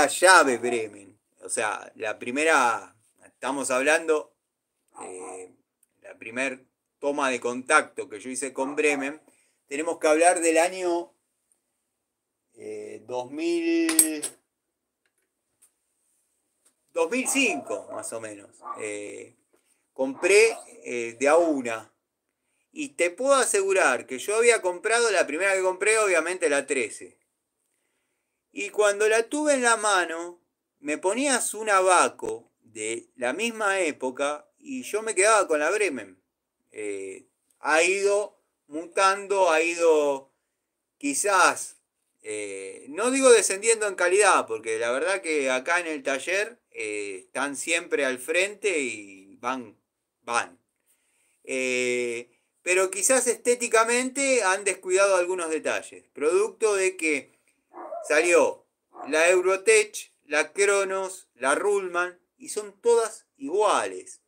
llave Bremen. O sea, la primera, estamos hablando, la primer toma de contacto que yo hice con Bremen, tenemos que hablar del año 2005, más o menos. Compré de a una. Y te puedo asegurar que yo había comprado, la primera que compré, obviamente la 13. Y cuando la tuve en la mano, me ponías un Abaco de la misma época y yo me quedaba con la Bremen. Ha ido mutando, ha ido quizás, no digo descendiendo en calidad, porque la verdad que acá en el taller están siempre al frente y van. Pero quizás estéticamente han descuidado algunos detalles, producto de que salió la Eurotech, la Kronos, la Ruhlmann y son todas iguales.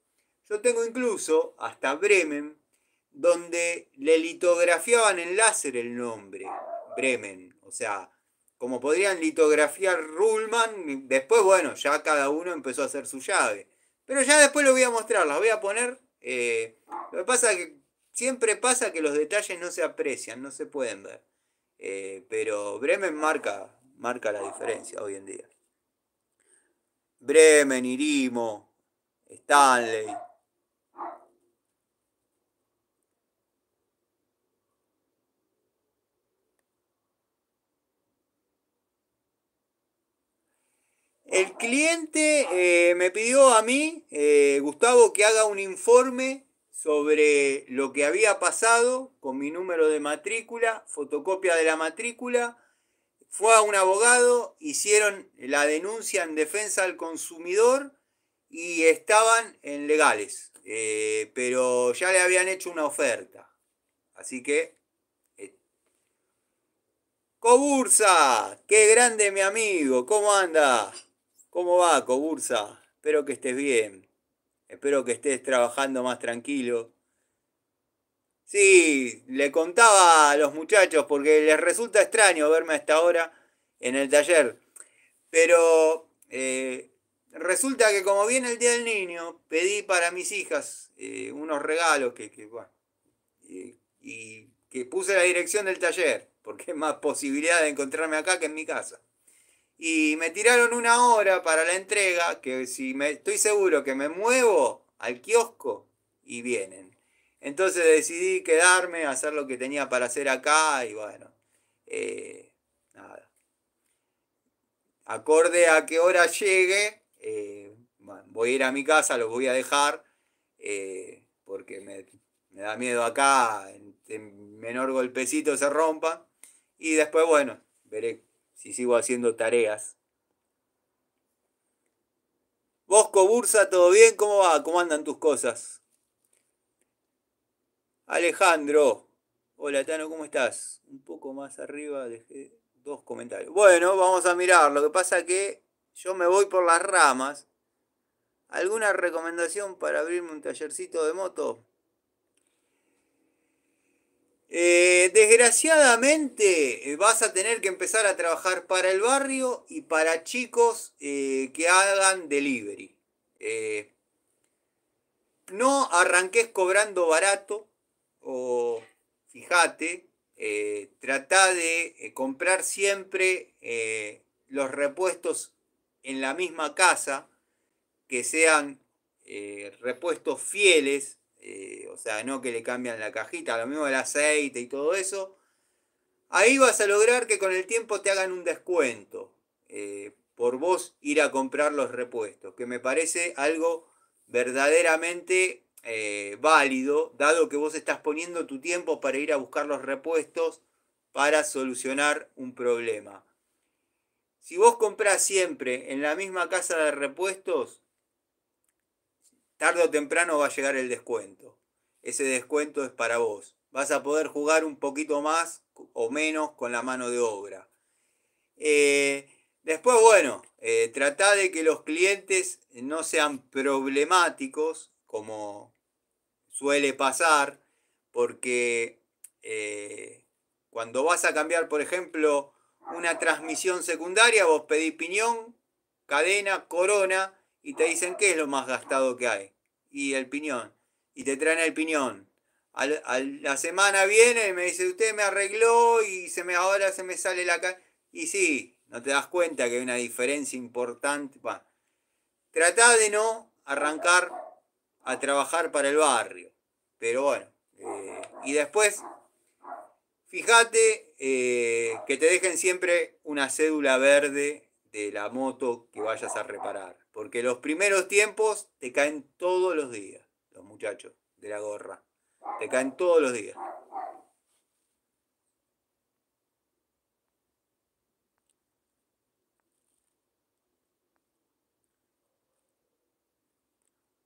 Yo tengo incluso hasta Bremen, donde le litografiaban en láser el nombre, Bremen. O sea, como podrían litografiar Ruhlmann, después, bueno, ya cada uno empezó a hacer su llave. Pero ya después lo voy a mostrar, las voy a poner. Lo que pasa es que siempre pasa que los detalles no se aprecian, no se pueden ver. Pero Bremen marca la diferencia hoy en día. Bremen, Irimo, Stanley. El cliente me pidió a mí, Gustavo, que haga un informe sobre lo que había pasado con mi número de matrícula, fotocopia de la matrícula. Fue a un abogado, hicieron la denuncia en defensa del consumidor y estaban en legales, pero ya le habían hecho una oferta. Así que Cobursa, qué grande mi amigo, ¿cómo anda? ¿Cómo va, Cobursa? Espero que estés bien. Espero que estés trabajando más tranquilo. Sí, le contaba a los muchachos porque les resulta extraño verme a esta hora en el taller. Pero resulta que como viene el Día del Niño, pedí para mis hijas unos regalos bueno, y que puse la dirección del taller, porque es más posibilidad de encontrarme acá que en mi casa. Y me tiraron una hora para la entrega, que si estoy seguro que me muevo al kiosco y vienen. Entonces decidí quedarme, hacer lo que tenía para hacer acá y bueno, nada. Acorde a qué hora llegue, bueno, voy a ir a mi casa, los voy a dejar, porque me da miedo acá, en menor golpecito se rompa. Y después, bueno, veré si sigo haciendo tareas. Bosco, Bursa, ¿todo bien? ¿Cómo va? ¿Cómo andan tus cosas? Alejandro, hola Tano, ¿cómo estás? Un poco más arriba dejé dos comentarios. Bueno, vamos a mirar. Lo que pasa que yo me voy por las ramas. ¿Alguna recomendación para abrirme un tallercito de moto? Desgraciadamente vas a tener que empezar a trabajar para el barrio y para chicos que hagan delivery. Eh, no arranques cobrando barato o fíjate, trata de comprar siempre los repuestos en la misma casa, que sean repuestos fieles, o sea, no que le cambian la cajita, lo mismo el aceite y todo eso. Ahí vas a lograr que con el tiempo te hagan un descuento por vos ir a comprar los repuestos, que me parece algo verdaderamente válido, dado que vos estás poniendo tu tiempo para ir a buscar los repuestos para solucionar un problema. Si vos comprás siempre en la misma casa de repuestos, tarde o temprano va a llegar el descuento. Ese descuento es para vos. Vas a poder jugar un poquito más o menos con la mano de obra. Después, bueno, tratá de que los clientes no sean problemáticos, como suele pasar, porque cuando vas a cambiar, por ejemplo, una transmisión secundaria, vos pedís piñón, cadena, corona, y te dicen qué es lo más gastado que hay. Y el piñón. Y te traen el piñón. La semana viene y me dice, usted me arregló y ahora se me sale la cadena. Y sí, no te das cuenta que hay una diferencia importante. Bueno, tratá de no arrancar a trabajar para el barrio. Pero bueno, y después, fíjate que te dejen siempre una cédula verde de la moto que vayas a reparar. Porque los primeros tiempos te caen todos los días, los muchachos de la gorra. Te caen todos los días.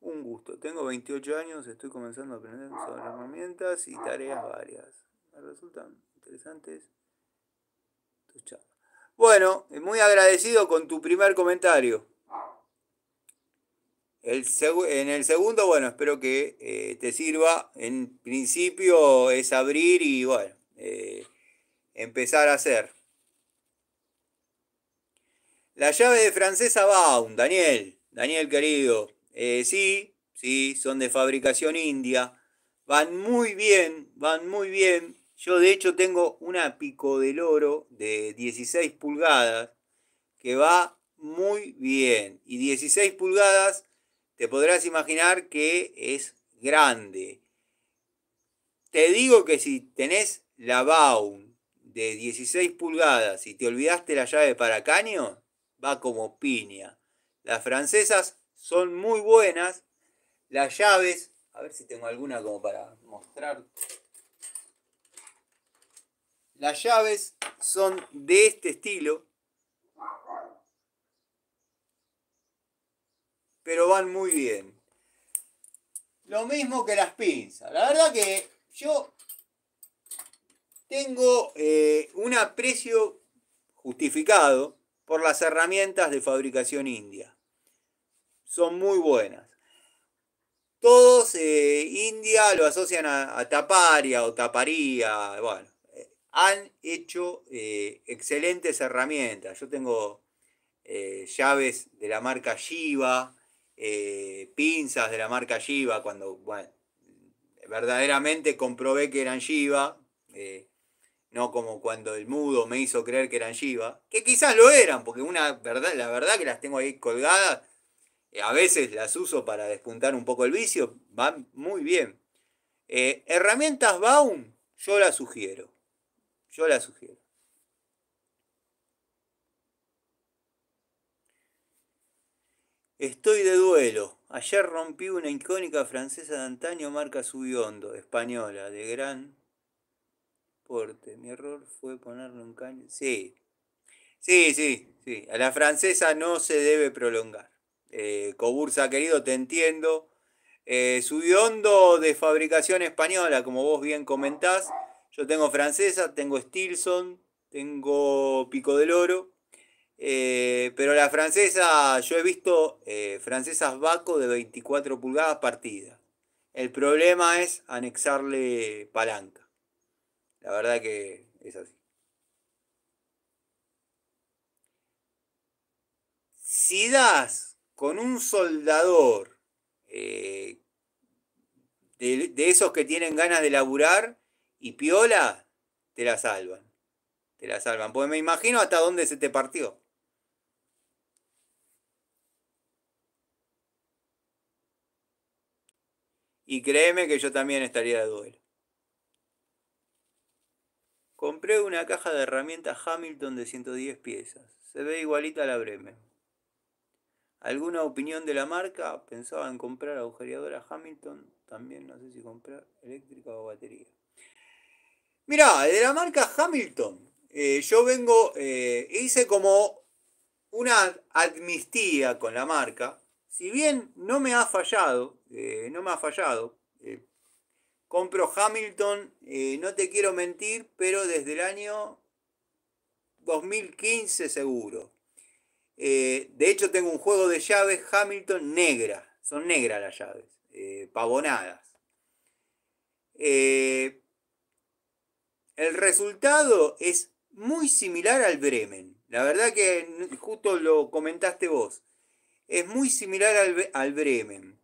Un gusto. Tengo 28 años, estoy comenzando a aprender sobre herramientas y tareas varias. Me resultan interesantes tus charlas. Bueno, muy agradecido con tu primer comentario. En el segundo, bueno, espero que te sirva. En principio es abrir y, bueno, empezar a hacer. La llave de francesa Baum, Daniel. Daniel querido. Sí, sí, son de fabricación india. Van muy bien, van muy bien. Yo de hecho tengo una Pico del Oro de 16 pulgadas que va muy bien. Y 16 pulgadas, te podrás imaginar que es grande. Te digo que si tenés la Baum de 16 pulgadas y te olvidaste la llave para caño, va como piña. Las francesas son muy buenas. Las llaves, a ver si tengo alguna como para mostrar. Las llaves son de este estilo, pero van muy bien. Lo mismo que las pinzas. La verdad que yo tengo un aprecio justificado por las herramientas de fabricación india. Son muy buenas. Todos India lo asocian a taparia o taparía. Bueno, han hecho excelentes herramientas. Yo tengo llaves de la marca Shiva, pinzas de la marca Shiva, cuando, bueno, verdaderamente comprobé que eran Shiva, no como cuando el mudo me hizo creer que eran Shiva, que quizás lo eran, porque la verdad que las tengo ahí colgadas, a veces las uso para despuntar un poco el vicio, van muy bien. Herramientas Baum, yo las sugiero, yo las sugiero. Estoy de duelo. Ayer rompí una icónica francesa de antaño marca Subiondo, española, de gran porte. Mi error fue ponerle un caño. Sí, sí, sí, sí. A la francesa no se debe prolongar. Cobursa, querido, te entiendo. Subiondo de fabricación española, como vos bien comentás. Yo tengo francesa, tengo Stilson, tengo Pico del Oro. Pero la francesa, yo he visto francesas Baco de 24 pulgadas partidas. El problema es anexarle palanca. La verdad que es así. Si das con un soldador eh, de esos que tienen ganas de laburar y piola, te la salvan. Te la salvan. Pues me imagino hasta dónde se te partió. Y créeme que yo también estaría de duelo. Compré una caja de herramientas Hamilton de 110 piezas. Se ve igualita a la Bremen. ¿Alguna opinión de la marca? Pensaba en comprar agujereadora Hamilton. También no sé si comprar eléctrica o batería. Mirá, de la marca Hamilton. Yo vengo, hice como una amnistía con la marca. Si bien no me ha fallado, no me ha fallado. Compro Hamilton, no te quiero mentir, pero desde el año 2015 seguro. De hecho tengo un juego de llaves Hamilton negra. Son negras las llaves. pavonadas. El resultado es muy similar al Bremen. La verdad que justo lo comentaste vos. Es muy similar al Bremen.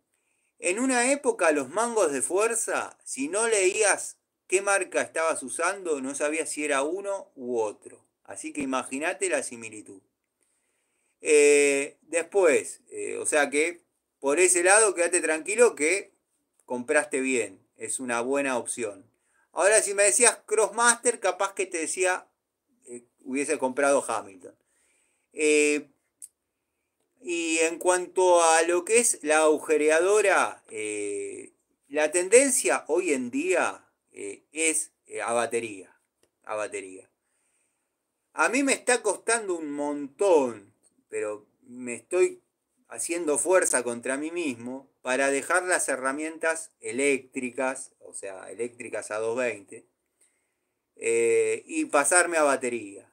En una época los mangos de fuerza, si no leías qué marca estabas usando, no sabías si era uno u otro. Así que imagínate la similitud. Después, o sea que por ese lado quédate tranquilo que compraste bien. Es una buena opción. Ahora si me decías Crossmaster, capaz que te decía, hubiese comprado Hamilton. Y en cuanto a lo que es la agujereadora, la tendencia hoy en día es a batería. A batería. A mí me está costando un montón, pero me estoy haciendo fuerza contra mí mismo para dejar las herramientas eléctricas, o sea, eléctricas a 220, y pasarme a batería.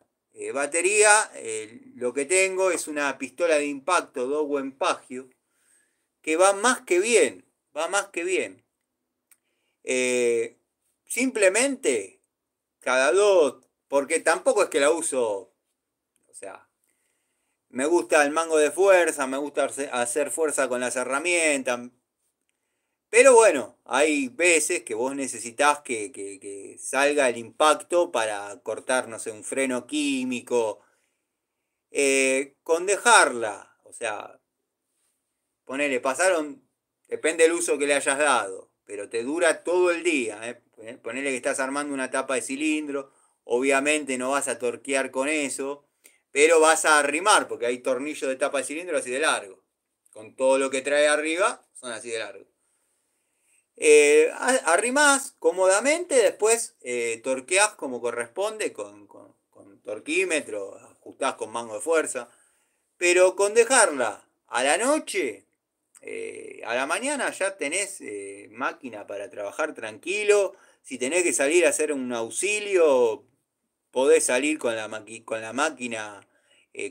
Batería, lo que tengo es una pistola de impacto Dowen Pagio, que va más que bien, va más que bien. Simplemente, cada dos, porque tampoco es que la uso, o sea, me gusta el mango de fuerza, me gusta hacer fuerza con las herramientas. Pero bueno, hay veces que vos necesitas que salga el impacto para cortar, no sé, un freno químico. Con dejarla, o sea, ponele, pasaron, depende del uso que le hayas dado, pero te dura todo el día. Ponele que estás armando una tapa de cilindro, obviamente no vas a torquear con eso, pero vas a arrimar, porque hay tornillos de tapa de cilindro así de largo. Con todo lo que trae arriba, son así de largo. Arrimás cómodamente, después torqueás como corresponde con torquímetro, ajustás con mango de fuerza, pero con dejarla a la noche, a la mañana ya tenés máquina para trabajar tranquilo. Si tenés que salir a hacer un auxilio, podés salir con la máquina,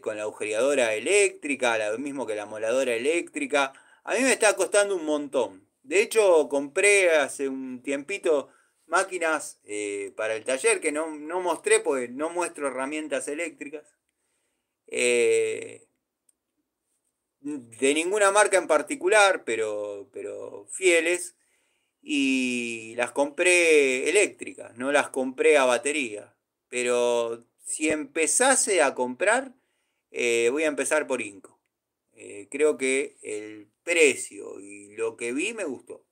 con la agujereadora eléctrica, lo mismo que la moladora eléctrica. A mí me está costando un montón. De hecho, compré hace un tiempito máquinas para el taller que no mostré porque no muestro herramientas eléctricas. De ninguna marca en particular, pero fieles. Y las compré eléctricas, no las compré a batería. Pero si empezase a comprar, voy a empezar por Inco. Creo que el precio y lo que vi me gustó.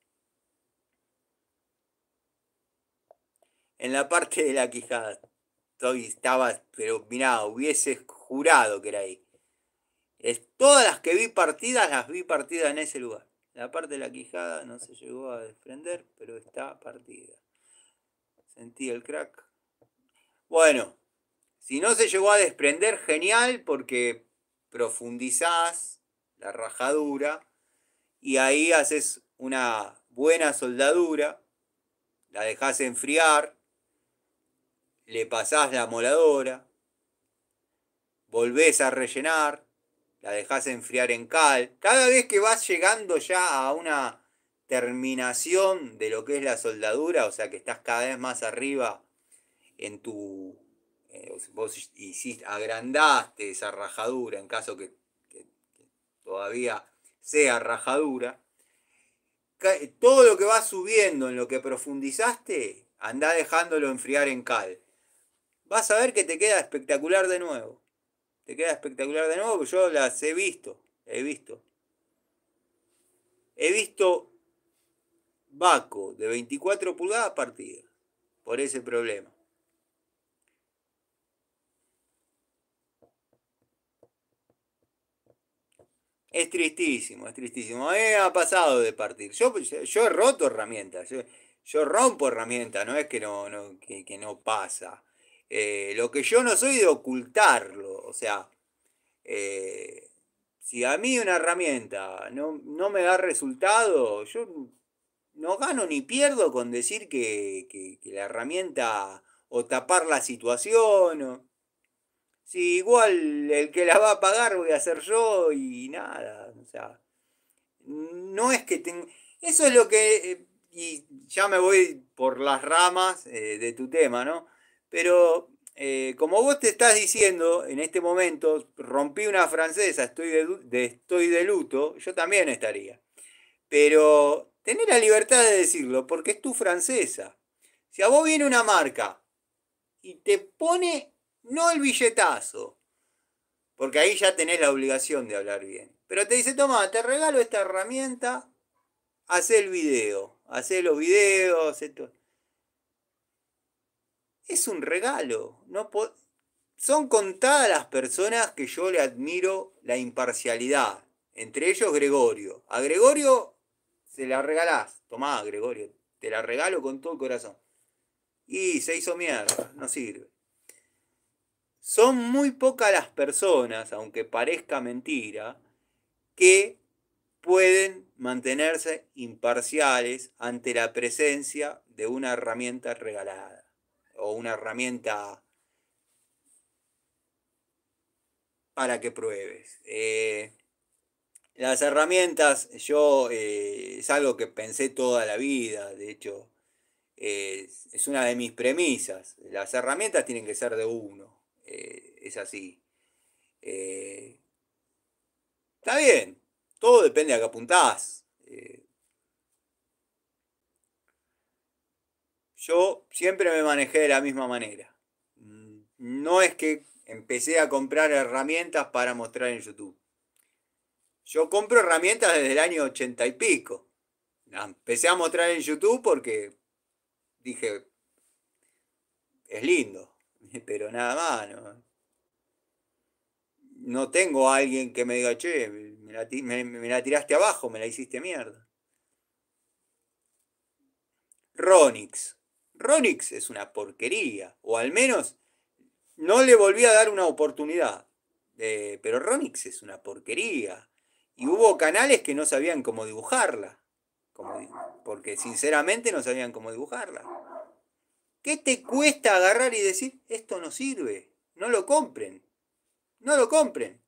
En la parte de la quijada, estaba, pero mirá, hubiese jurado que era ahí. Todas las que vi partidas, las vi partidas en ese lugar. La parte de la quijada no se llegó a desprender, pero está partida. Sentí el crack. Bueno, si no se llegó a desprender, genial, porque profundizás la rajadura y ahí haces una buena soldadura, la dejás enfriar, le pasás la moladora, volvés a rellenar, la dejás enfriar en cal. Cada vez que vas llegando ya a una terminación de lo que es la soldadura, o sea que estás cada vez más arriba en tu... vos hiciste, agrandaste esa rajadura en caso que todavía sea rajadura. Todo lo que vas subiendo en lo que profundizaste, andá dejándolo enfriar en cal. Vas a ver que te queda espectacular de nuevo. Te queda espectacular de nuevo, porque yo las he visto. He visto. He visto Baco de 24 pulgadas partida. Por ese problema. Es tristísimo, es tristísimo. A mí me ha pasado de partir. Yo he roto herramientas. Yo rompo herramientas, no es que que no pasa. Lo que yo no soy de ocultarlo. O sea, eh, si a mí una herramienta no me da resultado, yo no gano ni pierdo con decir que la herramienta o tapar la situación. Si igual el que la va a pagar voy a ser yo y nada. O sea, no es que Eso es lo que, y ya me voy por las ramas de tu tema, ¿no? Pero como vos te estás diciendo en este momento, rompí una francesa, estoy de luto, yo también estaría. Pero tenés la libertad de decirlo porque es tu francesa. Si a vos viene una marca y te pone, no el billetazo, porque ahí ya tenés la obligación de hablar bien, pero te dice, toma, te regalo esta herramienta, hacé el video, hacé los videos, esto. Es un regalo. No son contadas las personas que yo le admiro la imparcialidad. Entre ellos Gregorio. A Gregorio se la regalás. Tomá, Gregorio, te la regalo con todo el corazón. Y se hizo mierda, no sirve. Son muy pocas las personas, aunque parezca mentira, que pueden mantenerse imparciales ante la presencia de una herramienta regalada o una herramienta para que pruebes. Las herramientas, yo es algo que pensé toda la vida, de hecho, es una de mis premisas. Las herramientas tienen que ser de uno, es así. Eh, Está bien, todo depende a qué apuntás. Yo siempre me manejé de la misma manera. No es que empecé a comprar herramientas para mostrar en YouTube. Yo compro herramientas desde el año 80 y pico. Empecé a mostrar en YouTube porque dije, es lindo, pero nada más, no, no tengo a alguien que me diga, che, me la tiraste abajo, me la hiciste mierda. Ronix. Ronix es una porquería, o al menos no le volví a dar una oportunidad. Pero Ronix es una porquería. Y hubo canales que no sabían cómo dibujarla. Porque sinceramente no sabían cómo dibujarla. ¿Qué te cuesta agarrar y decir, esto no sirve? No lo compren. No lo compren.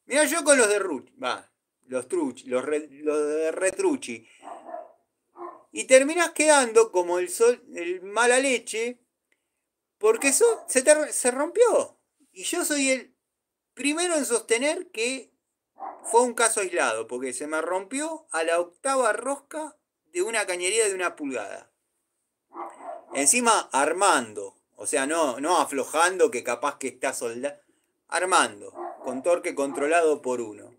Mira, yo con los de Ruchi, va, los Truchi, los de Retruchi. Y terminás quedando como el mala leche, porque eso se rompió. Y yo soy el primero en sostener que fue un caso aislado, porque se me rompió a la octava rosca de una cañería de una pulgada. Encima armando, o sea, no aflojando que capaz que está soldado, armando, con torque controlado por uno.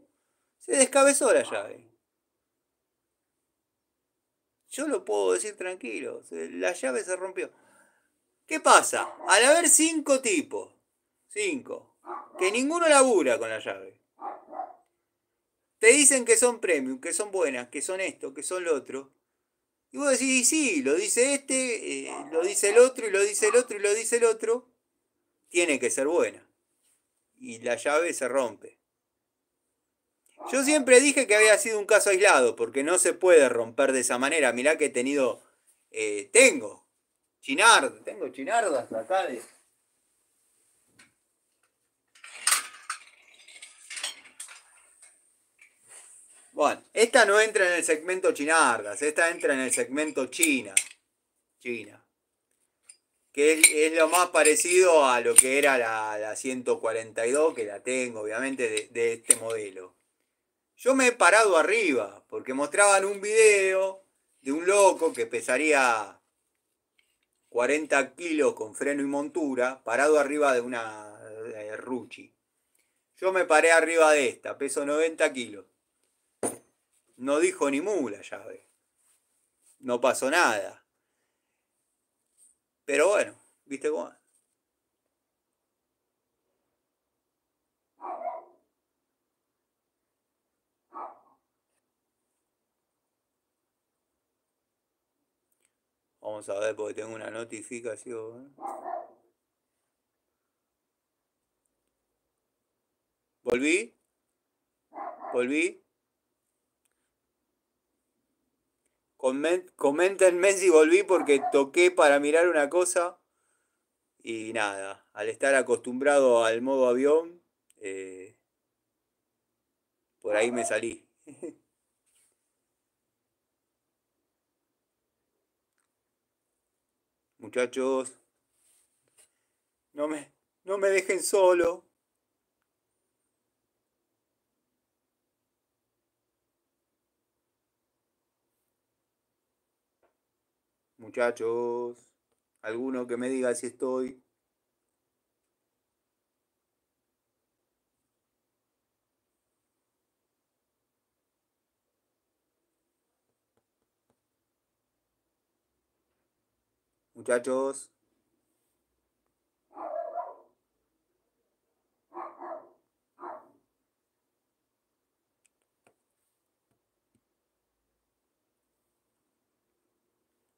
Se descabezó la llave. Yo lo puedo decir tranquilo, la llave se rompió. ¿Qué pasa? Al haber cinco, que ninguno labura con la llave, te dicen que son premium, que son buenas, que son esto, que son lo otro. Y vos decís, sí, lo dice este, lo dice el otro, y lo dice el otro, y lo dice el otro. Tiene que ser buena. Y la llave se rompe. Yo siempre dije que había sido un caso aislado, porque no se puede romper de esa manera. Mirá que he tenido, tengo chinardas acá de... Bueno, esta no entra en el segmento chinardas, esta entra en el segmento China. China. Que es lo más parecido a lo que era la 142, que la tengo obviamente de este modelo. Yo me he parado arriba, porque mostraban un video de un loco que pesaría 40 kilos con freno y montura, parado arriba de una Ruchi. Yo me paré arriba de esta, peso 90 kilos. No dijo ni mu la llave. No pasó nada. Pero bueno, ¿viste cómo? Vamos a ver porque tengo una notificación. ¿Volví? ¿Volví? Coméntenme si volví porque toqué para mirar una cosa y nada, al estar acostumbrado al modo avión, eh, por ahí me salí. Muchachos, no me, no me dejen solo. Muchachos, alguno que me diga si estoy. Muchachos.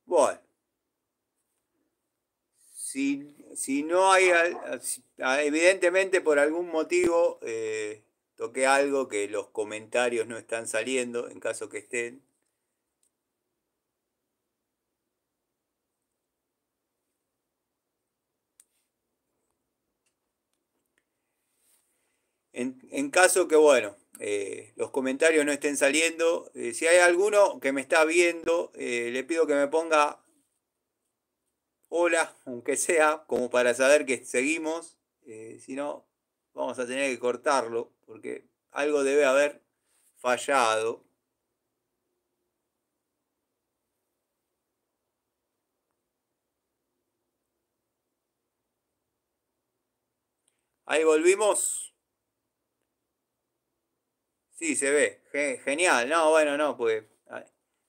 Bueno, si no hay, evidentemente por algún motivo toqué algo que los comentarios no están saliendo, en caso que estén. En caso que, bueno, los comentarios no estén saliendo, si hay alguno que me está viendo, le pido que me ponga hola, aunque sea, como para saber que seguimos. Si no, vamos a tener que cortarlo, porque algo debe haber fallado. Ahí volvimos. Sí, se ve. Genial. No, bueno, no, pues.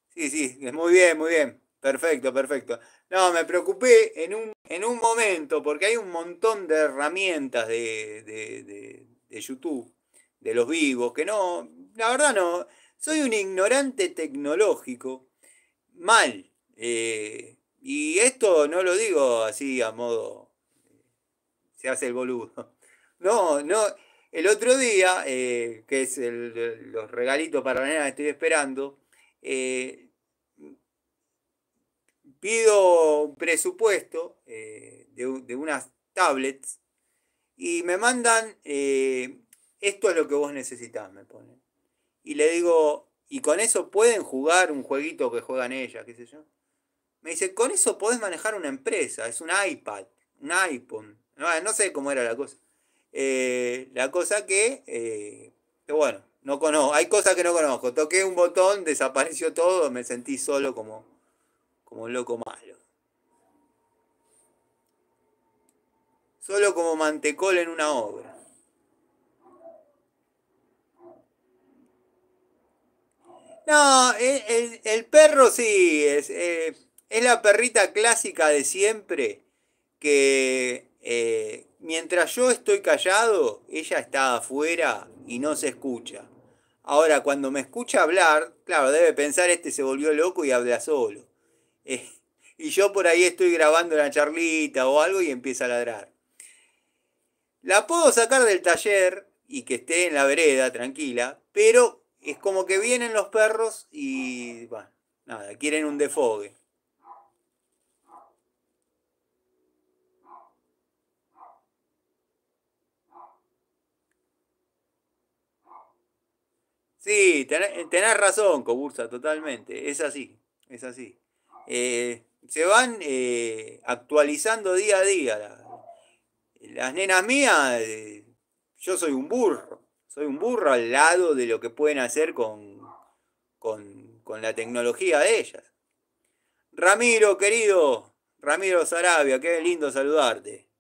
Sí, sí, es muy bien, muy bien. Perfecto, perfecto. No, me preocupé en un momento, porque hay un montón de herramientas de YouTube, de los vivos, que no, la verdad no, soy un ignorante tecnológico, mal. Y esto no lo digo así a modo, se hace el boludo. No, no. El otro día, que es los regalitos para la nena que estoy esperando, eh, pido un presupuesto de unas tablets y me mandan, esto es lo que vos necesitás, me ponen. Y le digo, ¿y con eso pueden jugar un jueguito que juegan ellas, qué sé yo? Me dice, con eso podés manejar una empresa, es un iPad, un iPhone. No, no sé cómo era la cosa. La cosa que bueno, no conozco, hay cosas que no conozco. Toqué un botón, desapareció todo, me sentí solo como un loco malo. Solo como mantecol en una obra. No, el perro sí, es la perrita clásica de siempre, que mientras yo estoy callado, ella está afuera y no se escucha. Ahora, cuando me escucha hablar, claro, debe pensar este se volvió loco y habla solo. Eh, y yo por ahí estoy grabando una charlita o algo y empieza a ladrar. La puedo sacar del taller y que esté en la vereda, tranquila, pero es como que vienen los perros y, bueno, nada, quieren un defogue. Sí, tenés razón, Cobursa, totalmente. Es así, es así. Se van actualizando día a día. Las nenas mías, yo soy un burro al lado de lo que pueden hacer con la tecnología de ellas. Ramiro, querido, Ramiro Sarabia, qué lindo saludarte.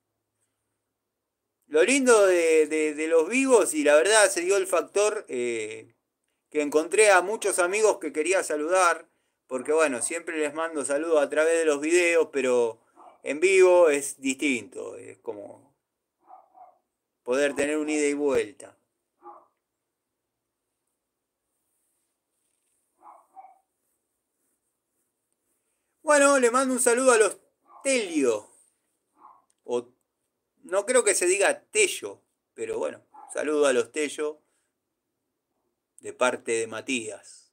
Lo lindo de los vivos, y la verdad se dio el factor que encontré a muchos amigos que quería saludar, porque bueno, siempre les mando saludos a través de los videos, pero en vivo es distinto, es como poder tener un ida y vuelta. Bueno, le mando un saludo a los Telio, o no creo que se diga Tello, pero bueno, saludo a los Tello de parte de Matías.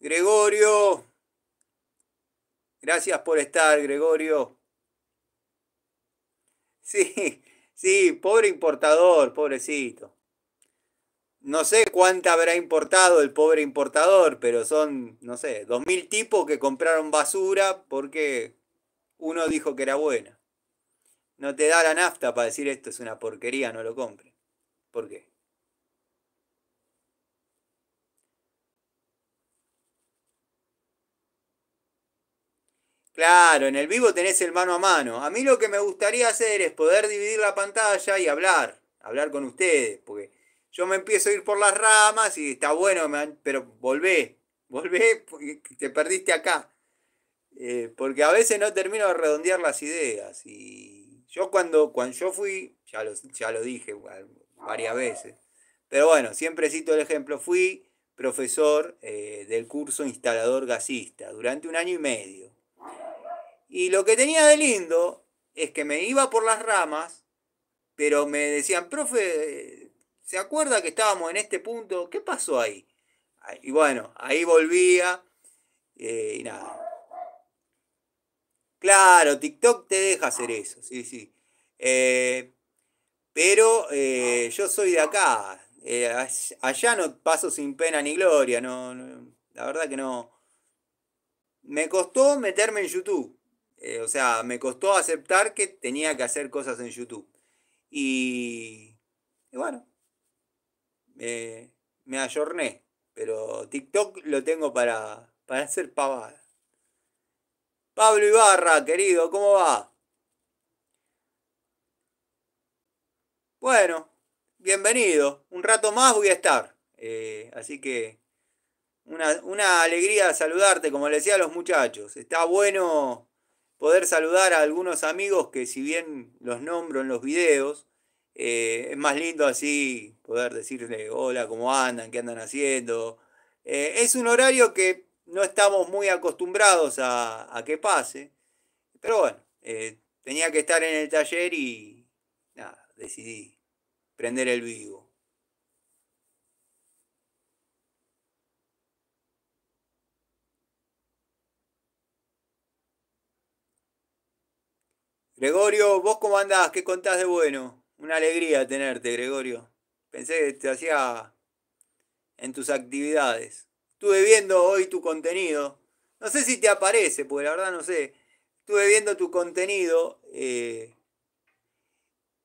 Gregorio, gracias por estar, Gregorio. Sí, sí, pobre importador, pobrecito. no sé cuánta habrá importado el pobre importador, pero son, no sé, 2000 tipos que compraron basura porque uno dijo que era buena. No te da la nafta para decir esto es una porquería, no lo compre. ¿Por qué? Claro, en el vivo tenés el mano a mano. A mí lo que me gustaría hacer es poder dividir la pantalla y hablar con ustedes, porque yo me empiezo a ir por las ramas y está bueno, pero volvé, porque te perdiste acá. Porque a veces no termino de redondear las ideas. Y yo cuando yo fui, ya lo dije varias veces, pero bueno, siempre cito el ejemplo, fui profesor del curso instalador gasista durante un año y medio. Y lo que tenía de lindo es que me iba por las ramas, pero me decían, profe, ¿se acuerda que estábamos en este punto? ¿Qué pasó ahí? Y bueno, ahí volvía y nada. Claro, TikTok te deja hacer eso, sí, sí. Eh, pero yo soy de acá. Allá no paso sin pena ni gloria, la verdad que no. Me costó meterme en YouTube. O sea, me costó aceptar que tenía que hacer cosas en YouTube. Y, y bueno, me ayorné. Pero TikTok lo tengo para hacer pavada. Pablo Ibarra, querido, ¿cómo va? Bueno, bienvenido. Un rato más voy a estar. Así que una alegría saludarte, como le decía a los muchachos. Está bueno poder saludar a algunos amigos que si bien los nombro en los videos, es más lindo así poder decirle hola, cómo andan, qué andan haciendo. Es un horario que no estamos muy acostumbrados a que pase, pero bueno, tenía que estar en el taller y nada, decidí prender el vivo. Gregorio, ¿vos cómo andás? ¿Qué contás de bueno? Una alegría tenerte, Gregorio. Pensé que te hacía en tus actividades. Estuve viendo hoy tu contenido. No sé si te aparece, porque la verdad no sé. Estuve viendo tu contenido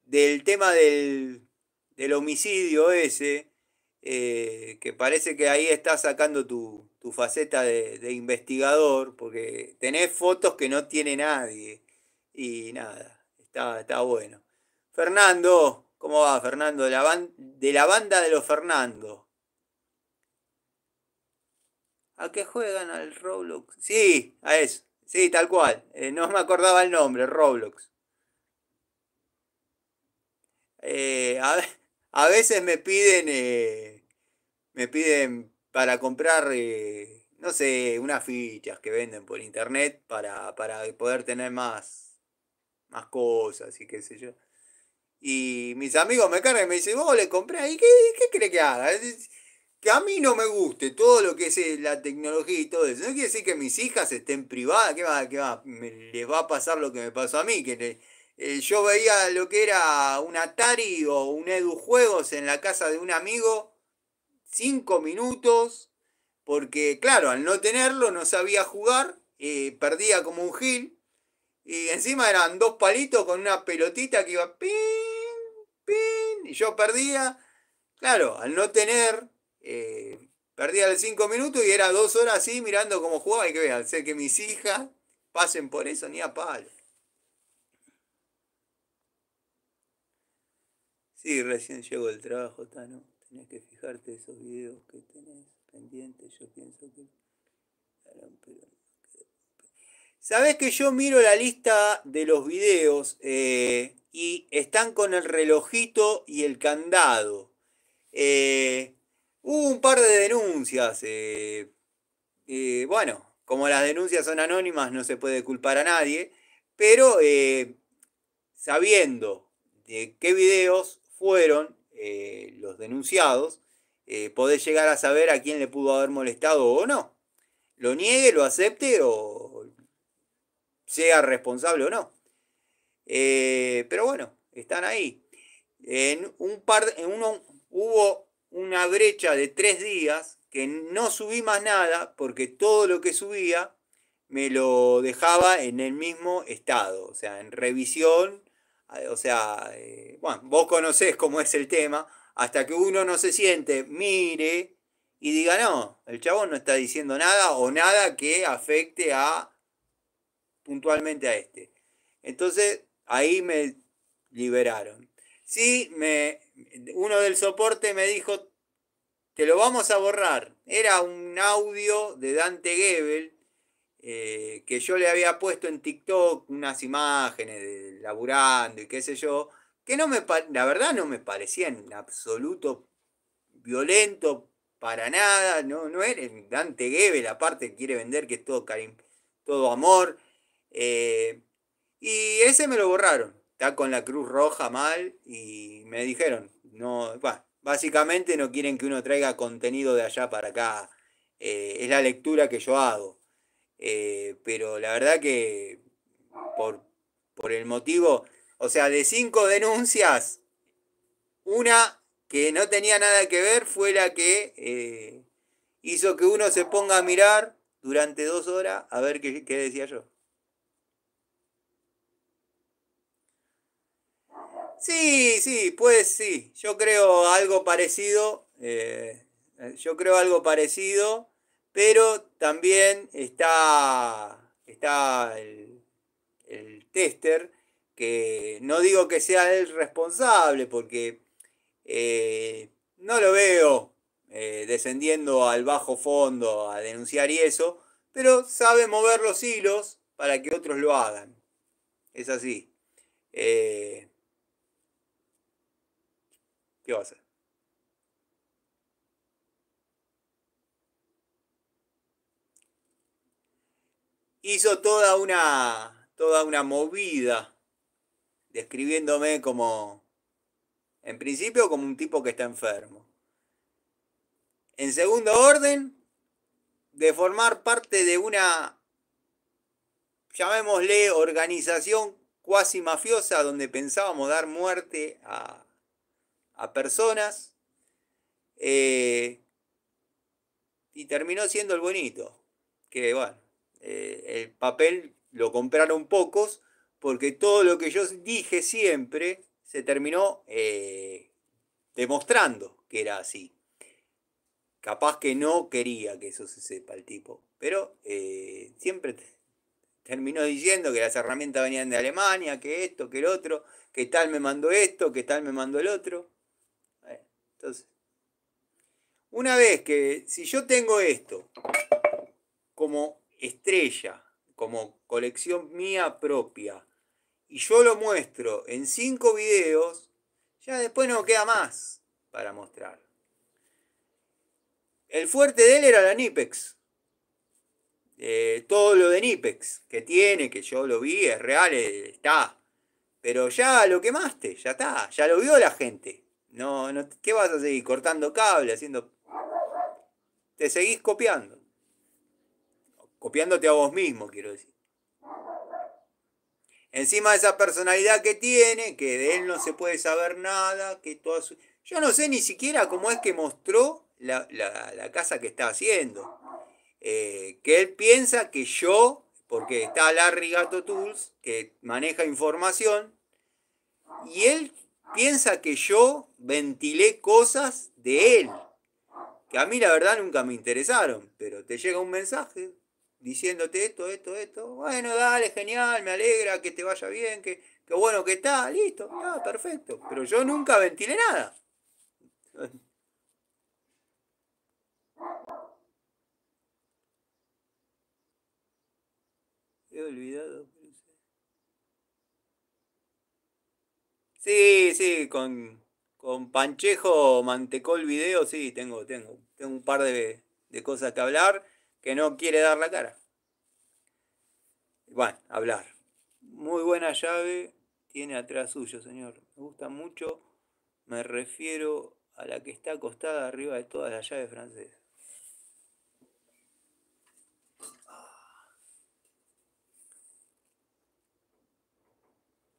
del tema del homicidio ese, que parece que ahí estás sacando tu faceta de investigador, porque tenés fotos que no tiene nadie. Y nada, está bueno. Fernando, ¿cómo va Fernando? De la banda de los Fernando. ¿A qué juegan al Roblox? Sí, a eso. Sí, tal cual. No me acordaba el nombre, Roblox. A veces me piden para comprar, no sé, unas fichas que venden por internet para poder tener más cosas y qué sé yo. Y mis amigos me cargan y me dicen, vos le compré ahí, ¿qué crees que haga? Que a mí no me guste todo lo que es la tecnología y todo eso. No quiere decir que mis hijas estén privadas, ¿qué va? Les va a pasar lo que me pasó a mí, yo veía lo que era un Atari o un Edu Juegos en la casa de un amigo, 5 minutos, porque claro, al no tenerlo no sabía jugar, perdía como un gil, y encima eran dos palitos con una pelotita que iba pin, pin, y yo perdía. Claro, al no tener, perdía los 5 minutos y era 2 horas así mirando cómo jugaba y que vean, sé que mis hijas pasen por eso ni a palo. Sí, recién llego del trabajo, Tano. Tenés que fijarte esos videos que tenés pendientes. Yo pienso que. Sabés que yo miro la lista de los videos y están con el relojito y el candado. Hubo un par de denuncias. Bueno, como las denuncias son anónimas, no se puede culpar a nadie. Pero sabiendo de qué videos fueron los denunciados, podés llegar a saber a quién le pudo haber molestado o no. Lo niegue, lo acepte o sea responsable o no. Pero bueno, están ahí. En un par, en uno hubo una brecha de 3 días que no subí más nada porque todo lo que subía me lo dejaba en el mismo estado, o sea, en revisión, o sea, bueno, vos conocés cómo es el tema, hasta que uno no se siente, mire y diga, no, el chabón no está diciendo nada o nada que afecte a puntualmente a este. Entonces, ahí me liberaron. Sí, uno del soporte me dijo, te lo vamos a borrar. Era un audio de Dante Gebel que yo le había puesto en TikTok unas imágenes de laburando y qué sé yo, que no me, la verdad no me parecía en absoluto violento para nada, no era Dante Gebel, aparte quiere vender que es todo, todo amor. eh, y ese me lo borraron. Está con la Cruz Roja mal y me dijeron, no, bah, básicamente no quieren que uno traiga contenido de allá para acá. Es la lectura que yo hago. Pero la verdad que por, por el motivo, o sea, de 5 denuncias, una que no tenía nada que ver fue la que hizo que uno se ponga a mirar durante 2 horas a ver qué decía yo. Sí, sí, pues sí. Yo creo algo parecido. Yo creo algo parecido. Pero también está el tester. Que no digo que sea el responsable. Porque no lo veo descendiendo al bajo fondo a denunciar y eso. Pero sabe mover los hilos para que otros lo hagan. Es así. Eh, ¿Qué va a hacer? Hizo toda una movida describiéndome como, en principio, como un tipo que está enfermo. En segundo orden, de formar parte de una, llamémosle, organización cuasi mafiosa donde pensábamos dar muerte a personas eh, y terminó siendo el bonito. Que bueno, el papel lo compraron pocos porque todo lo que yo dije siempre se terminó demostrando que era así. Capaz que no quería que eso se sepa el tipo, pero siempre terminó diciendo que las herramientas venían de Alemania, que esto, que el otro, que tal me mandó esto, que tal me mandó el otro. Entonces, una vez que, si yo tengo esto como estrella, como colección mía propia, y yo lo muestro en 5 videos, ya después no queda más para mostrar. El fuerte de él era la Nipex. Todo lo de Nipex que tiene, que yo lo vi, es real, está. Pero ya lo quemaste, ya está, ya lo vio la gente. No, no, ¿qué vas a seguir? Cortando cable, haciendo. Te seguís copiando. Copiándote a vos mismo, quiero decir. Encima de esa personalidad que tiene, que de él no se puede saber nada, que toda su... Yo no sé ni siquiera cómo es que mostró la casa que está haciendo. Que él piensa que yo, porque está Larry Gato Tools, que maneja información, y él piensa que yo ventilé cosas de él, que a mí la verdad nunca me interesaron, pero te llega un mensaje diciéndote esto, bueno, dale, genial, me alegra, que te vaya bien, que bueno que está, listo, está perfecto, pero yo nunca ventilé nada. He olvidado. Sí, sí, con Panchejo mantecó el video, sí, tengo un par de cosas que hablar que no quiere dar la cara. Bueno, hablar. Muy buena llave tiene atrás suyo, señor. Me gusta mucho. Me refiero a la que está acostada arriba de todas las llaves francesas.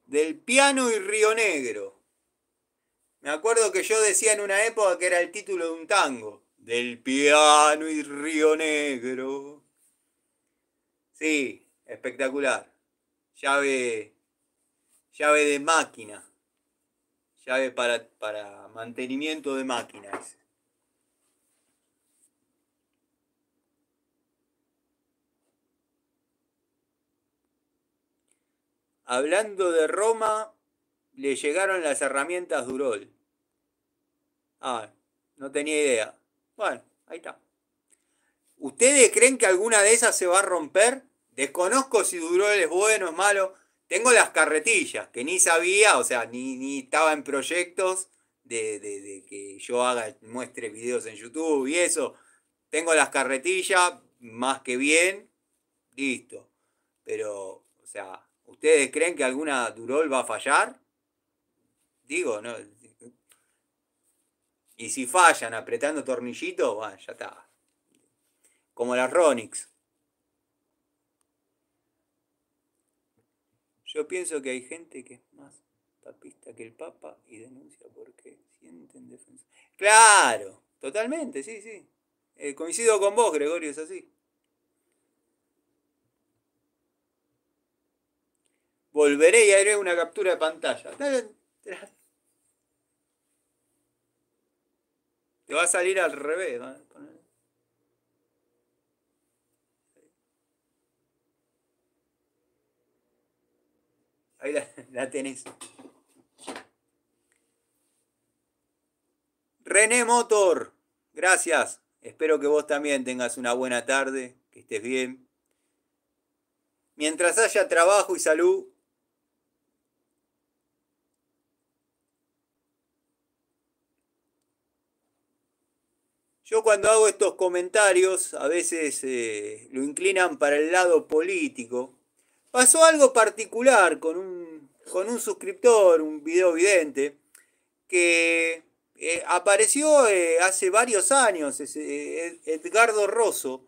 Del piano y Río Negro. Me acuerdo que yo decía en una época que era el título de un tango. Del piano y Río Negro. Sí, espectacular. Llave, llave de máquina. Llave para mantenimiento de máquinas. Hablando de Roma, le llegaron las herramientas Durol. Ah, no tenía idea. Bueno, ahí está. ¿Ustedes creen que alguna de esas se va a romper? Desconozco si Durol es bueno o es malo. Tengo las carretillas, que ni sabía, o sea, ni estaba en proyectos de que yo muestre videos en YouTube y eso. Tengo las carretillas, más que bien, listo. Pero, o sea, ¿ustedes creen que alguna Durol va a fallar? Digo, ¿no? Y si fallan apretando tornillitos, bueno, ya está. Como las Ronix. Yo pienso que hay gente que es más papista que el Papa y denuncia porque sienten defensa. Claro, totalmente, sí, sí. Coincido con vos, Gregorio, es así. Volveré y haré una captura de pantalla. Te va a salir al revés. Ahí la tenés. René Motor, gracias. Espero que vos también tengas una buena tarde, que estés bien. Mientras haya trabajo y salud, yo cuando hago estos comentarios a veces lo inclinan para el lado político. Pasó algo particular con un suscriptor, un video vidente, que apareció hace varios años, Edgardo Rosso,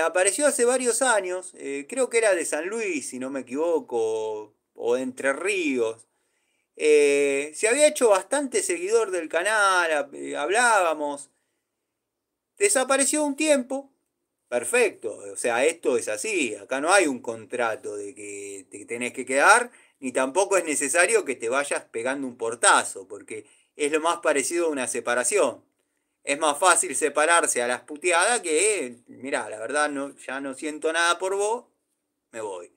apareció hace varios años, creo que era de San Luis, si no me equivoco, o de Entre Ríos. Se había hecho bastante seguidor del canal, hablábamos, desapareció un tiempo, perfecto, o sea, esto es así, acá no hay un contrato de que te tenés que quedar, ni tampoco es necesario que te vayas pegando un portazo, porque es lo más parecido a una separación. Es más fácil separarse a las puteadas que, mirá, la verdad no, ya no siento nada por vos, me voy.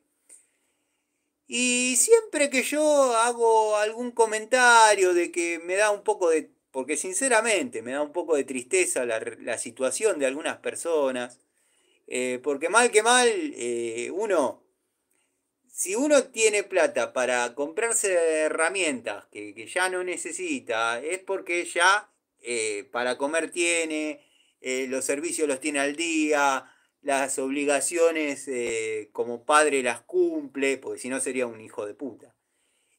Y siempre que yo hago algún comentario de que me da un poco de, porque sinceramente me da un poco de tristeza la situación de algunas personas, porque mal que mal, si uno tiene plata para comprarse herramientas que ya no necesita, es porque ya para comer tiene, los servicios los tiene al día, las obligaciones como padre las cumple, porque si no sería un hijo de puta.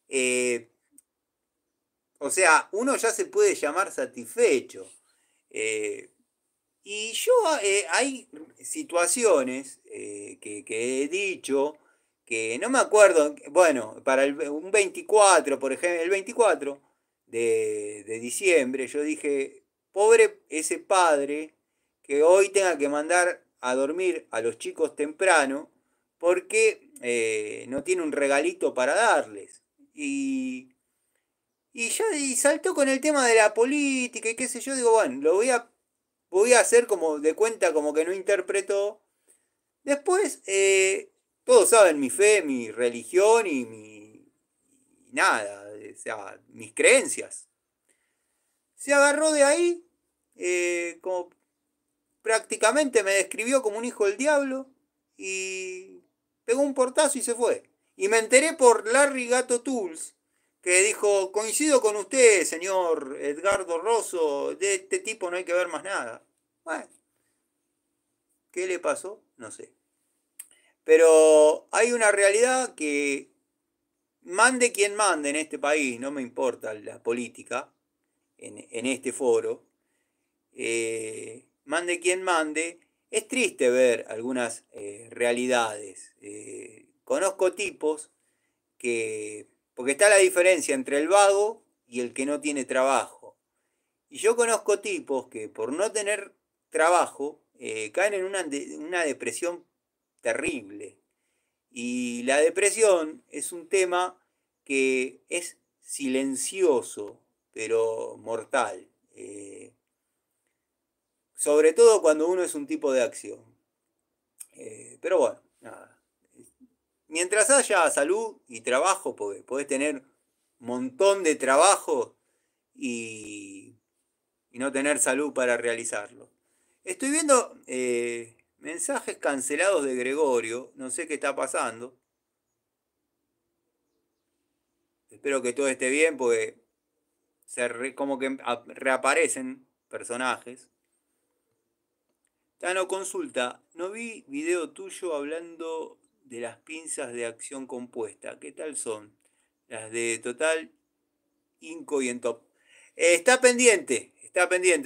Eh, o sea, uno ya se puede llamar satisfecho. Eh, y yo hay situaciones que he dicho que no me acuerdo, bueno, para un 24, por ejemplo, el 24 de diciembre, yo dije, pobre ese padre que hoy tenga que mandar a dormir a los chicos temprano porque no tiene un regalito para darles. Y ya y saltó con el tema de la política y qué sé yo, digo, bueno, voy a hacer como de cuenta como que no interpretó. Después, todos saben mi fe, mi religión y mi nada, o sea, mis creencias. Se agarró de ahí, como prácticamente me describió como un hijo del diablo y pegó un portazo y se fue. Y me enteré por Larry Gato Tools, que dijo, coincido con usted, señor Edgardo Rosso, de este tipo no hay que ver más nada. Bueno, ¿qué le pasó? No sé. Pero hay una realidad que mande quien mande en este país, no me importa la política, en este foro, mande quien mande, es triste ver algunas realidades. Conozco tipos que, porque está la diferencia entre el vago y el que no tiene trabajo. Y yo conozco tipos que por no tener trabajo caen en una depresión terrible. Y la depresión es un tema que es silencioso, pero mortal. Sobre todo cuando uno es un tipo de acción. Pero bueno, nada. Mientras haya salud y trabajo, porque podés tener un montón de trabajo y, y no tener salud para realizarlo. Estoy viendo mensajes cancelados de Gregorio, no sé qué está pasando. Espero que todo esté bien, porque como que reaparecen personajes. Tano consulta, no vi video tuyo hablando de las pinzas de acción compuesta. ¿Qué tal son? Las de Total, Inco y Entop. Está pendiente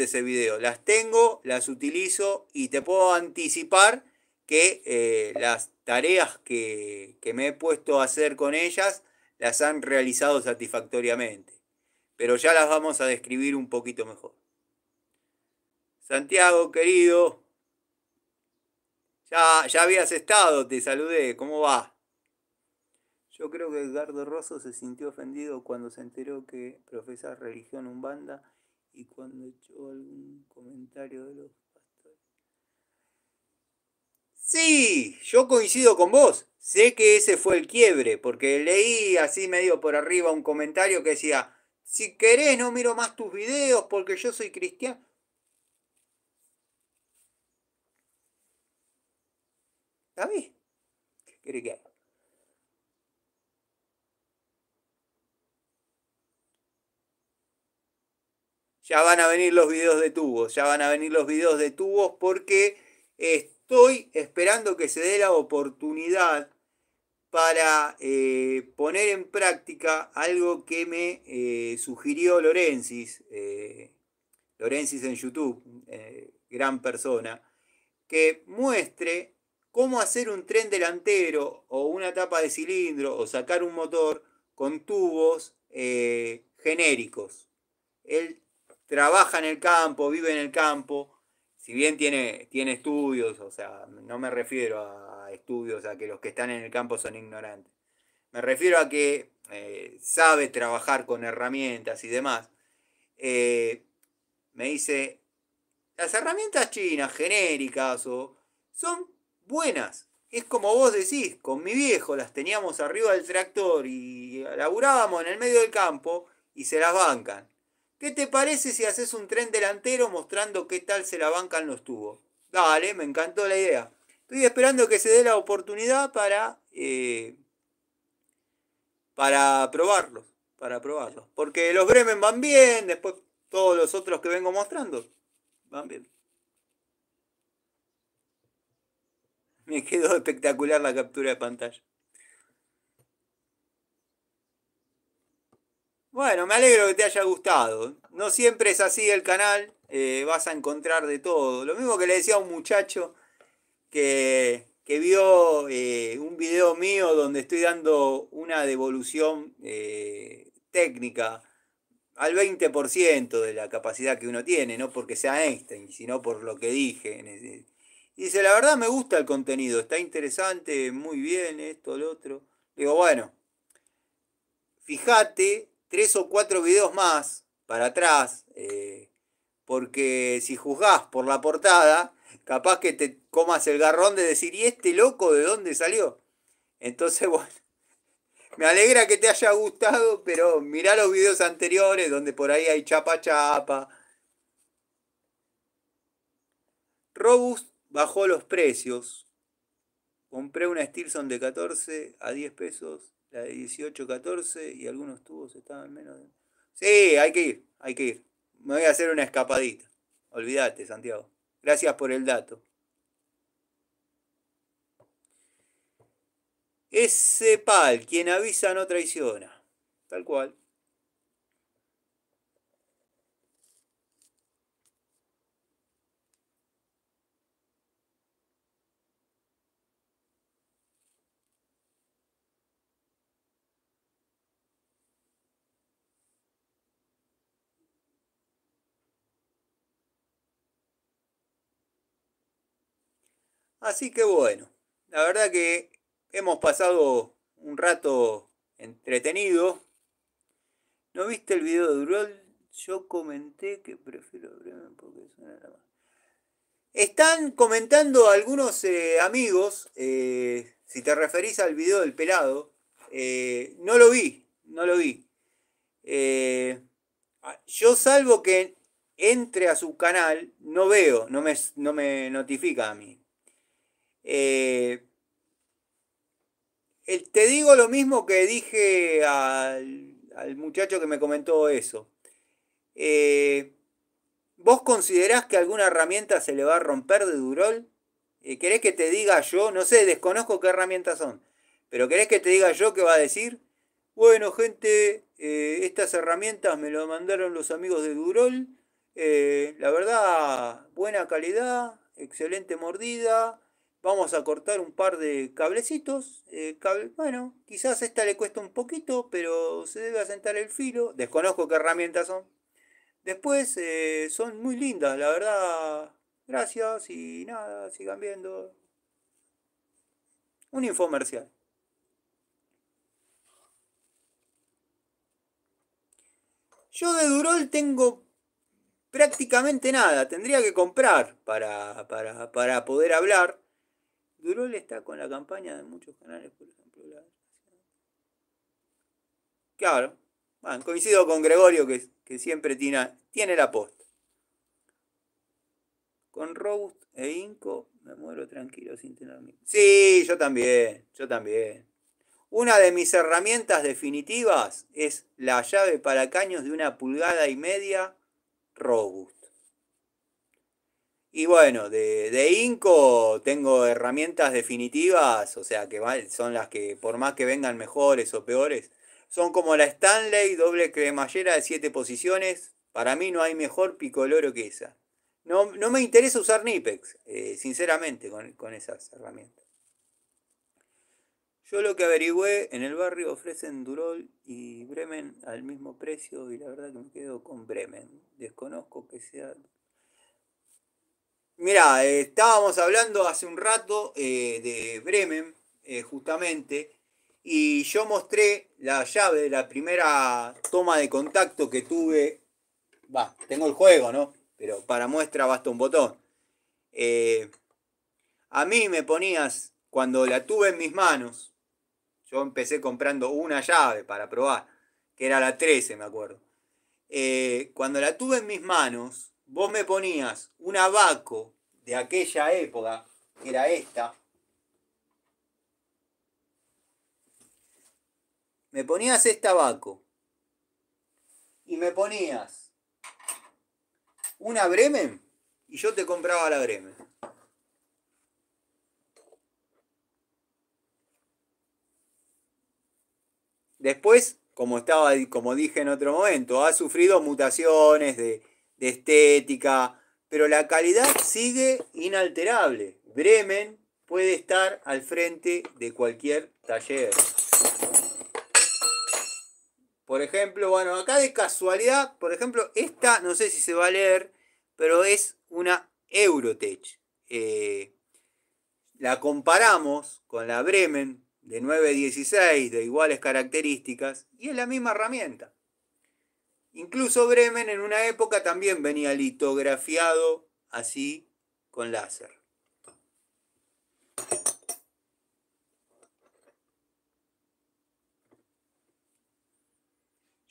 ese video. Las tengo, las utilizo y te puedo anticipar que las tareas que me he puesto a hacer con ellas las han realizado satisfactoriamente. Pero ya las vamos a describir un poquito mejor. Santiago, querido, ya habías estado, te saludé, ¿cómo va? Yo creo que Edgardo Rosso se sintió ofendido cuando se enteró que profesa religión umbanda y cuando echó algún comentario de los pastores. Sí, yo coincido con vos. Sé que ese fue el quiebre, porque leí así medio por arriba un comentario que decía, si querés no miro más tus videos porque yo soy cristiano. ¿Sabés? ¿Qué querés que haga? Ya van a venir los videos de tubos, ya van a venir los videos de tubos porque estoy esperando que se dé la oportunidad para poner en práctica algo que me sugirió Lorensis, Lorensis en YouTube, gran persona, que muestre cómo hacer un tren delantero o una tapa de cilindro o sacar un motor con tubos genéricos. Él trabaja en el campo, vive en el campo, si bien tiene estudios, o sea, no me refiero a estudios a que los que están en el campo son ignorantes. Me refiero a que sabe trabajar con herramientas y demás. Eh, Me dice, las herramientas chinas, genéricas, son buenas. Es como vos decís, con mi viejo las teníamos arriba del tractor y laburábamos en el medio del campo y se las bancan. ¿Qué te parece si haces un tren delantero mostrando qué tal se la bancan los tubos? Dale, me encantó la idea. Estoy esperando que se dé la oportunidad para probarlos. Para probarlos. Porque los Bremen van bien, después todos los otros que vengo mostrando van bien. Me quedó espectacular la captura de pantalla. Bueno, me alegro que te haya gustado. No siempre es así el canal, vas a encontrar de todo. Lo mismo que le decía a un muchacho que vio un video mío donde estoy dando una devolución técnica al 20% de la capacidad que uno tiene, no porque sea Einstein, sino por lo que dije. Y dice, la verdad me gusta el contenido, está interesante, muy bien, esto, lo otro. Digo, bueno, fíjate 3 o 4 videos más para atrás, porque si juzgás por la portada, capaz que te comas el garrón de decir, ¿y este loco de dónde salió? Entonces, bueno, me alegra que te haya gustado, pero mirá los videos anteriores donde por ahí hay chapa chapa. Robust bajó los precios. Compré una Stilson de 14 a 10 pesos, la de 18 14 y algunos tubos estaban menos de... Sí, hay que ir, hay que ir. Me voy a hacer una escapadita. Olvídate, Santiago. Gracias por el dato. Ese pal, quien avisa no traiciona. Tal cual. Así que bueno, la verdad que hemos pasado un rato entretenido. ¿No viste el video de Durol? Yo comenté que prefiero Bremen porque suena la más. Están comentando algunos amigos, si te referís al video del pelado, no lo vi, no lo vi. Yo salvo que entre a su canal, no veo, no me notifica a mí. Te digo lo mismo que dije al muchacho que me comentó eso. ¿Vos considerás que alguna herramienta se le va a romper de Durol? ¿Querés que te diga yo? No sé, desconozco qué herramientas son. Pero ¿querés que te diga yo qué va a decir? Bueno, gente, estas herramientas me lo mandaron los amigos de Durol. La verdad, buena calidad, excelente mordida. Vamos a cortar un par de cablecitos. Bueno, quizás esta le cuesta un poquito, pero se debe asentar el filo. Desconozco qué herramientas son. Después son muy lindas, la verdad. Gracias y nada, sigan viendo. Un infomercial. Yo de Durol tengo prácticamente nada. Tendría que comprar para poder hablar. Durol está con la campaña de muchos canales, por ejemplo. Claro. Bueno, coincido con Gregorio que siempre tiene la posta. Con Roast e Inco me muero tranquilo sin tener miedo. Sí, yo también, yo también. Una de mis herramientas definitivas es la llave para caños de 1,5 pulgadas Robust. Y bueno, de Inco tengo herramientas definitivas, o sea que son las que por más que vengan mejores o peores, son como la Stanley doble cremallera de 7 posiciones. Para mí no hay mejor picoloro que esa. No me interesa usar Nipex, sinceramente, con esas herramientas. Yo lo que averigüé, en el barrio ofrecen Durol y Bremen al mismo precio y la verdad que me quedo con Bremen. Desconozco que sea... Mirá, estábamos hablando hace un rato de Bremen, justamente, y yo mostré la llave de la primera toma de contacto que tuve. Tengo el juego, ¿no? Pero para muestra basta un botón. A mí me ponías, cuando la tuve en mis manos, yo empecé comprando una llave para probar, que era la 13, me acuerdo. Cuando la tuve en mis manos, vos me ponías un abaco de aquella época, que era esta. Me ponías este abaco y me ponías una Bremen y yo te compraba la Bremen. Después, como dije en otro momento, ha sufrido mutaciones de estética, pero la calidad sigue inalterable. Bremen puede estar al frente de cualquier taller. Por ejemplo, bueno, acá de casualidad, por ejemplo, esta no sé si se va a leer, pero es una Eurotech. La comparamos con la Bremen de 916 de iguales características y es la misma herramienta. Incluso Bremen en una época también venía litografiado así con láser.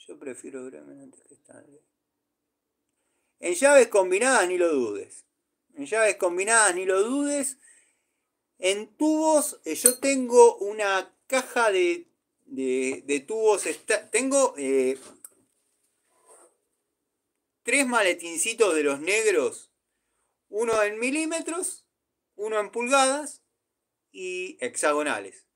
Yo prefiero Bremen antes que Stanley. En llaves combinadas ni lo dudes. En llaves combinadas ni lo dudes. En tubos, yo tengo una caja de tubos. Tengo 3 maletincitos de los negros. Uno en milímetros, uno en pulgadas y hexagonales.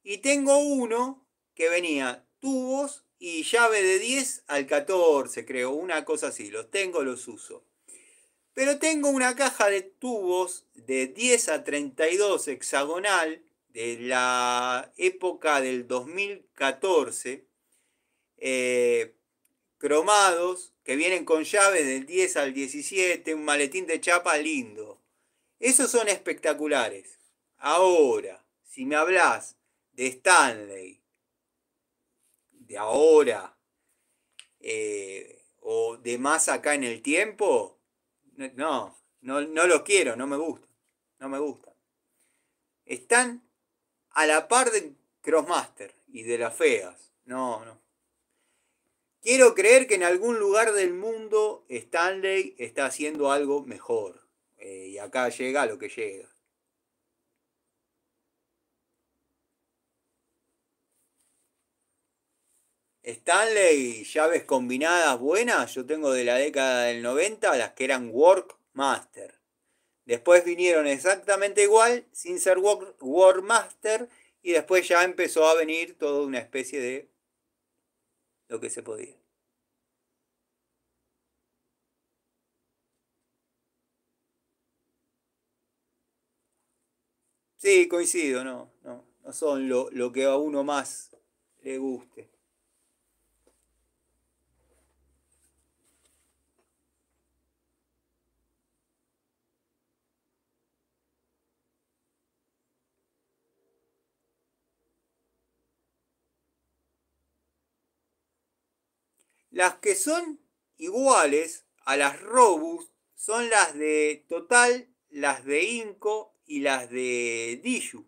Y tengo uno que venía tubos y llave de 10 al 14, creo, una cosa así. Los tengo, los uso. Pero tengo una caja de tubos de 10 a 32 hexagonal de la época del 2014, cromados, que vienen con llaves del 10 al 17, un maletín de chapa lindo. Esos son espectaculares. Ahora, si me hablas de Stanley, de ahora, o de más acá en el tiempo, no los quiero, no me gusta. No me gusta. Están a la par de Crossmaster y de las feas. No, no. Quiero creer que en algún lugar del mundo Stanley está haciendo algo mejor. Y acá llega lo que llega. Stanley, llaves combinadas buenas, yo tengo de la década del 90 las que eran Workmaster. Después vinieron exactamente igual, sin ser Workmaster, y después ya empezó a venir toda una especie de lo que se podía. Sí, coincido, no son lo que a uno más le guste. Las que son iguales a las Robust son las de Total, las de Inco y las de Diju.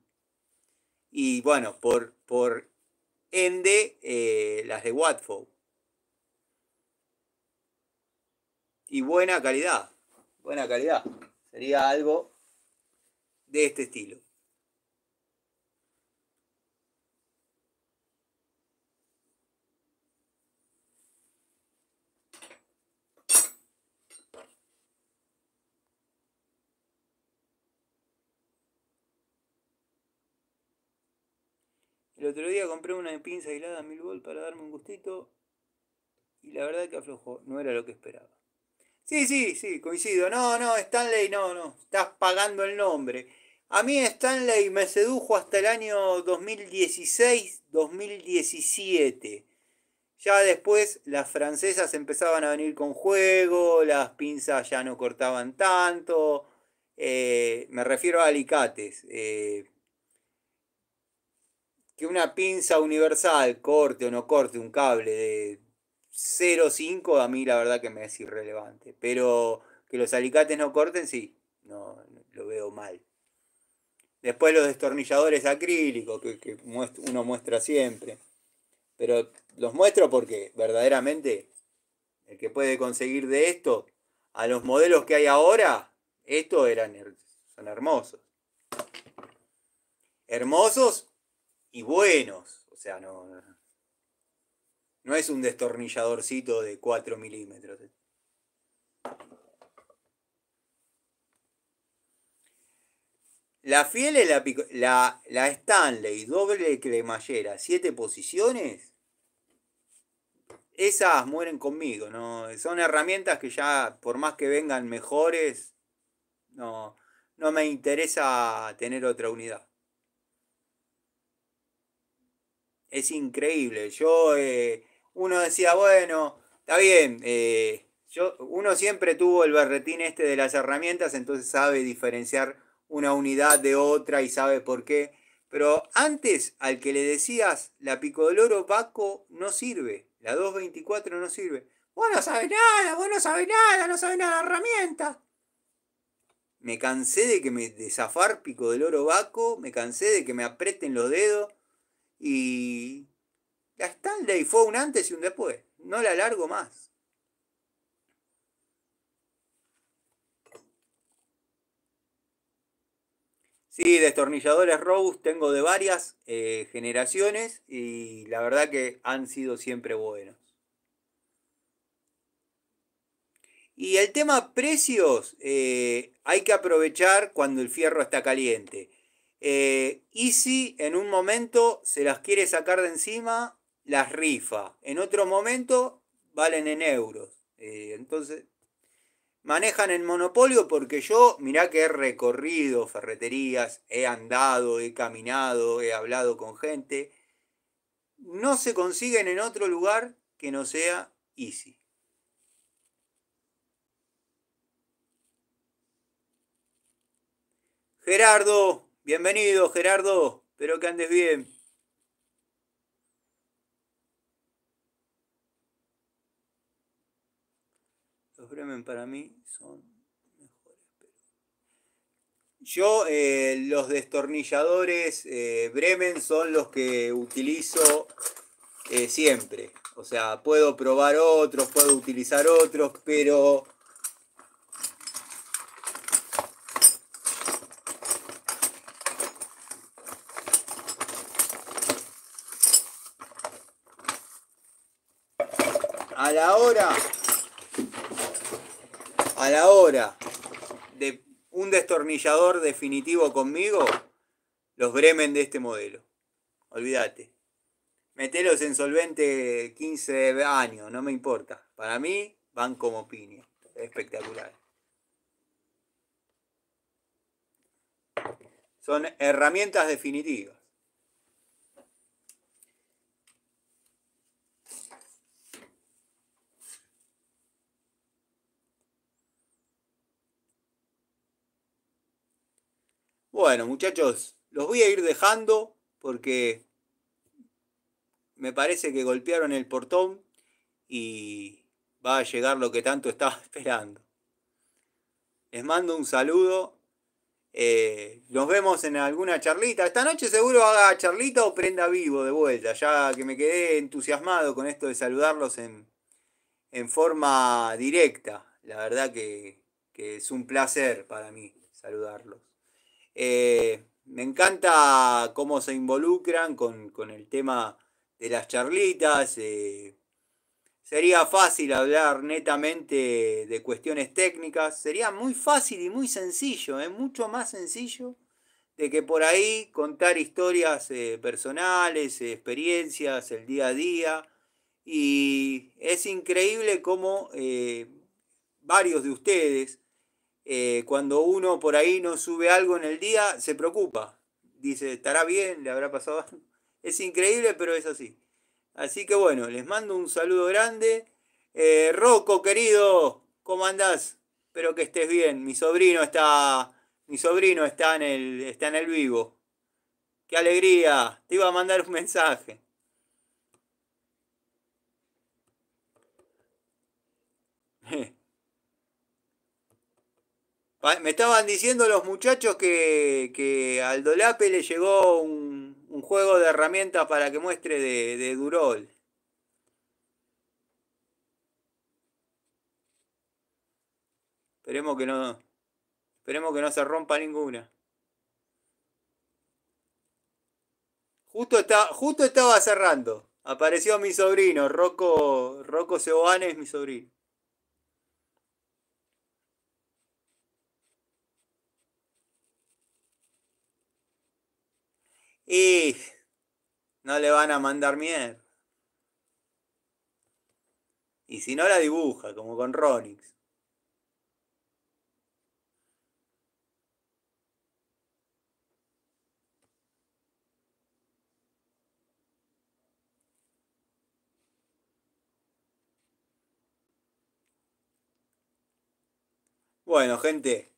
Y bueno, por ende, las de Watford. Y buena calidad. Buena calidad. Sería algo de este estilo. El otro día compré una pinza aislada 1000 volt para darme un gustito y la verdad que aflojó, no era lo que esperaba. Sí, sí, sí, coincido. No, Stanley, no, estás pagando el nombre. A mí Stanley me sedujo hasta el año 2016-2017. Ya después las francesas empezaban a venir con juego, las pinzas ya no cortaban tanto. Me refiero a alicates. Que una pinza universal corte o no corte un cable de 0,5 a mí la verdad que me es irrelevante. Pero que los alicates no corten, sí, no lo veo mal. Después los destornilladores acrílicos que uno muestra siempre. Pero los muestro porque verdaderamente el que puede conseguir de esto, a los modelos que hay ahora, estos son hermosos. Hermosos y buenos. O sea, no es un destornilladorcito de 4 milímetros. La fiel es la Stanley doble cremallera, 7 posiciones. Esas mueren conmigo, ¿no? Son herramientas que ya, por más que vengan mejores, no, no me interesa tener otra unidad. Es increíble. Uno decía, bueno, está bien, uno siempre tuvo el berretín este de las herramientas, entonces sabe diferenciar una unidad de otra y sabe por qué. Pero antes, al que le decías, la Picodoloro Baco no sirve, la 224 no sirve. Vos no sabés nada, no sabés nada de herramientas. Me cansé de zafar Picodoloro Baco, me cansé de que me aprieten los dedos y la Stanley fue un antes y un después. No la largo más. Sí, destornilladores Robust tengo de varias generaciones y la verdad que han sido siempre buenos. Y el tema precios, hay que aprovechar cuando el fierro está caliente. Easy en un momento se las quiere sacar de encima, las rifa. En otro momento valen en euros. Entonces manejan el monopolio porque yo, mirá que he recorrido ferreterías, he andado, he caminado, he hablado con gente. No se consiguen en otro lugar que no sea Easy. Gerardo, Bienvenido, Gerardo. Espero que andes bien. Los Bremen para mí son mejores. Yo, los destornilladores Bremen son los que utilizo siempre. O sea, puedo probar otros, puedo utilizar otros, pero a la hora, a la hora de un destornillador definitivo conmigo, los Bremen de este modelo. Olvídate. Metelos en solvente 15 años, no me importa. Para mí van como piña. Espectacular. Son herramientas definitivas. Bueno, muchachos, los voy a ir dejando porque me parece que golpearon el portón y va a llegar lo que tanto estaba esperando. Les mando un saludo. Nos vemos en alguna charlita. Esta noche seguro haga charlita o prenda vivo de vuelta, ya que me quedé entusiasmado con esto de saludarlos en forma directa. La verdad que es un placer para mí saludarlos. Me encanta cómo se involucran con el tema de las charlitas. Sería fácil hablar netamente de cuestiones técnicas. Sería muy fácil y muy sencillo, mucho más sencillo de que por ahí contar historias personales, experiencias, el día a día. Y es increíble cómo varios de ustedes, cuando uno por ahí no sube algo en el día, se preocupa. Dice, ¿estará bien? ¿Le habrá pasado algo? Es increíble, pero es así. Así que bueno, les mando un saludo grande. Rocco, querido, ¿cómo andás? Espero que estés bien. Mi sobrino está en el vivo. ¡Qué alegría! Te iba a mandar un mensaje. Me estaban diciendo los muchachos que al Dolape le llegó un juego de herramientas para que muestre de Durol. Esperemos que no, esperemos que no se rompa ninguna. Justo estaba cerrando. Apareció mi sobrino, Rocco Seoane es mi sobrino. Y no le van a mandar mierda. Y si no la dibuja, como con Ronix. Bueno, gente,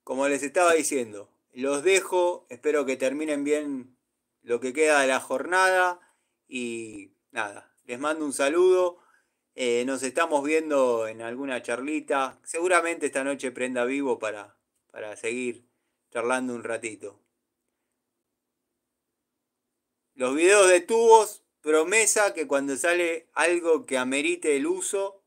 como les estaba diciendo, los dejo. Espero que terminen bien lo que queda de la jornada. Y nada, les mando un saludo. Nos estamos viendo en alguna charlita. Seguramente esta noche prenda vivo para seguir charlando un ratito. Los videos de tubos, promesa que cuando sale algo que amerite el uso,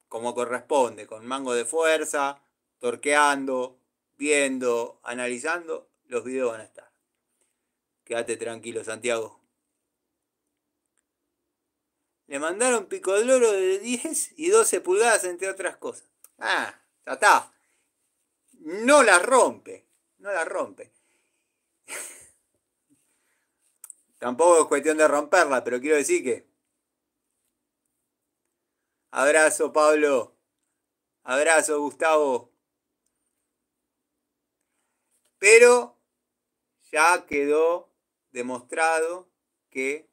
como corresponde, con mango de fuerza, torqueando, viendo, analizando, los videos van a estar. Quédate tranquilo, Santiago. Le mandaron picodloro de 10 y 12 pulgadas, entre otras cosas. Ah, ya está. No la rompe. No la rompe. Tampoco es cuestión de romperla, pero quiero decir que. Abrazo, Pablo. Abrazo, Gustavo. Pero ya quedó demostrado que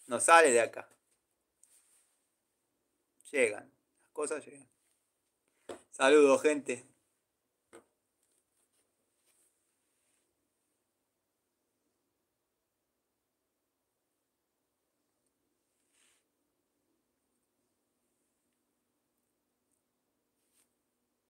no sale de acá. Llegan. Las cosas llegan. Saludos, gente.